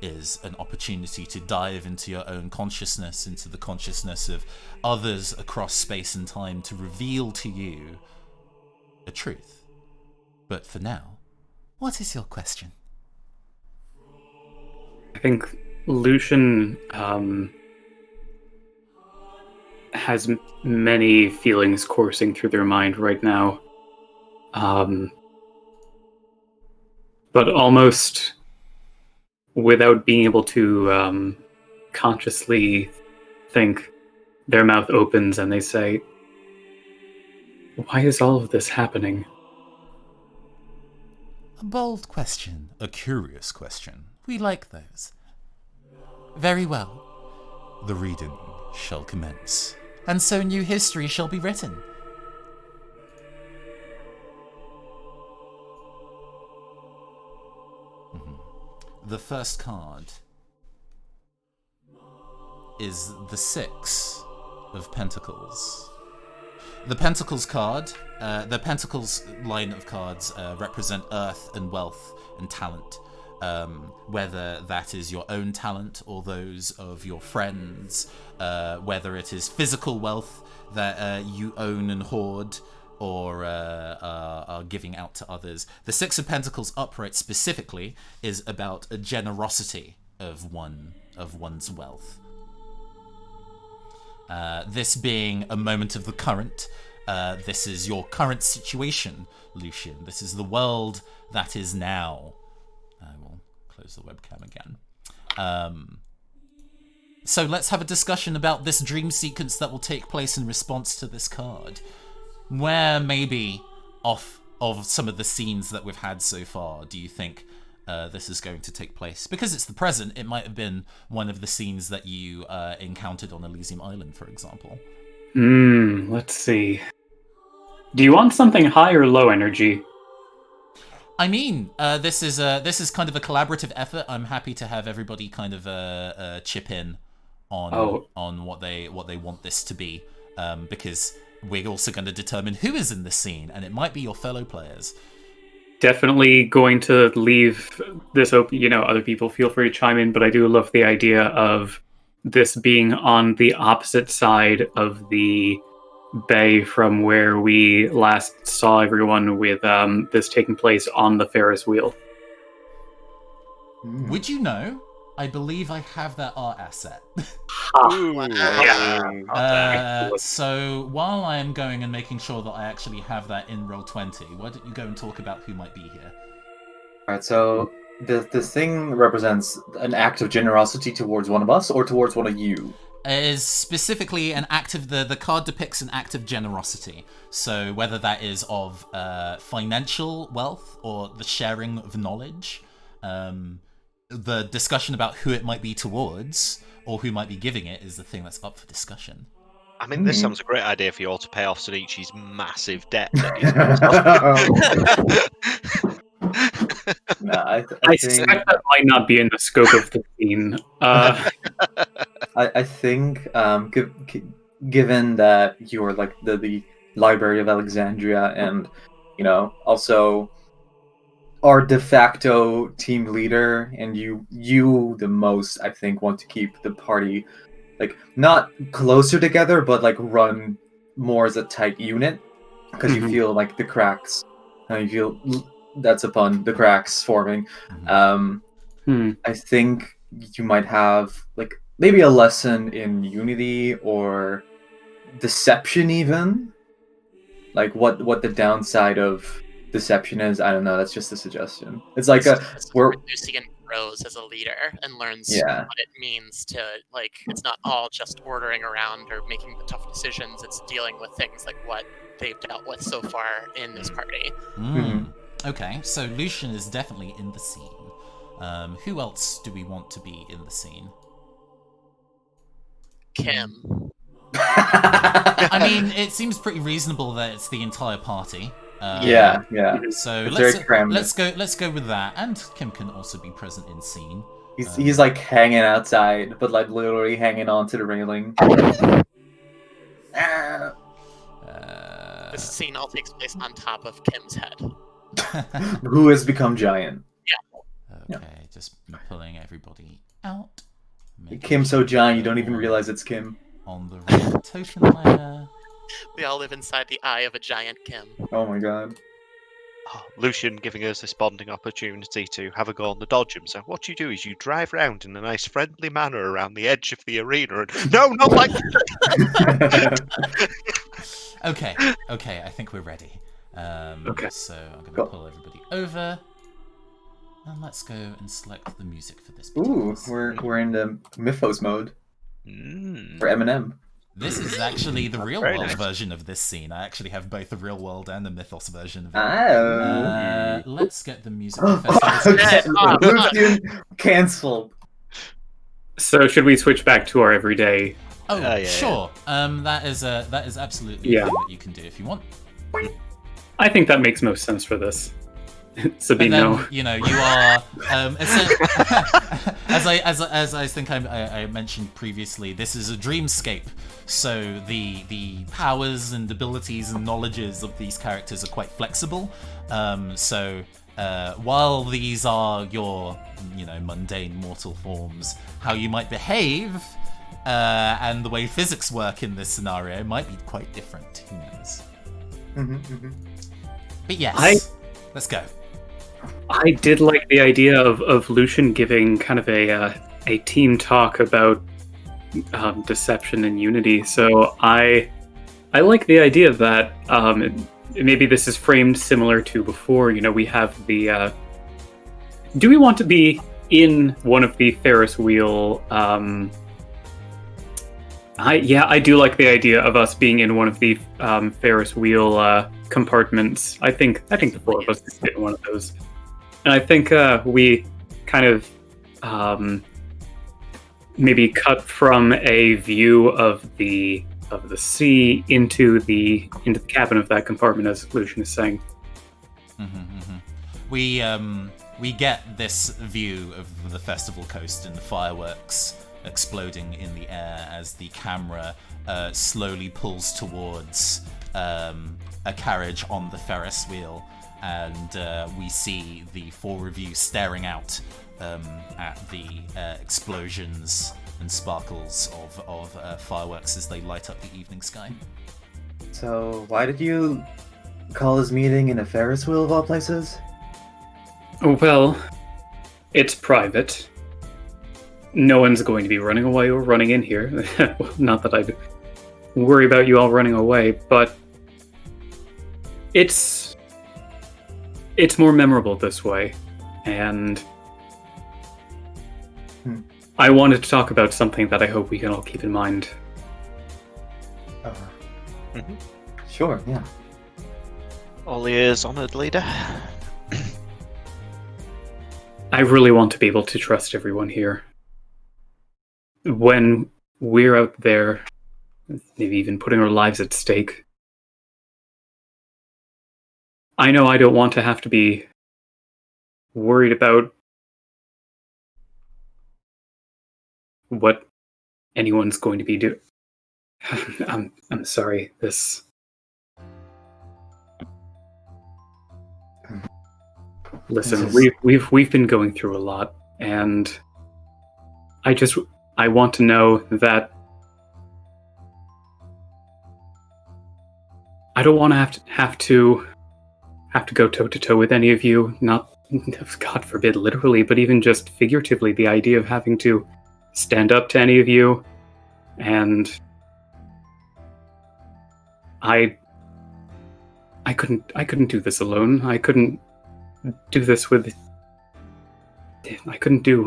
is an opportunity to dive into your own consciousness, into the consciousness of others across space and time, to reveal to you a truth. But for now, what is your question? I think Lucian has many feelings coursing through their mind right now. But almost without being able to consciously think, their mouth opens and they say, "Why is all of this happening?" A bold question, a curious question. We like those. Very well. The reading shall commence, and so new history shall be written. The first card is the 6 of Pentacles. The Pentacles card, the Pentacles line of cards represent earth and wealth and talent. Whether that is your own talent or those of your friends, whether it is physical wealth that you own and hoard, or are giving out to others. The 6 of Pentacles upright specifically is about a generosity of one's wealth. This being a moment of the current, this is your current situation, Lucian. This is the world that is now. I will close the webcam again. So let's have a discussion about this dream sequence that will take place in response to this card. Where maybe off of some of the scenes that we've had so far do you think this is going to take place? Because it's the present, it might have been one of the scenes that you encountered on Elysium Island, for example. Let's see. Do you want something high or low energy? I mean, this is kind of a collaborative effort. I'm happy to have everybody kind of chip in on what they want this to be, because we're also going to determine who is in the scene, and it might be your fellow players. Definitely going to leave this open. Other people feel free to chime in, but I do love the idea of this being on the opposite side of the bay from where we last saw everyone, with this taking place on the Ferris wheel. Would you know? I believe I have that art asset. So while I am going and making sure that I actually have that in Roll20, why don't you go and talk about who might be here? Alright, so this thing represents an act of generosity towards one of us or towards one of you? It is specifically an act of the card depicts an act of generosity. So whether that is of financial wealth or the sharing of knowledge, the discussion about who it might be towards or who might be giving it is the thing that's up for discussion. I mean, this sounds a great idea for you all to pay off Sonici's massive debt. No, I I suspect that might not be in the scope of the scene. I think, given that you're like the Library of Alexandria, and also our de facto team leader, and you the most, I think, want to keep the party like not closer together, but like run more as a tight unit, because you feel like the cracks. You feel that's upon the cracks forming. I think you might have like maybe a lesson in unity or deception, even like what the downside of deception is, I don't know. That's just a suggestion. It's like This is we're where Lucian grows as a leader and learns Yeah. what it means to, like, it's not all just ordering around or making the tough decisions. It's dealing with things like what they've dealt with so far in this party. Okay, so Lucian is definitely in the scene. Who else do we want to be in the scene? Kim. I mean, it seems pretty reasonable that it's the entire party. yeah. So It's very crammed. let's go with that, and Kim can also be present in scene. He's like hanging outside, but like literally hanging onto the railing. This scene all takes place on top of Kim's head. Who has become giant? Okay, just pulling everybody out. Kim's so giant you don't even realize it's Kim. On the right token ladder. We all live inside the eye of a giant Kim. Oh my god. Oh, Lucian giving us this bonding opportunity to have a go on the dodgem. So what you do is you drive round in a nice friendly manner around the edge of the arena and no, not like Okay, I think we're ready. Okay. So I'm going to pull everybody over. And let's go and select the music for this. Ooh, we're in the Mythos mode for Eminem. This is actually the real Very world nice. version of this scene. I actually have both the real world and the Mythos version of it. Oh. Let's get the music. Festival. Lucian canceled. So should we switch back to our everyday? Oh, yeah. sure. That is absolutely Yeah. a thing that you can do if you want. I think that makes most sense for this. But Sabine, then, no. you know, you are as I think I mentioned previously, this is a dreamscape. So the powers and abilities and knowledges of these characters are quite flexible. So while these are your, you know, mundane mortal forms, how you might behave and the way physics work in this scenario might be quite different. Who knows? But yes, let's go. I did like the idea of Lucian giving kind of a team talk about deception and unity. So I like the idea that maybe this is framed similar to before. You know, we have the. Do we want to be in one of the Ferris wheel? I do like the idea of us being in one of the Ferris wheel compartments. I think the four of us could fit in one of those. And I think we kind of maybe cut from a view of the sea into the cabin of that compartment, as Lucian is saying. We get this view of the festival coast and the fireworks exploding in the air as the camera slowly pulls towards a carriage on the Ferris wheel. And we see the four of you staring out at the explosions and sparkles of fireworks as they light up the evening sky. So why did you call this meeting in a Ferris wheel of all places? Oh, well, it's private. No one's going to be running away or running in here. Not that I'd worry about you all running away, but it's more memorable this way, and I wanted to talk about something that I hope we can all keep in mind. Sure, yeah. all ears, honoured leader. I really want to be able to trust everyone here. When we're out there, maybe even putting our lives at stake, I know I don't want to have to be worried about what anyone's going to be doing. I'm sorry. This. Listen, we've been going through a lot, and I want to know that I don't want to have to go toe to toe with any of you. Not, God forbid, literally, but even just figuratively, the idea of having to stand up to any of you, and I couldn't do this alone. I couldn't do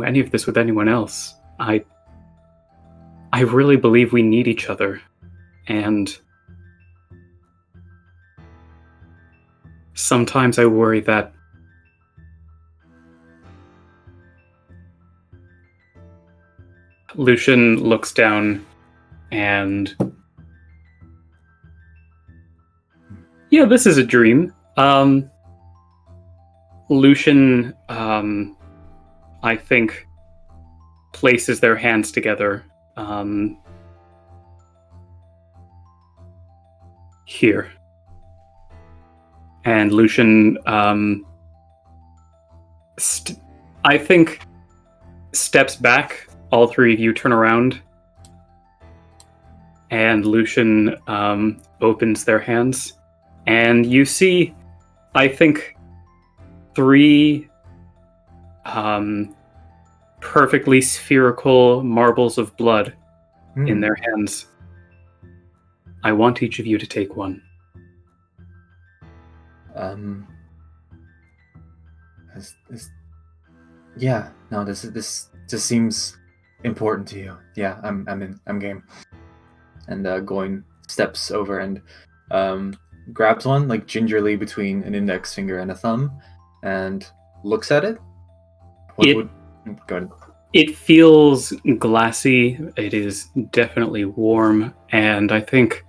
any of this with anyone else. I really believe we need each other. And sometimes I worry that Lucian looks down and yeah, this is a dream. Lucian, I think, places their hands together here. And Lucian, I think, steps back. All three of you turn around. And Lucian opens their hands. And you see, I think, three perfectly spherical marbles of blood in their hands. I want each of you to take one. This just seems important to you. Yeah, I'm game. And Goin steps over and grabs one, like gingerly between an index finger and a thumb, and looks at it. Go ahead. It feels glassy. It is definitely warm, and I think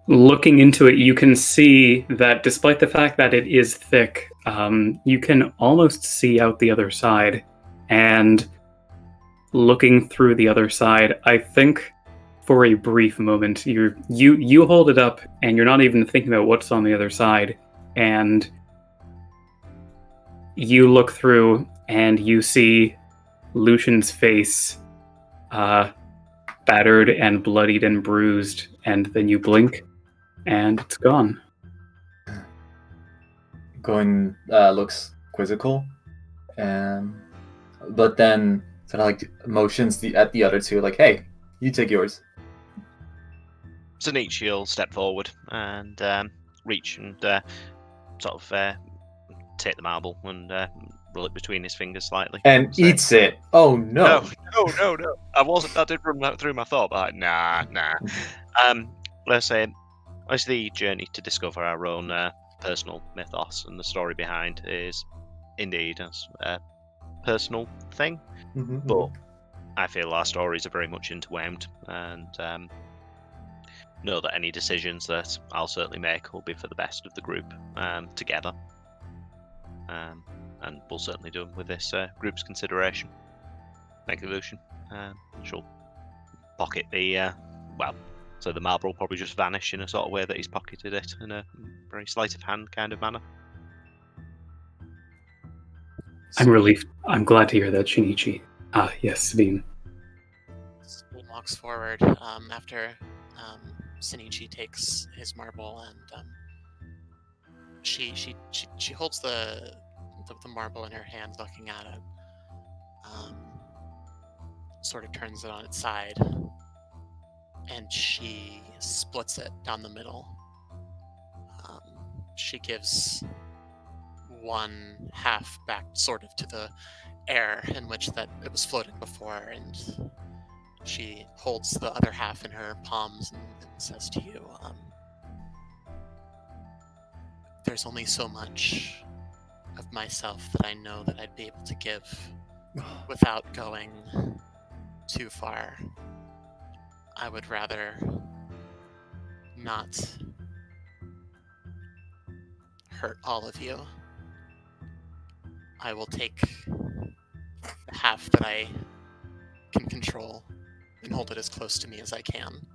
looking into it, you can see that despite the fact that it is thick, you can almost see out the other side. And looking through the other side, I think for a brief moment, you hold it up, and you're not even thinking about what's on the other side, and you look through, and you see Lucian's face, battered and bloodied and bruised, and then you blink, and it's gone. Goin looks quizzical, but then sort of like motions at the other two, like, "Hey, you take yours." Zanichi will step forward and reach and sort of take the marble and roll it between his fingers slightly. And eats it. Oh no. No. That did run through my thought, but nah. Let's say as the journey to discover our own personal mythos and the story behind is indeed a personal thing, but I feel our stories are very much interwound, and know that any decisions that I'll certainly make will be for the best of the group together, and we'll certainly do them with this group's consideration. Thank you, Lucian. She'll pocket the so the marble will probably just vanish in a sort of way that he's pocketed it, in a very sleight of hand kind of manner. I'm relieved. I'm glad to hear that, Shinichi. Yes, Sabine. Sabine walks forward after Shinichi takes his marble, and she holds the marble in her hand, looking at it. Sort of turns it on its side, and she splits it down the middle. She gives one half back sort of to the air in which that it was floating before, and she holds the other half in her palms and says to you, there's only so much of myself that I know that I'd be able to give without going too far. I would rather not hurt all of you. I will take the half that I can control and hold it as close to me as I can.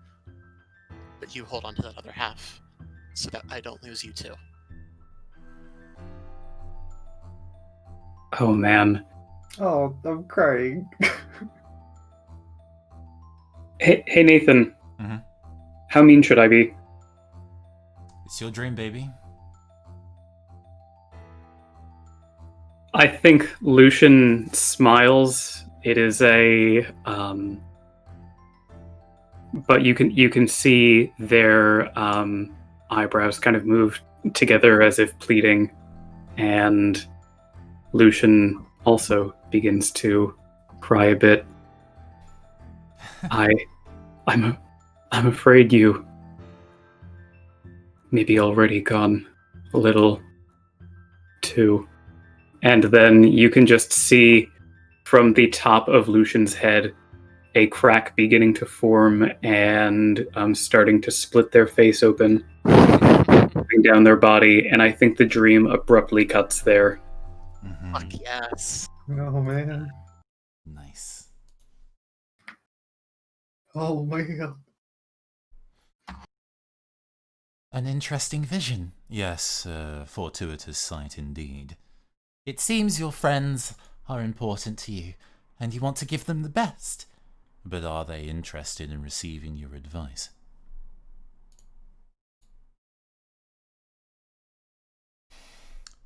But you hold on to that other half so that I don't lose you too. Oh, man. Oh, I'm crying. Hey, Nathan. Mm-hmm. How mean should I be? It's your dream, baby. I think Lucian smiles. It is a, but you can see their eyebrows kind of move together as if pleading, and Lucian also begins to cry a bit. I'm afraid you maybe already gone a little too. And then you can just see from the top of Lucian's head a crack beginning to form and starting to split their face open, moving down their body, and I think the dream abruptly cuts there. Fuck yes. Oh man. Nice. Oh my god. An interesting vision. Yes, fortuitous sight indeed. It seems your friends are important to you, and you want to give them the best. But are they interested in receiving your advice?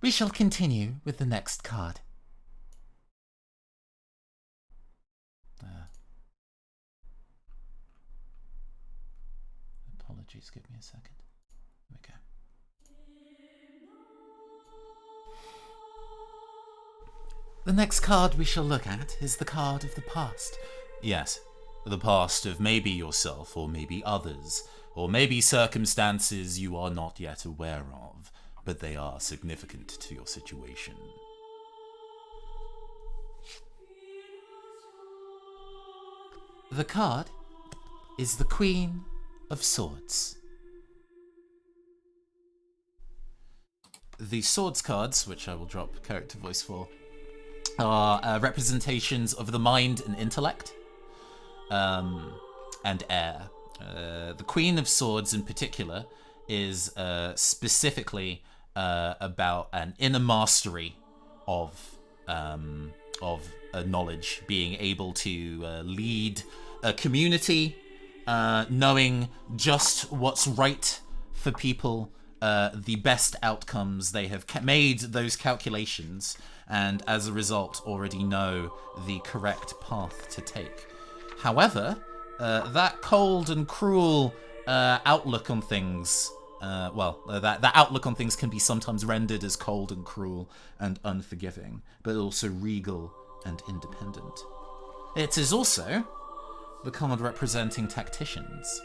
We shall continue with the next card. Apologies, give me a second. Here we go. The next card we shall look at is the card of the past. Yes, the past of maybe yourself or maybe others, or maybe circumstances you are not yet aware of, but they are significant to your situation. The card is the Queen of Swords. The Swords cards, which I will drop character voice for, are representations of the mind and intellect, and air. The Queen of Swords in particular is specifically about an inner mastery of knowledge, being able to lead a community, knowing just what's right for people, the best outcomes. They have made those calculations, and as a result already know the correct path to take. However, that cold and cruel outlook on things, that outlook on things can be sometimes rendered as cold and cruel and unforgiving, but also regal and independent. It is also the card representing tacticians.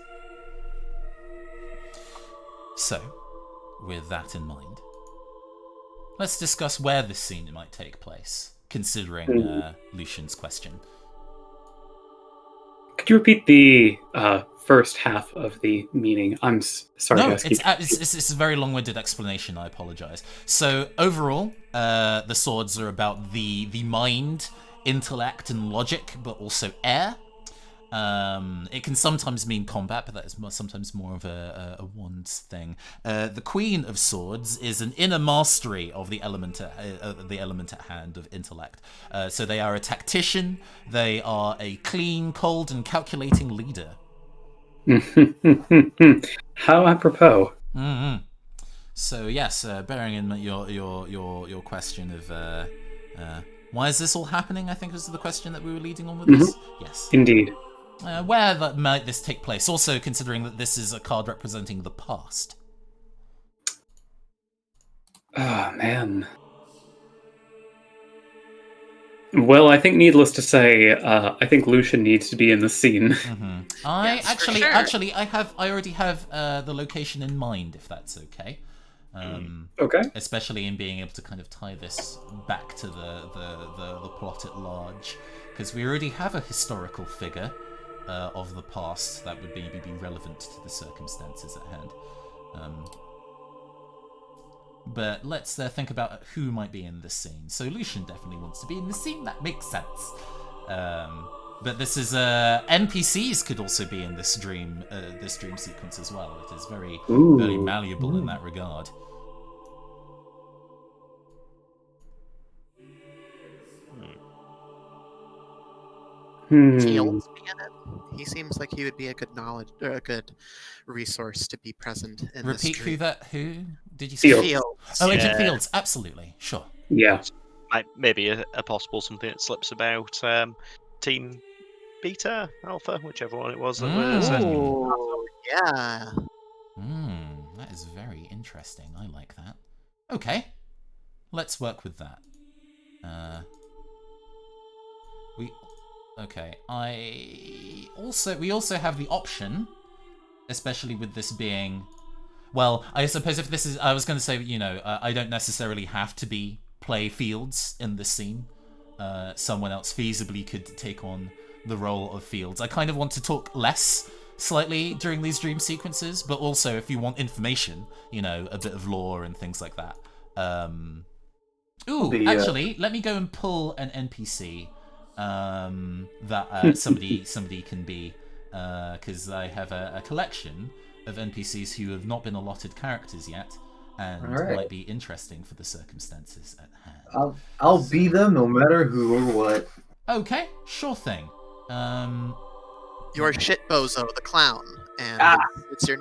So, with that in mind, let's discuss where this scene might take place, considering Lucian's question. Could you repeat the first half of the meaning? I'm sorry. No, it's a very long-winded explanation. I apologize. So overall, the swords are about the mind, intellect, and logic, but also air. It can sometimes mean combat, but that is sometimes more of a wands thing. The Queen of Swords is an inner mastery of the element at hand of intellect. So they are a tactician. They are a clean, cold, and calculating leader. How apropos. Mm-hmm. So yes, bearing in mind your question of why is this all happening, I think was the question that we were leading on with this. Yes, indeed. Where might this take place? Also considering that this is a card representing the past. Oh, man. Well, I think needless to say, I think Lucian needs to be in the scene. Mm-hmm. I already have the location in mind, if that's okay. Okay. Especially in being able to kind of tie this back to the plot at large, because we already have a historical figure of the past that would maybe be relevant to the circumstances at hand. But let's think about who might be in this scene. So Lucian definitely wants to be in the scene. That makes sense. But this is NPCs could also be in this dream sequence as well. It is very malleable in that regard. Fields be in it. He seems like he would be a good a good resource to be present in this Repeat dream. who did you say? Fields. Oh, Agent Fields, absolutely, sure. Yeah. Maybe a possible something that slips about Team Beta, Alpha, whichever one it was. That was, Oh, yeah. that is very interesting. I like that. Okay, let's work with that. We also have the option, especially with this being, well, I suppose if this is, I was going to say, I don't necessarily have to play Fields in this scene. Someone else feasibly could take on the role of Fields. I kind of want to talk less slightly during these dream sequences, but also if you want information, a bit of lore and things like that. Actually, let me go and pull an NPC that somebody can be, because I have a collection of NPCs who have not been allotted characters yet, and might be interesting for the circumstances at hand. I'll be them no matter who or what. Okay, sure thing. You're Shitbozo the clown, and it's your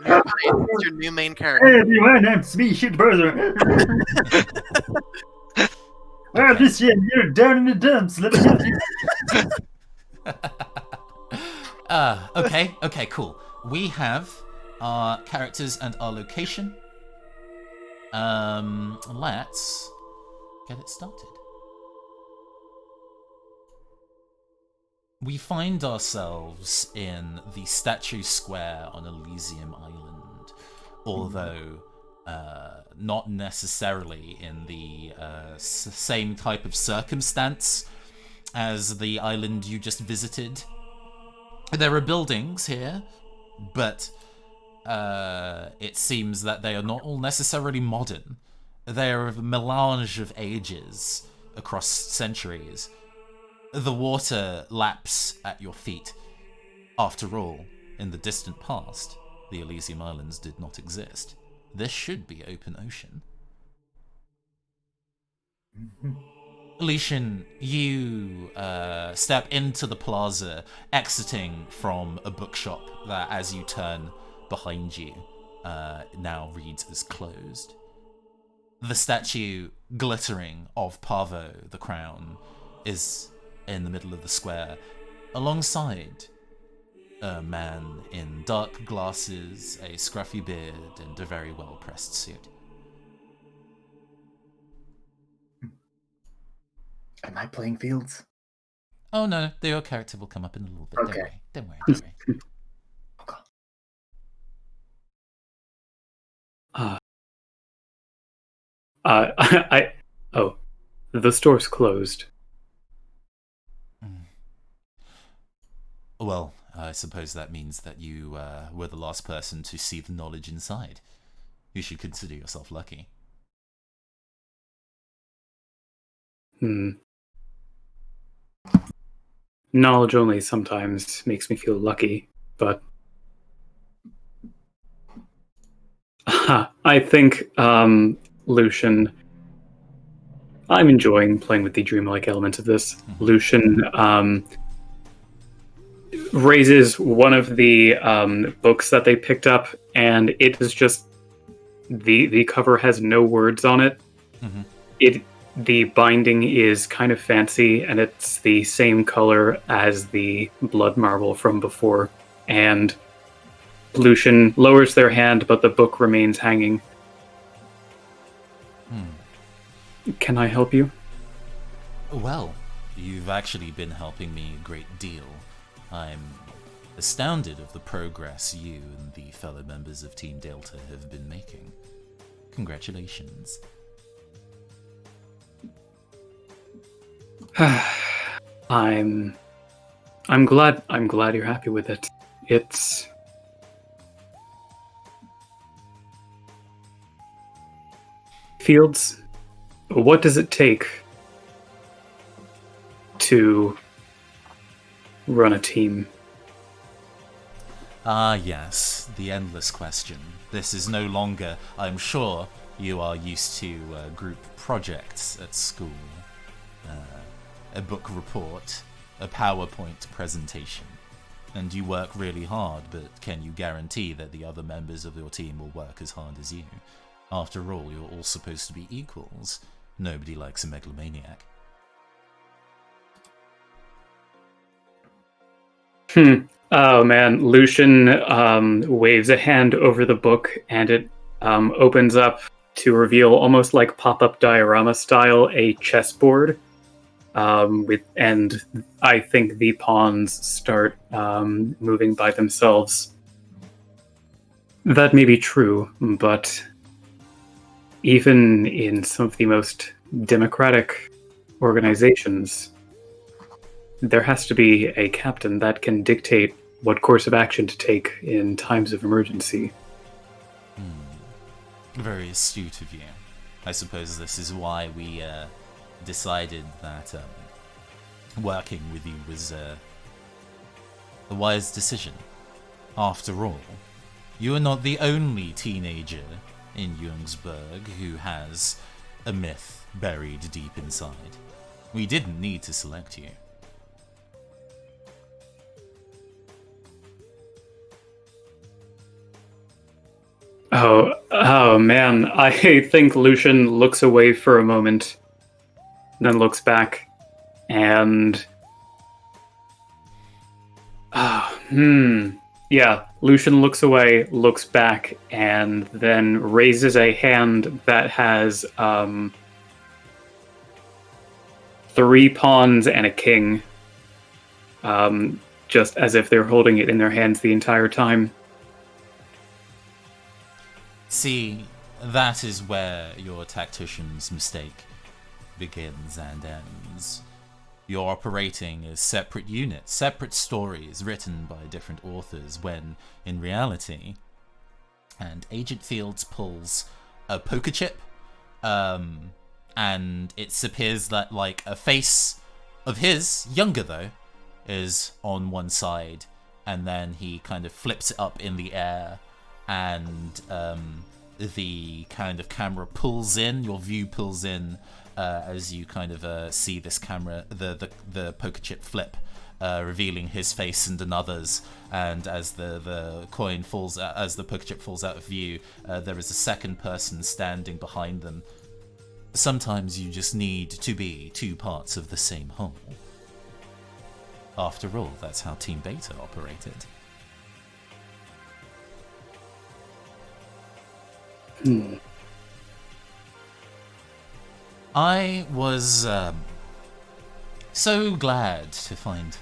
new main character. Hey everyone, I'm me, Shitbozo. Well, this year you're down in the dumps. Let me help you. Okay, cool. We have our characters and our location. Let's get it started. We find ourselves in the Statue Square on Elysium Island, although not necessarily in the same type of circumstance as the island you just visited. There are buildings here, but it seems that they are not all necessarily modern. They are a melange of ages across centuries. The water laps at your feet. After all, in the distant past, the Elysium Islands did not exist. This should be open ocean. Lucian, you step into the plaza, exiting from a bookshop that, as you turn behind you, now reads as closed. The statue, glittering, of Parvo, the crown, is in the middle of the square, alongside a man in dark glasses, a scruffy beard, and a very well-pressed suit. Am I playing Fields? Oh no, your character will come up in a little bit. Okay. Don't worry. The store's closed. Well, I suppose that means that you were the last person to see the knowledge inside. You should consider yourself lucky. Knowledge only sometimes makes me feel lucky, but I think, Lucian, I'm enjoying playing with the dreamlike element of this. Lucian raises one of the books that they picked up, and it is just the cover has no words on it. The binding is kind of fancy, and it's the same color as the blood marble from before. And Lucian lowers their hand, but the book remains hanging. Can I help you? Well, you've actually been helping me a great deal. I'm astounded of the progress you and the fellow members of Team Delta have been making. Congratulations. I'm glad you're happy with it. It's Fields, what does it take to run a team? Ah, yes, the endless question. This is no longer, I'm sure, you are used to group projects at school. A book report, a PowerPoint presentation. And you work really hard, but can you guarantee that the other members of your team will work as hard as you? After all, you're all supposed to be equals. Nobody likes a megalomaniac. Oh man, Lucian waves a hand over the book, and it opens up to reveal, almost like pop-up diorama style, a chessboard. And I think the pawns start moving by themselves. That may be true, but even in some of the most democratic organizations, there has to be a captain that can dictate what course of action to take in times of emergency. Very astute of you. I suppose this is why we decided that working with you was a wise decision. After all, you are not the only teenager in Jungsburg who has a myth buried deep inside. We didn't need to select you. Oh man, I think Lucian looks away for a moment, then looks back, and... Yeah, Lucian looks away, looks back, and then raises a hand that has 3 pawns and a king, just as if they're holding it in their hands the entire time. See, that is where your tactician's mistake begins and ends. You're operating as separate units, separate stories written by different authors, when, in reality, and Agent Fields pulls a poker chip, and it appears that, like, a face of his, younger though, is on one side, and then he kind of flips it up in the air, and the kind of camera pulls in, your view pulls in, as you kind of see this camera, the poker chip flip, revealing his face and another's, and as the coin falls, as the poker chip falls out of view, there is a second person standing behind them. Sometimes you just need to be 2 parts of the same whole. After all, that's how Team Beta operated. I was so glad to find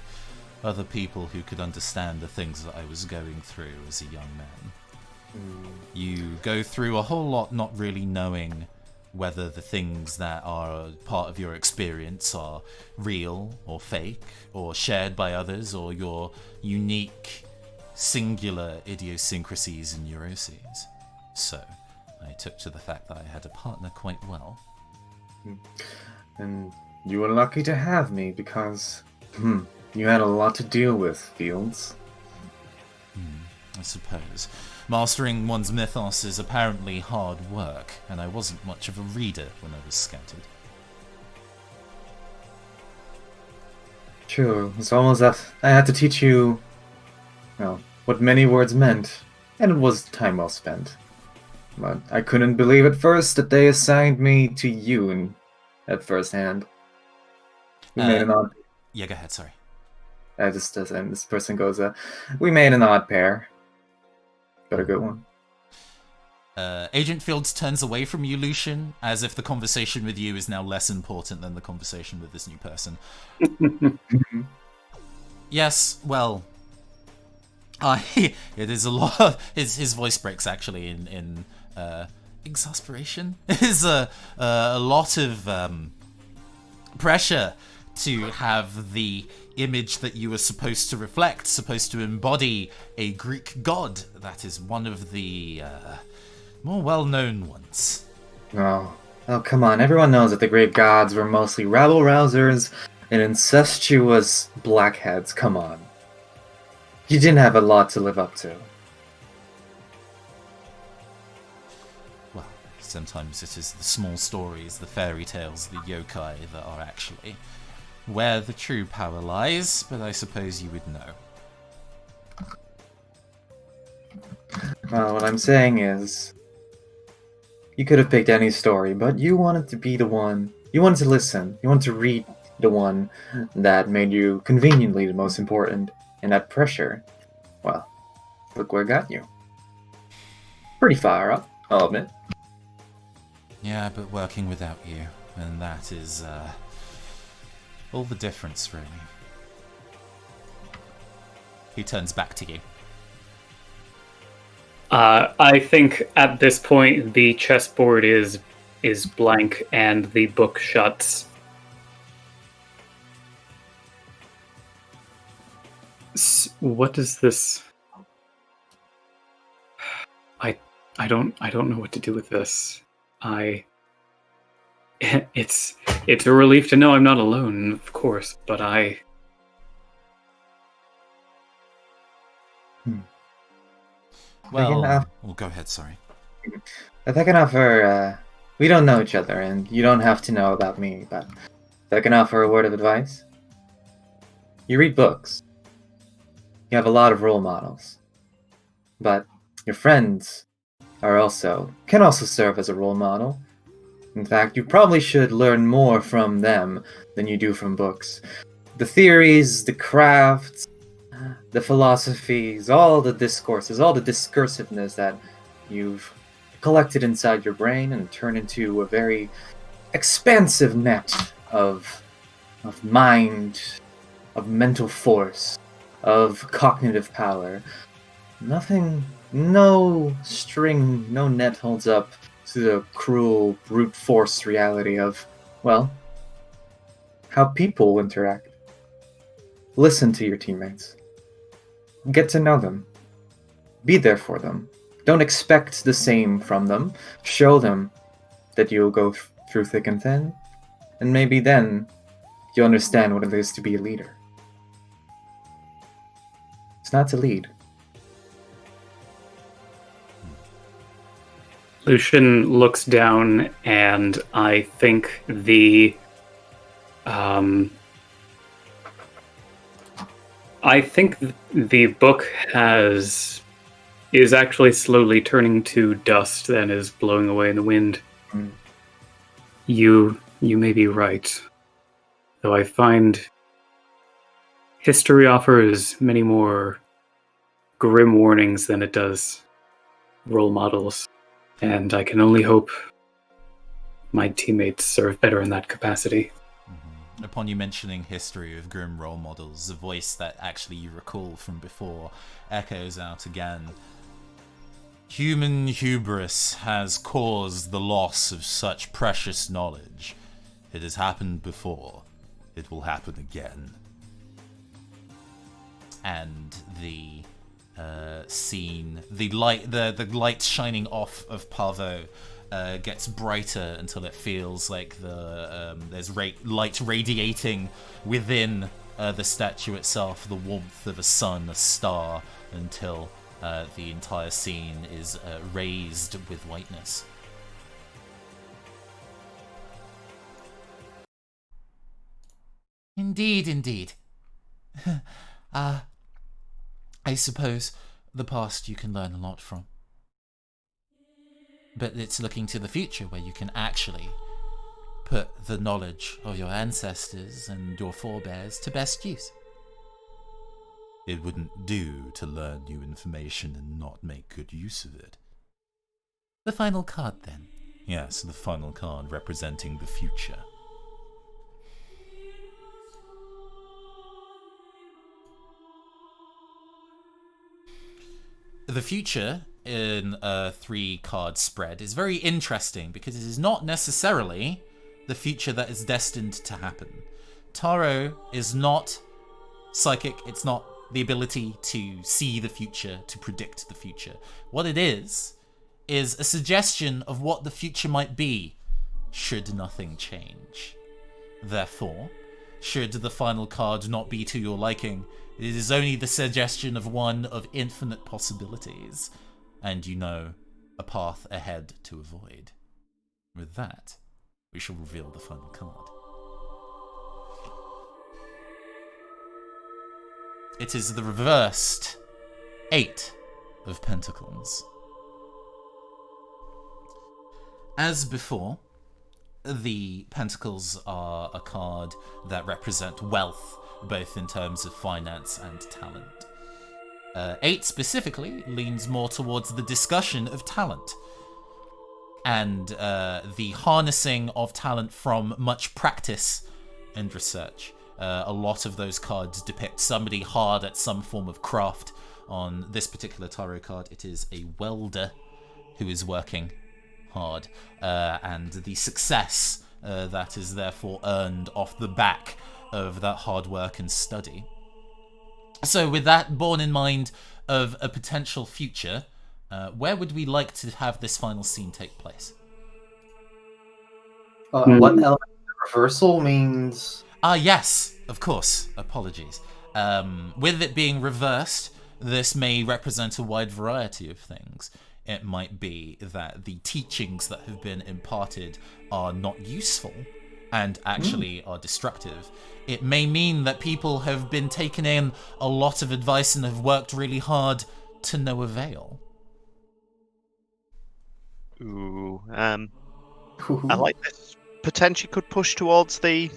other people who could understand the things that I was going through as a young man. You go through a whole lot not really knowing whether the things that are part of your experience are real or fake, or shared by others, or your unique, singular idiosyncrasies and neuroses. So I took to the fact that I had a partner quite well. And you were lucky to have me because you had a lot to deal with, Fields. I suppose. Mastering one's mythos is apparently hard work, and I wasn't much of a reader when I was scouted. True, it's almost that I had to teach you, well, what many words meant, and it was time well spent. But I couldn't believe at first that they assigned me to you at first hand. We made an odd... Yeah, go ahead, sorry. And this person goes, we made an odd pair. Got a good one. Agent Fields turns away from you, Lucian, as if the conversation with you is now less important than the conversation with this new person. Yes, well, it is a lot. His voice breaks actually in exasperation. It is a lot of pressure to have the image that you are supposed to reflect, supposed to embody a Greek god that is one of the more well-known ones. Oh, come on. Everyone knows that the Greek gods were mostly rabble-rousers and incestuous blackheads. Come on. You didn't have a lot to live up to. Well, sometimes it is the small stories, the fairy tales, the yokai that are actually where the true power lies, but I suppose you would know. Well, what I'm saying is, you could have picked any story, but you wanted to be the one. You wanted to listen. You wanted to read the one that made you conveniently the most important, and that pressure, well, look where it got you. Pretty far up, I'll admit. Yeah, but working without you, and that is all the difference, really. He turns back to you. I think at this point the chessboard is blank and the book shuts. What is this? I don't know what to do with this. It's a relief to know I'm not alone, of course, but Well, go ahead, sorry. If I can offer, we don't know each other, and you don't have to know about me, but if I can offer a word of advice. You read books. You have a lot of role models. But your friends can also serve as a role model. In fact, you probably should learn more from them than you do from books. The theories, the crafts, the philosophies, all the discourses, all the discursiveness that you've collected inside your brain and turned into a very expansive net of mind, of mental force, of cognitive power. No net holds up to the cruel, brute force reality of, well, how people interact. Listen to your teammates. Get to know them. Be there for them. Don't expect the same from them. Show them that you'll go through thick and thin, and maybe then you'll understand what it is to be a leader. It's not to lead. Lucian looks down, and I think the book is actually slowly turning to dust and is blowing away in the wind. Mm. You may be right, though I find history offers many more grim warnings than it does role models. And I can only hope my teammates serve better in that capacity. Mm-hmm. Upon you mentioning history of grim role models, the voice that actually you recall from before echoes out again. Human hubris has caused the loss of such precious knowledge. It has happened before. It will happen again. And the scene, the light shining off of Parvo gets brighter until it feels like there's light radiating within the statue itself, the warmth of a sun, a star, until the entire scene is raised with whiteness. Indeed. I suppose the past you can learn a lot from. But it's looking to the future where you can actually put the knowledge of your ancestors and your forebears to best use. It wouldn't do to learn new information and not make good use of it. The final card, then. Yes, the final card representing the future. The future in a 3-card spread is very interesting because it is not necessarily the future that is destined to happen. Tarot is not psychic, it's not the ability to see the future, to predict the future. What it is a suggestion of what the future might be should nothing change. Therefore, should the final card not be to your liking, it is only the suggestion of one of infinite possibilities, and you know a path ahead to avoid. With that, we shall reveal the final card. It is the reversed 8 of Pentacles. As before, the Pentacles are a card that represent wealth, both in terms of finance and talent. 8 specifically leans more towards the discussion of talent. and the harnessing of talent from much practice and research. A lot of those cards depict somebody hard at some form of craft. On this particular tarot card, it is a welder who is working hard, and the success that is therefore earned off the back of that hard work and study. So with that borne in mind of a potential future, where would we like to have this final scene take place? What element of reversal means? Yes, of course. Apologies. With it being reversed, this may represent a wide variety of things. It might be that the teachings that have been imparted are not useful and actually are destructive. It may mean that people have been taking in a lot of advice and have worked really hard to no avail. Ooh, I like this. Potentially could push towards the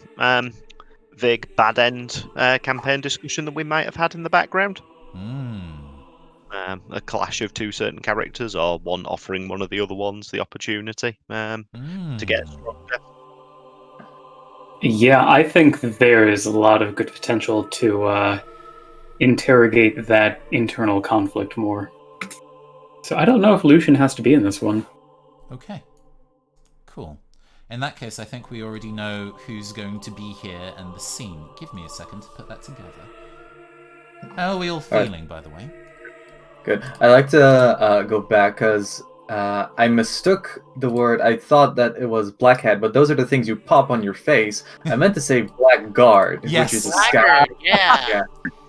vague bad end campaign discussion that we might have had in the background. A clash of two certain characters, or one offering one of the other ones the opportunity to get stronger. Yeah, I think there is a lot of good potential to interrogate that internal conflict more. So I don't know if Lucian has to be in this one. Okay. Cool. In that case, I think we already know who's going to be here and the scene. Give me a second to put that together. How are we all feeling, by the way? Good. I like to go back because I mistook the word. I thought that it was blackhead, but those are the things you pop on your face. I meant to say blackguard, Yes. which is a Blackguard, scout. yeah.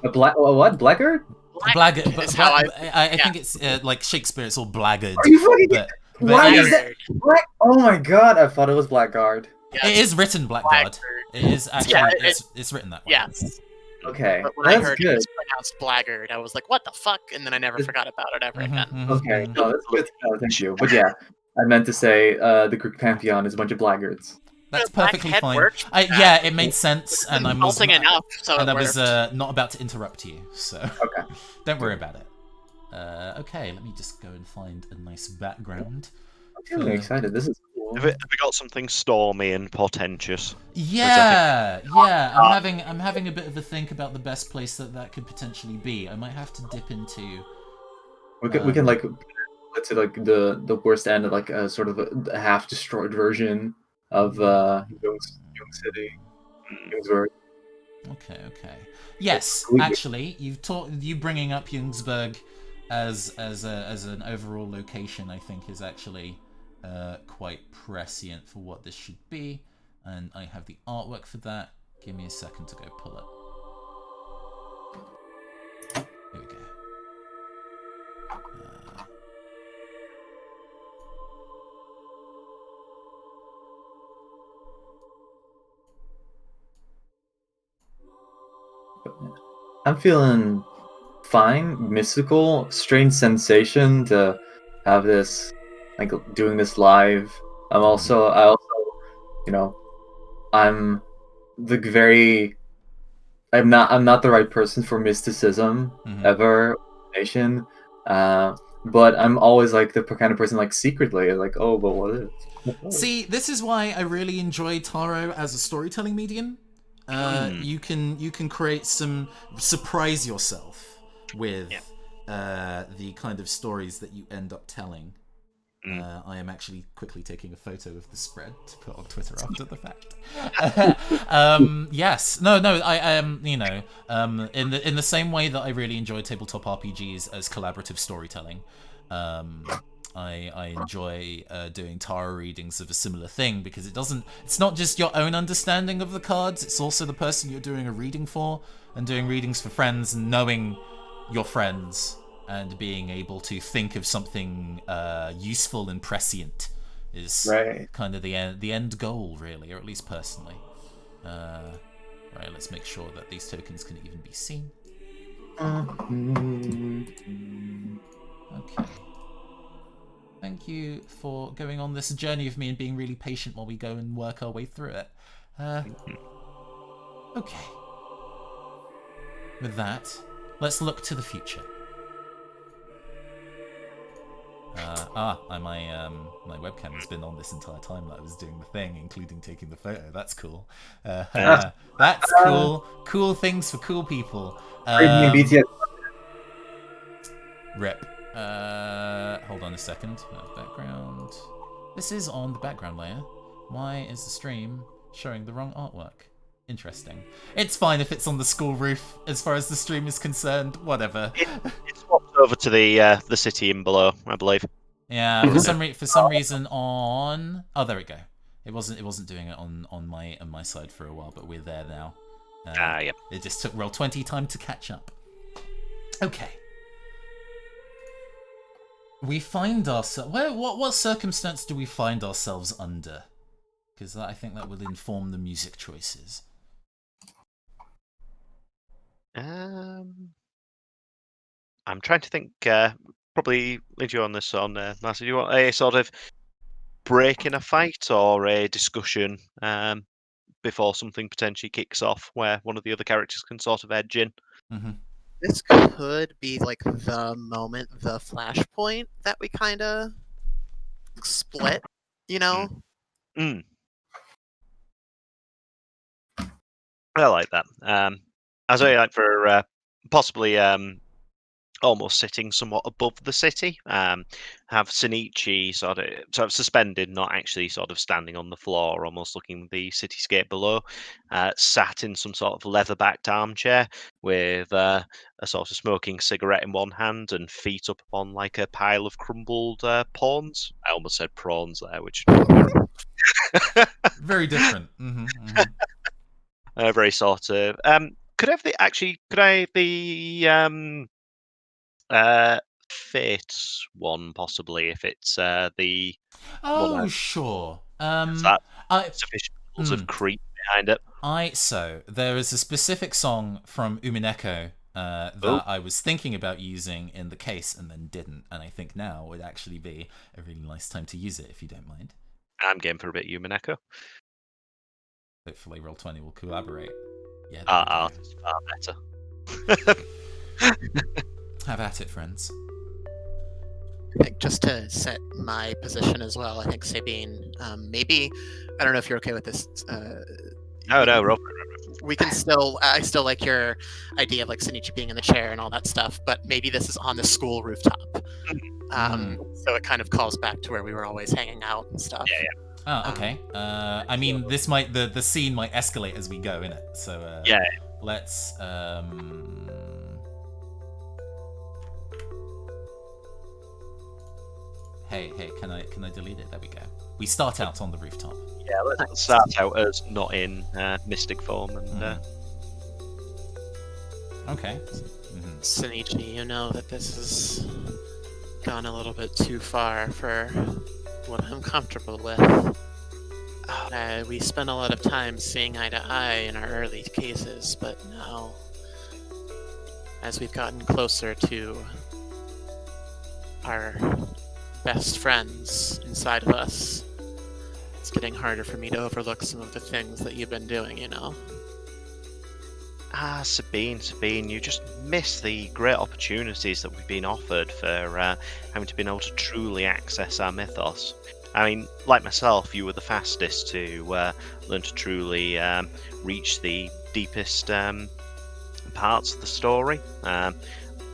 A what? Blackguard? Blackguard. is how I think it's like Shakespeare. It's all blackguard. Are you fucking? But Why it is is, that black? Oh my god! I thought it was blackguard. it is written blackguard. It is actually. Yeah, it's written that way. Yes. Okay, But when I that's heard good. it was pronounced blackguard, I was like, what the fuck? And then I never forgot about it ever again. Okay, no, that's good. No, thank you. But yeah, I meant to say the Greek pantheon is a bunch of blackguards. That's Black perfectly head fine. worked. Yeah, it made sense, and I was Insulting enough, so and it I was worked. not about to interrupt you, so Okay. don't worry about it. Okay, let me just go and find a nice background. I'm feeling excited. This is cool. Have we got something stormy and portentous? Yeah. I'm having a bit of a think about the best place that could potentially be. I might have to dip into. We can like let's say like the worst end of like a sort of a half destroyed version of Young City, Youngsburg. Okay. Yes, actually, you bringing up Jungsburg as an overall location, I think, is actually quite prescient for what this should be, and I have the artwork for that. Give me a second to go pull it. Here we go. I'm feeling fine, mystical, strange sensation to have this, like doing this live. I also, you know, I'm I'm not the right person for mysticism ever, nation. But I'm always like the kind of person like secretly like, oh, but what is? See, this is why I really enjoy tarot as a storytelling medium. You can create surprise yourself with the kind of stories that you end up telling. I am actually quickly taking a photo of the spread to put on Twitter after the fact. Yes, no, I am, in the same way that I really enjoy tabletop RPGs as collaborative storytelling. I enjoy doing tarot readings of a similar thing because it's not just your own understanding of the cards, it's also the person you're doing a reading for, and doing readings for friends and knowing your friends and being able to think of something useful and prescient is kind of the end goal, really, or at least personally. Right, let's make sure that these tokens can even be seen. Okay. Thank you for going on this journey with me and being really patient while we go and work our way through it. Okay. With that, let's look to the future. My webcam has been on this entire time that I was doing the thing, including taking the photo. That's cool. That's cool. Cool things for cool people. BTS. Rip. Hold on a second. Background. This is on the background layer. Why is the stream showing the wrong artwork? Interesting. It's fine if it's on the school roof, as far as the stream is concerned. Whatever. It swapped over to the city in below, I believe. Yeah, for some reason on. Oh, there we go. It wasn't doing it on my side for a while, but we're there now. Yeah. It just took Roll20 time to catch up. Okay. We find ourselves. What circumstance do we find ourselves under? Because I think that would inform the music choices. I'm trying to think. Probably lead you on this one, Marcy. Do you want a sort of break in a fight or a discussion before something potentially kicks off, where one of the other characters can sort of edge in? Mm-hmm. This could be like the moment, the flashpoint that we kind of split, you know? I like that. As I like for possibly almost sitting somewhat above the city. Have Shinichi sort of suspended, not actually sort of standing on the floor, almost looking the cityscape below, sat in some sort of leather-backed armchair with a sort of smoking cigarette in one hand and feet up on like a pile of crumbled pawns. I almost said prawns there, which Very different. very sort of. Could I have the fate one possibly, if it's the Oh, sure. that sufficient levels of creep behind it. So there is a specific song from Umineko that I was thinking about using in the case and then didn't, and I think now would actually be a really nice time to use it, if you don't mind. I'm game for a bit Umineko. Hopefully Roll20 will collaborate. Yeah, Far better. Have at it, friends. I think just to set my position as well, I think Sabine, maybe, I don't know if you're okay with this. No, Rob. We can still, I still like your idea of like Shinichi being in the chair and all that stuff, but maybe this is on the school rooftop. So it kind of calls back to where we were always hanging out and stuff. Yeah. Oh, okay. I mean, this might the scene might escalate as we go, innit? So yeah. Let's Hey, can I delete it? There we go. We start out on the rooftop. Yeah, let's start out as not in mystic form and. Okay. Shinichi, you know that this has gone a little bit too far for what I'm comfortable with. We spent a lot of time seeing eye to eye in our early cases, but now, as we've gotten closer to our best friends inside of us, it's getting harder for me to overlook some of the things that you've been doing, you know? Sabine, you just miss the great opportunities that we've been offered for having to be able to truly access our mythos. I mean, like myself, you were the fastest to learn to truly reach the deepest parts of the story.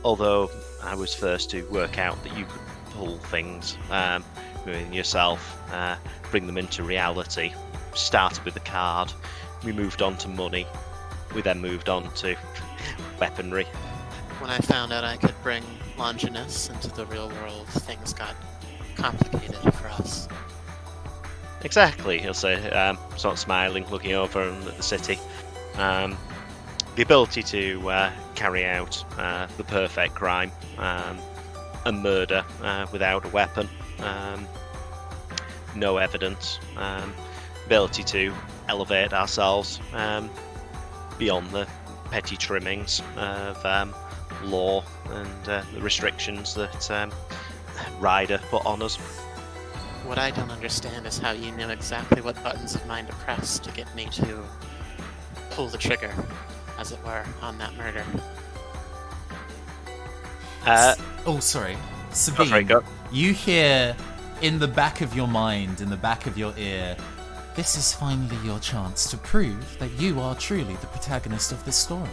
Although I was first to work out that you could pull things within yourself, bring them into reality. Started with the card, we moved on to money, we then moved on to weaponry. When I found out I could bring Longinus into the real world, things got complicated for us. Exactly, he'll say, sort of smiling, looking over at the city. The ability to carry out the perfect crime, a murder without a weapon, no evidence, ability to elevate ourselves beyond the petty trimmings of law and the restrictions that Ryder put on us. What I don't understand is how you knew exactly what buttons of mine to press to get me to pull the trigger, as it were, on that murder. Sorry. Sabine, sorry, go. You hear in the back of your mind, in the back of your ear, this is finally your chance to prove that you are truly the protagonist of this story.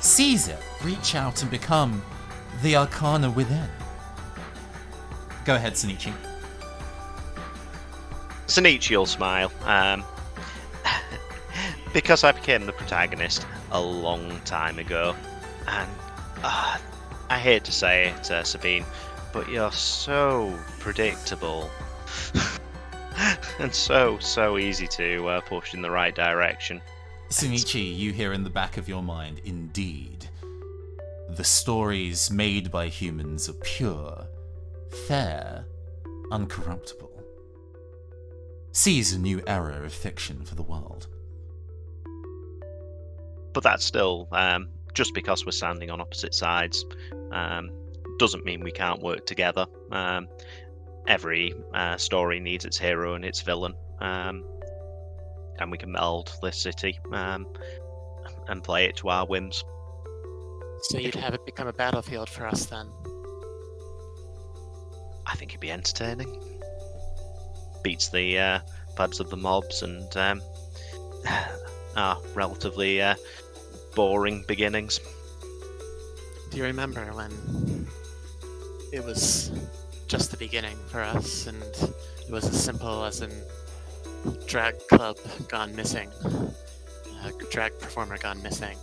Seize it, reach out and become the Arcana within. Go ahead, Sonichi. Sonichi will smile. Because I became the protagonist a long time ago, and I hate to say it, Sabine, but you're so predictable. And so easy to push in the right direction. Sunichi, you hear in the back of your mind, indeed, the stories made by humans are pure, fair, uncorruptible. Seize a new era of fiction for the world. But that's still, just because we're standing on opposite sides, doesn't mean we can't work together. Every story needs its hero and its villain, and we can meld this city and play it to our whims. So you'd have it become a battlefield for us then? I think it'd be entertaining. Beats the plebs of the mobs and our relatively boring beginnings. Do you remember when it was just the beginning for us, and it was as simple as an drag club gone missing, a drag performer gone missing?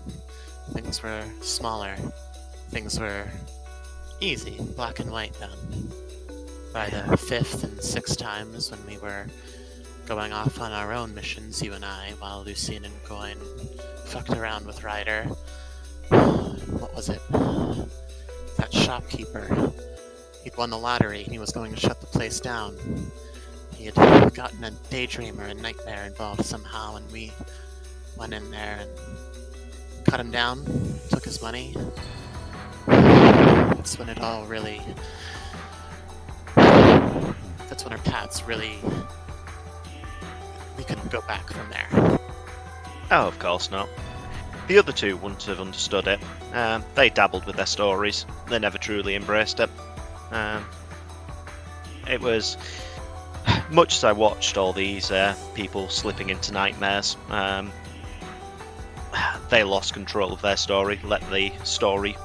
Things were smaller, things were easy, black and white then. By the fifth and sixth times when we were going off on our own missions, you and I, while Lucien and Coin fucked around with Ryder. What was it? That shopkeeper. He'd won the lottery and he was going to shut the place down. He had gotten a daydreamer, a nightmare involved somehow, and we went in there and cut him down, took his money. That's when it all really... That's when our paths really... We couldn't go back from there. Oh, of course not. The other two wouldn't have understood it. They dabbled with their stories. They never truly embraced it. It was... Much as I watched all these people slipping into nightmares, they lost control of their story, let the story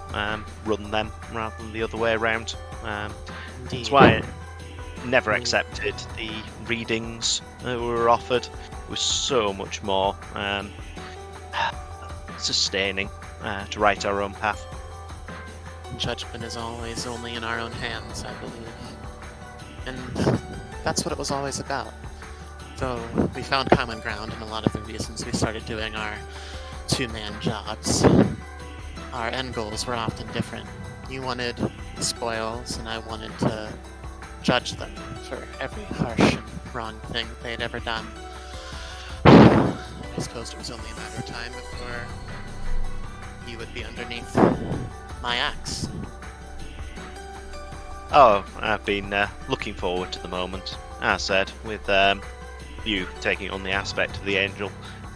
run them rather than the other way around. That's why I never accepted the readings that were offered. It was so much more sustaining to write our own path. Judgment is always only in our own hands, I believe. And that's what it was always about. Though we found common ground in a lot of the reasons we started doing our two-man jobs. Our end goals were often different. You wanted the spoils, and I wanted to judge them for every harsh and wrong thing they'd ever done. I suppose it was only a matter of time before you would be underneath my axe. Oh, I've been looking forward to the moment. As I said, with you taking on the aspect of the angel,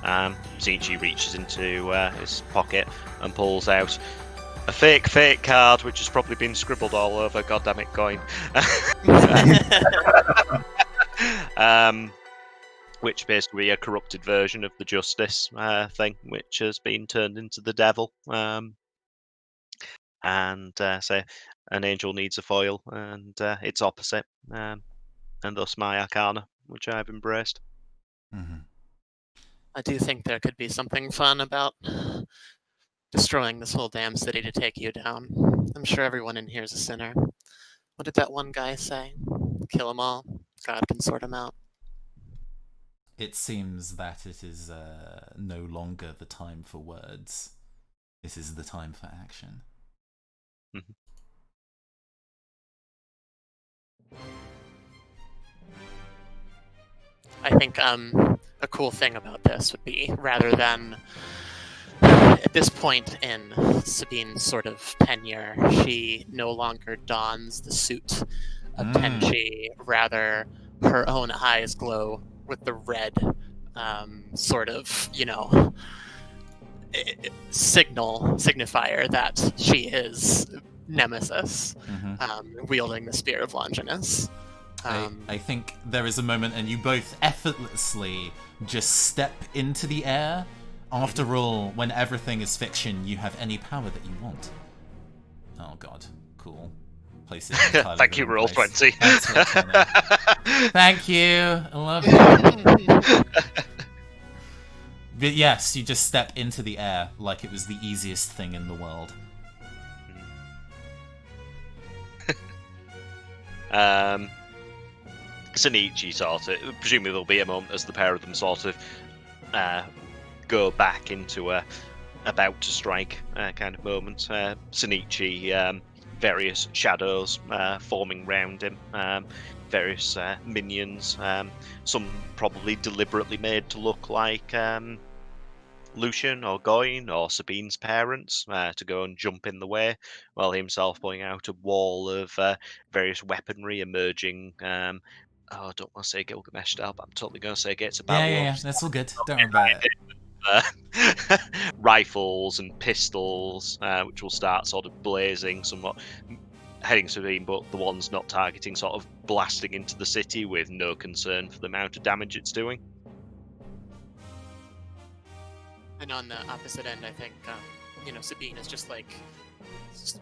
Zinchi reaches into his pocket and pulls out a fake card, which has probably been scribbled all over. Goddammit, coin. Which basically a corrupted version of the justice thing, which has been turned into the devil. And say an angel needs a foil, and it's opposite, and thus my arcana, which I've embraced. Mm-hmm. I do think there could be something fun about destroying this whole damn city to take you down. I'm sure everyone in here is a sinner. What did that one guy say? Kill them all. God can sort them out. It seems that it is no longer the time for words. This is the time for action. Mm-hmm. I think a cool thing about this would be, rather than at this point in Sabine's sort of tenure, she no longer dons the suit of Tenchi, rather her own eyes glow with the red sort of, signifier that she is nemesis, wielding the spear of Longinus. I think there is a moment, and you both effortlessly just step into the air. After all, when everything is fiction, you have any power that you want. Oh god, cool. Place it entirely Thank you, wrong roll place. 20. Thanks, Roll20. Thank you. I love you. But yes, you just step into the air like it was the easiest thing in the world. Sonichi sort of, presumably there'll be a moment as the pair of them sort of go back into a about to strike kind of moment. Sonichi, various shadows forming round him, various minions, some probably deliberately made to look like Lucian or Goyne or Sabine's parents to go and jump in the way, while he himself pulling out a wall of various weaponry emerging. I don't want to say Gilgamesh style, but I'm totally going to say Gates of Battle. Yeah. That's all good. Don't worry about it. Rifles and pistols, which will start sort of blazing, somewhat heading Sabine, but the ones not targeting sort of blasting into the city with no concern for the amount of damage it's doing. And on the opposite end, I think, Sabine is just like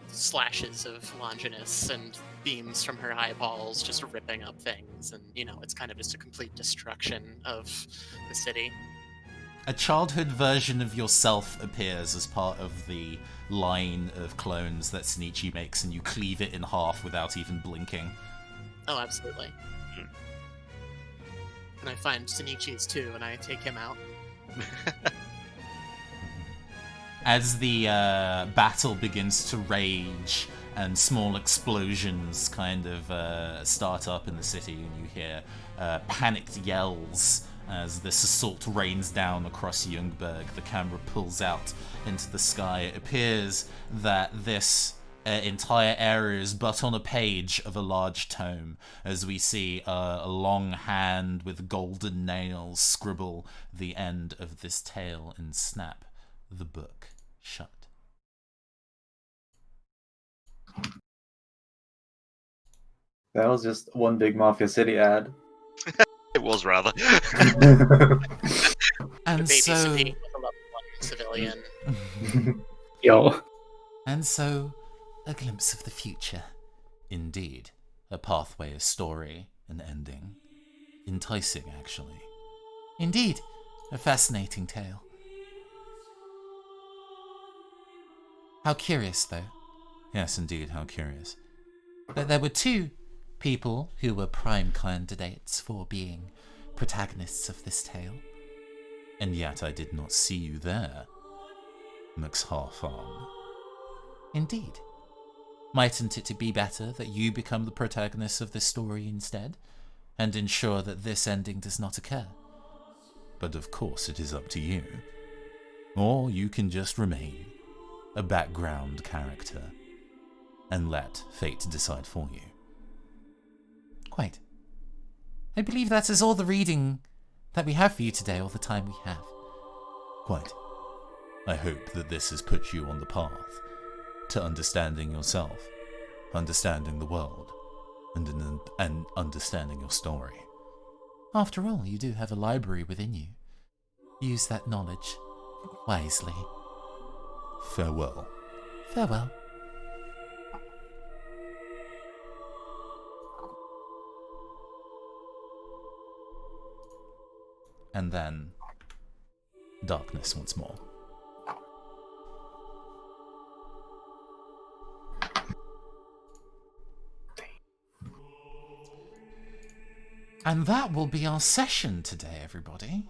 slashes of Longinus and beams from her eyeballs just ripping up things. And, it's kind of just a complete destruction of the city. A childhood version of yourself appears as part of the line of clones that Sonichi makes, and you cleave it in half without even blinking. Oh, absolutely. And I find Sonichi's too, and I take him out. As the battle begins to rage and small explosions kind of start up in the city, and you hear panicked yells as this assault rains down across Ljungberg, the camera pulls out into the sky. It appears that this entire area is but on a page of a large tome, as we see a long hand with golden nails scribble the end of this tale and snap the book shut. That was just one big Mafia City ad. It was rather. And Baby so, Sabine with a level 1 civilian. Yo. and so, a glimpse of the future. Indeed, a pathway, a story, an ending. Enticing, actually. Indeed, a fascinating tale. How curious, though. Yes, indeed, how curious. That there were two people who were prime candidates for being protagonists of this tale. And yet I did not see you there, McHarfarm. Indeed. Mightn't it be better that you become the protagonist of this story instead, and ensure that this ending does not occur? But of course it is up to you. Or you can just remain a background character and let fate decide for you. Quite. I believe that is all the reading that we have for you today, all the time we have. Quite. I hope that this has put you on the path to understanding yourself, understanding the world, and understanding your story. After all, you do have a library within you. Use that knowledge wisely. Farewell. Farewell. And then darkness once more. And that will be our session today, everybody.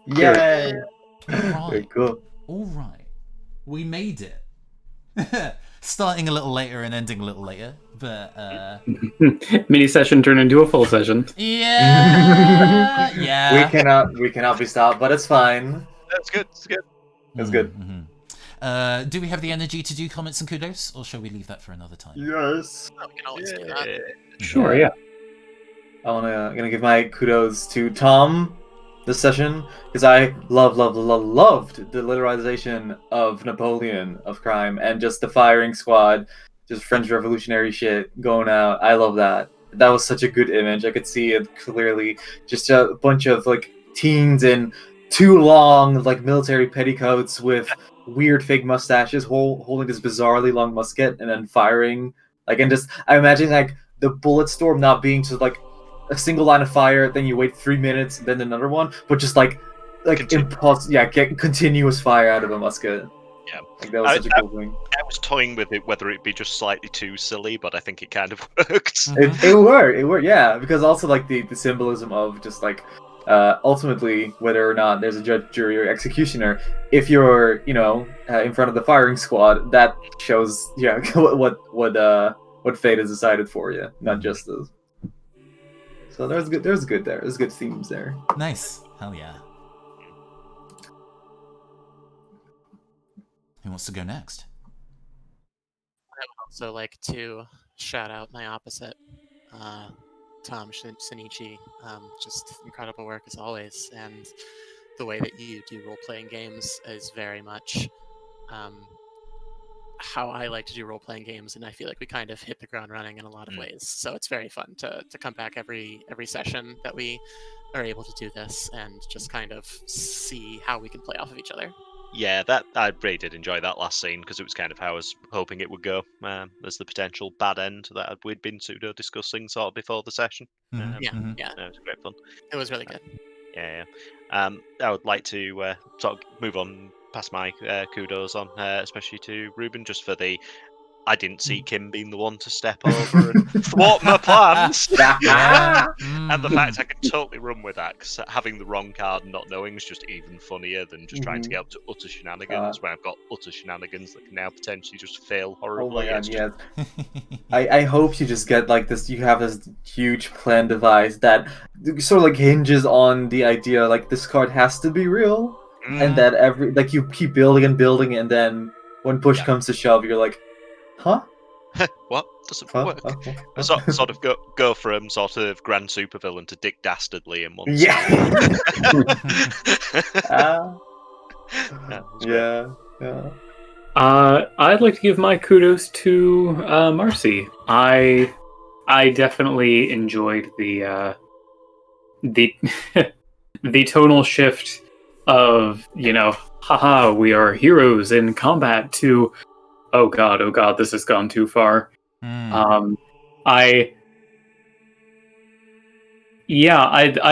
Yay! Right. Very cool. All right. We made it. Starting a little later and ending a little later, but Mini session turned into a full session. yeah, yeah. We cannot be stopped, but it's fine. That's good. It's good. It's good. Mm-hmm. Do we have the energy to do comments and kudos, or shall we leave that for another time? Yes. Oh, we can always do that. Sure, yeah. I'm gonna give my kudos to Tom this session because I loved the literalization of Napoleon of crime and just the firing squad, just French Revolutionary shit going out. I love that. That was such a good image. I could see it clearly. Just a bunch of like teens in too long like military petticoats with weird fake mustaches, holding this bizarrely long musket and then firing. Like and just I imagine like the bullet storm not being just like a single line of fire, then you wait 3 minutes, then another one, but just like impulse, get continuous fire out of a musket. Yeah. Like that was such a cool thing. I was toying with it whether it be just slightly too silly, but I think it kind of works. It worked, yeah, because also like the symbolism of just like ultimately whether or not there's a judge, jury, or executioner. If you're in front of the firing squad, that shows what fate is decided for you, not justice. So there's good themes there. Nice. Hell yeah. Who wants to go next? I would also like to shout out my opposite, Tom Shinichi. Just incredible work as always, and the way that you do role-playing games is very much how I like to do role-playing games, and I feel like we kind of hit the ground running in a lot of ways. So it's very fun to come back every session that we are able to do this and just kind of see how we can play off of each other. Yeah, that I really did enjoy that last scene because it was kind of how I was hoping it would go. As the potential bad end that we'd been pseudo discussing sort of before the session. Mhm, Yeah, mhm. yeah, It was great fun. it was really good. Yeah. I would like to sort of move on past my kudos on, especially to Ruben, just for the I didn't see Kim being the one to step over and thwart my plans. Yeah. And the fact I could totally run with that, because having the wrong card and not knowing is just even funnier than just trying to get up to utter shenanigans, where I've got utter shenanigans that can now potentially just fail Oh horribly. my god, It's just- yes. I hope you just get like this. You have this huge plan device that sort of like hinges on the idea like this card has to be real, and that every like you keep building and building, and then when push comes to shove, you're like, huh? What? Doesn't Huh? work. Huh? Huh? Huh? Sort of go from sort of grand supervillain to Dick Dastardly in one Yeah. scene. Yeah. Yeah. I'd like to give my kudos to Marcy. I definitely enjoyed the the tonal shift of haha, we are heroes in combat to oh god, this has gone too far. I'd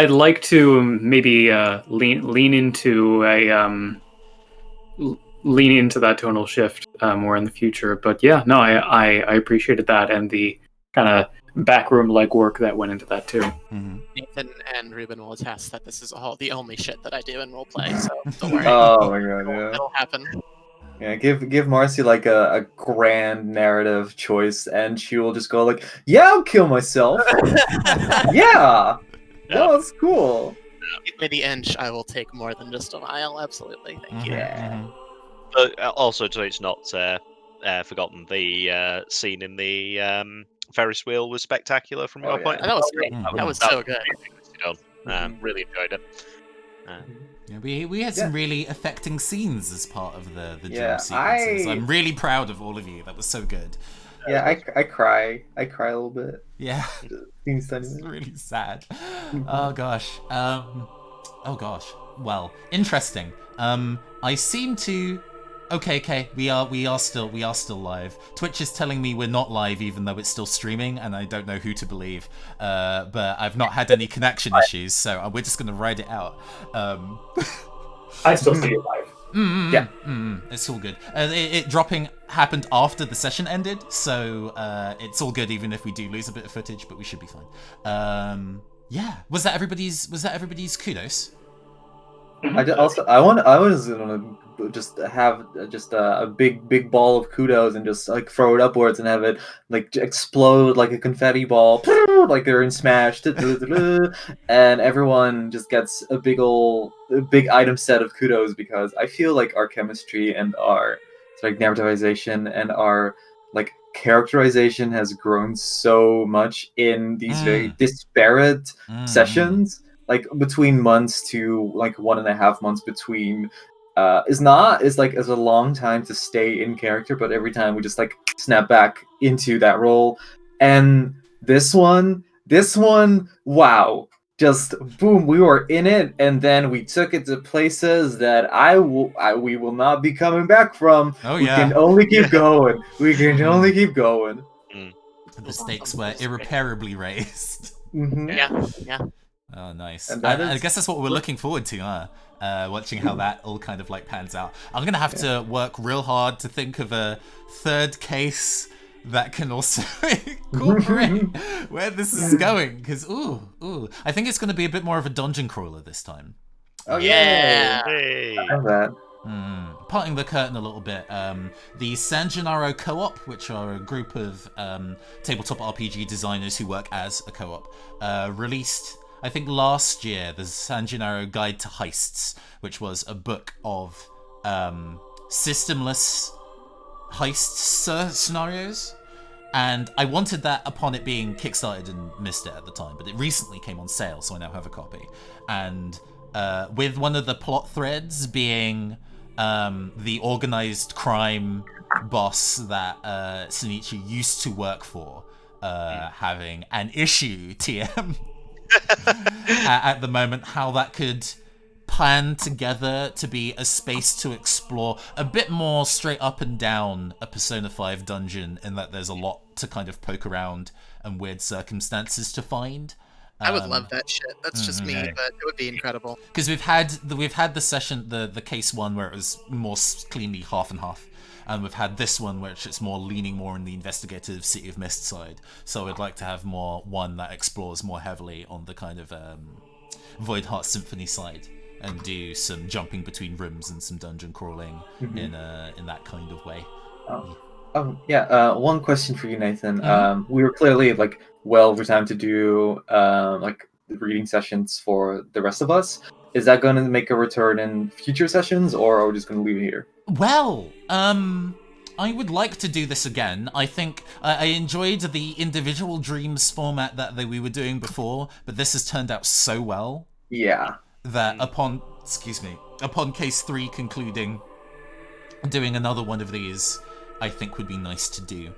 like to maybe lean into lean into that tonal shift more in the future. But yeah, no, I appreciated that and the kind of backroom legwork that went into that too. Nathan and Ruben will attest that this is all the only shit that I do in roleplay, so don't worry. Oh my god, yeah. It'll happen. Yeah, give Marcy like a grand narrative choice, and she will just go like, "Yeah, I'll kill myself." Yeah, no, it's cool. Give me the inch, I will take more than just a mile. Absolutely, thank you. Yeah. But also, so it's not forgotten, the scene in the Ferris wheel was spectacular from your point. That was great. That was so good. Really enjoyed it. Yeah, we had some really affecting scenes as part of the dream Yeah, sequences. I'm really proud of all of you. That was so good. Yeah, I cry a little bit. Yeah, Seems it's really sad. Oh gosh. Oh gosh. Well, interesting. I seem to. Okay. We are still live. Twitch is telling me we're not live, even though it's still streaming, and I don't know who to believe. But I've not had any connection issues, so we're just gonna ride it out. I still see it live. It's all good. It dropping happened after the session ended, so it's all good, even if we do lose a bit of footage, but we should be fine. Yeah. Was that everybody's kudos? I was gonna just have a big ball of kudos and just like throw it upwards and have it like explode like a confetti ball, like they're in Smash, and everyone just gets a big item set of kudos because I feel like our chemistry and our like narrativization and our like characterization has grown so much in these very disparate sessions like between months to like 1.5 months between is like is a long time to stay in character, but every time we just like snap back into that role. And this one, wow, just boom, we were in it, and then we took it to places that we will not be coming back from. Oh, We yeah. can only keep Yeah. going. We can only keep going. The stakes were irreparably raised. Mhm. Yeah. Oh, nice. And that I is- guess that's what we're looking forward to, huh? Watching how that all kind of like pans out. I'm gonna have to work real hard to think of a third case that can also incorporate where this is going. Because I think it's gonna be a bit more of a dungeon crawler this time. Oh Yeah. Hey. I love that. Parting the curtain a little bit, the San Gennaro Co-op, which are a group of tabletop RPG designers who work as a co-op, released, I think last year, the San Gennaro Guide to Heists, which was a book of systemless heist scenarios. And I wanted that upon it being kickstarted and missed it at the time, but it recently came on sale, so I now have a copy. And with one of the plot threads being the organized crime boss that Shinichi used to work for having an issue TM at the moment, how that could plan together to be a space to explore a bit more straight up and down a Persona 5 dungeon, in that there's a lot to kind of poke around and weird circumstances to find. I would love that shit. That's just me, but it would be incredible. Because we've had the session, the case one, where it was more cleanly half and half, and we've had this one which it's more leaning more in the investigative City of Mist side. So I'd like to have one that explores more heavily on the kind of Void Heart Symphony side, and do some jumping between rooms and some dungeon crawling in that kind of way. One question for you, Nathan. We were clearly like well over time to do like reading sessions for the rest of us. Is that going to make a return in future sessions, or are we just going to leave it here? Well, I would like to do this again. I think I enjoyed the individual dreams format that we were doing before, but this has turned out so well. Yeah. That upon case 3 concluding, doing another one of these, I think would be nice to do.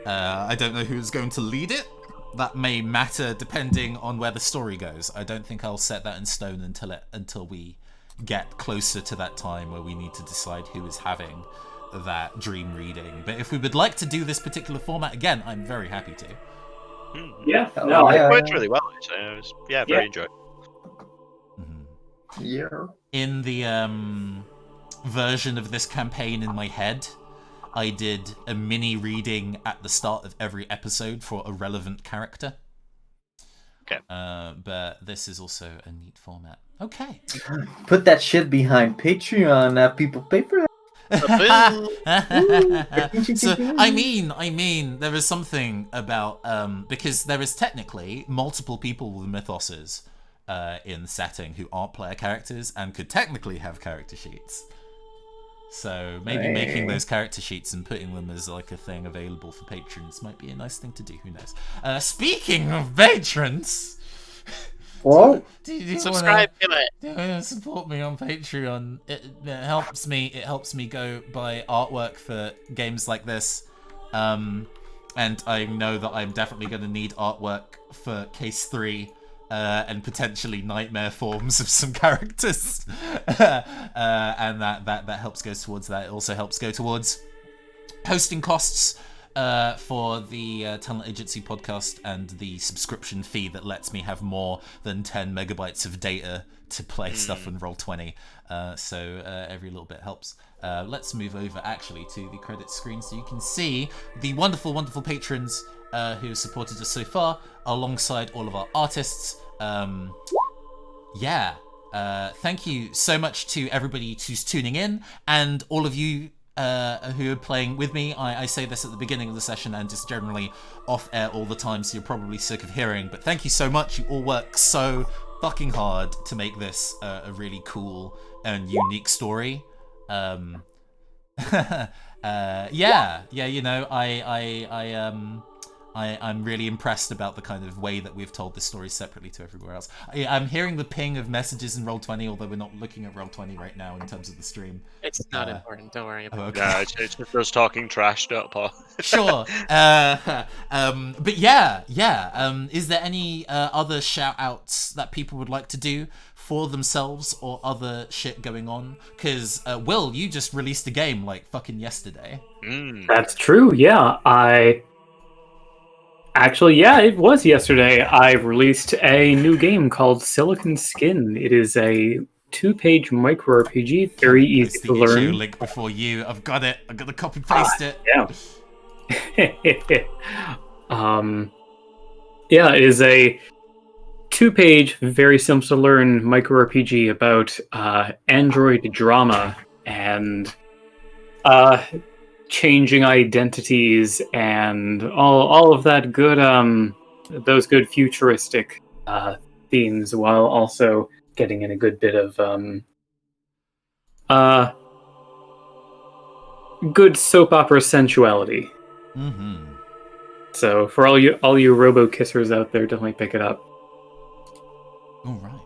I don't know who's going to lead it. That may matter depending on where the story goes. I don't think I'll set that in stone until we get closer to that time where we need to decide who is having that dream reading. But if we would like to do this particular format again, I'm very happy to. Yeah, Oh, no, yeah. It worked really well, actually. I was, very enjoyable. Yeah. In the version of this campaign in my head, I did a mini reading at the start of every episode for a relevant character. Okay. But this is also a neat format. Okay. Put that shit behind Patreon. Have people pay for that. So I mean, there is something about because there is technically multiple people with mythoses in the setting who aren't player characters and could technically have character sheets. So maybe making those character sheets and putting them as like a thing available for patrons might be a nice thing to do. Who knows? Speaking of patrons, Whoa. do you Subscribe to it. wanna support me on Patreon? It helps me. It helps me go buy artwork for games like this. And I know that I'm definitely going to need artwork for Case 3. And potentially nightmare forms of some characters, and that helps go towards that. It also helps go towards hosting costs for the Talent Agency podcast and the subscription fee that lets me have more than 10 megabytes of data to play stuff in Roll20. So every little bit helps. Let's move over actually to the credits screen so you can see the wonderful, wonderful patrons who have supported us so far, alongside all of our artists. Thank you so much to everybody who's tuning in, and all of you who are playing with me. I say this at the beginning of the session and just generally off air all the time, so you're probably sick of hearing, but thank you so much. You all work so fucking hard to make this a really cool and unique story. You know, I'm really impressed about the kind of way that we've told this story separately to everywhere else. I'm hearing the ping of messages in Roll20, although we're not looking at Roll20 right now in terms of the stream. It's not important. Don't worry about it. No, it's just us talking trash, don't Paul. Sure. But yeah. Is there any other shout-outs that people would like to do for themselves or other shit going on? Because, Will, you just released a game, like, fucking yesterday. That's true, yeah. Actually, yeah, it was yesterday. I released a new game called Silicon Skin. It is a 2-page micro RPG, very easy to Posting learn. link before you. I've got it. I'm gonna copy paste it. Yeah. Yeah, it is a 2-page, very simple to learn micro RPG about android drama and changing identities and all of that good those good futuristic themes, while also getting in a good bit of good soap opera sensuality. Mm-hmm. So for all you robo kissers out there, definitely pick it up. All right.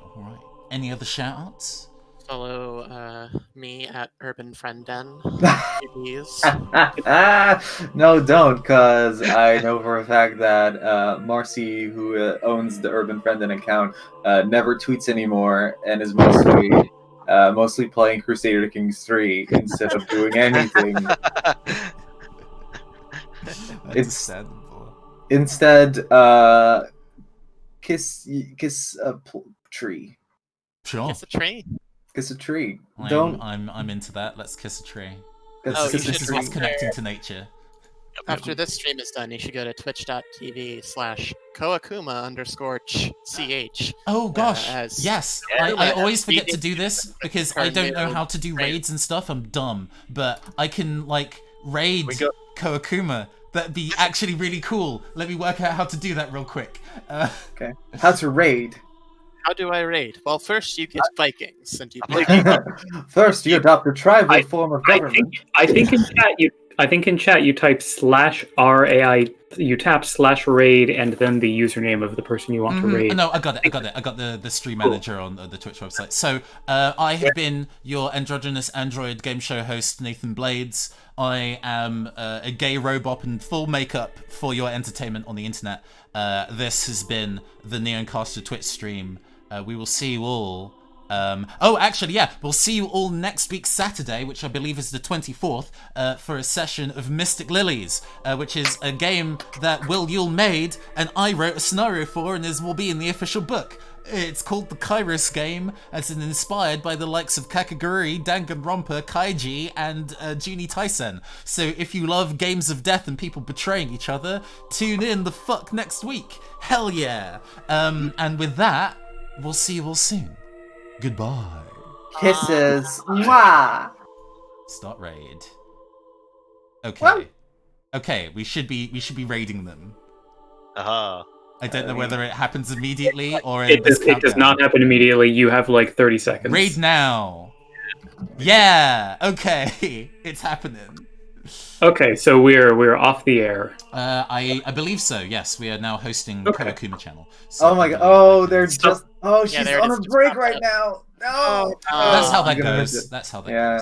Any other shout-outs? Follow me at Urban Friend Den. Please. No, don't, because I know for a fact that Marcy, who owns the Urban Friendin account, never tweets anymore and is mostly playing Crusader Kings 3 instead of doing anything. Understandable. Instead, kiss a tree. Sure. Kiss a tree. Kiss a tree. I'm into that. Let's kiss a tree. Kiss This a is what's tree. connecting to nature. After this stream is done, you should go to twitch.tv/koakuma_ch. Oh gosh, as- yes. Yeah. I always forget to do this because I don't know how to do raids and stuff. I'm dumb, but I can like raid Koakuma. That'd be actually really cool. Let me work out how to do that real quick. Okay. How to raid? How do I raid? Well, first you get Vikings, and you First, you adopt a tribal form of government. I think in chat you type /RAI, you tap /raid and then the username of the person you want to raid. No, I got it. I got the stream manager on the Twitch website. So I have been your androgynous android game show host, Nathan Blades. I am a gay robot in full makeup for your entertainment on the internet. This has been the Neoncaster Twitch stream. We will see you all. We'll see you all next week Saturday, which I believe is the 24th, for a session of Mystic Lilies, which is a game that Will Yule made and I wrote a scenario for and will be in the official book. It's called the Kairos game, as it's inspired by the likes of Kakaguri, Danganronpa, Kaiji, and Juni Taisen. So if you love games of death and people betraying each other, tune in the fuck next week. Hell yeah! And with that, we'll see you all soon. Goodbye. Kisses. Mwah. Start raid. Okay. Well. Okay, we should be raiding them. Aha. I don't know whether it happens immediately or It does not happen immediately. You have like 30 seconds. Raid now. Yeah. Okay. It's happening. Okay, so we're off the air. I believe so. Yes, we are now hosting Okay. Koakuma channel. So, Oh my god. Oh, they're Stop. just. Oh, she's there it on is. a Just break popped right up. now. No. That's how I'm that gonna miss goes. it. That's how that Yeah. goes.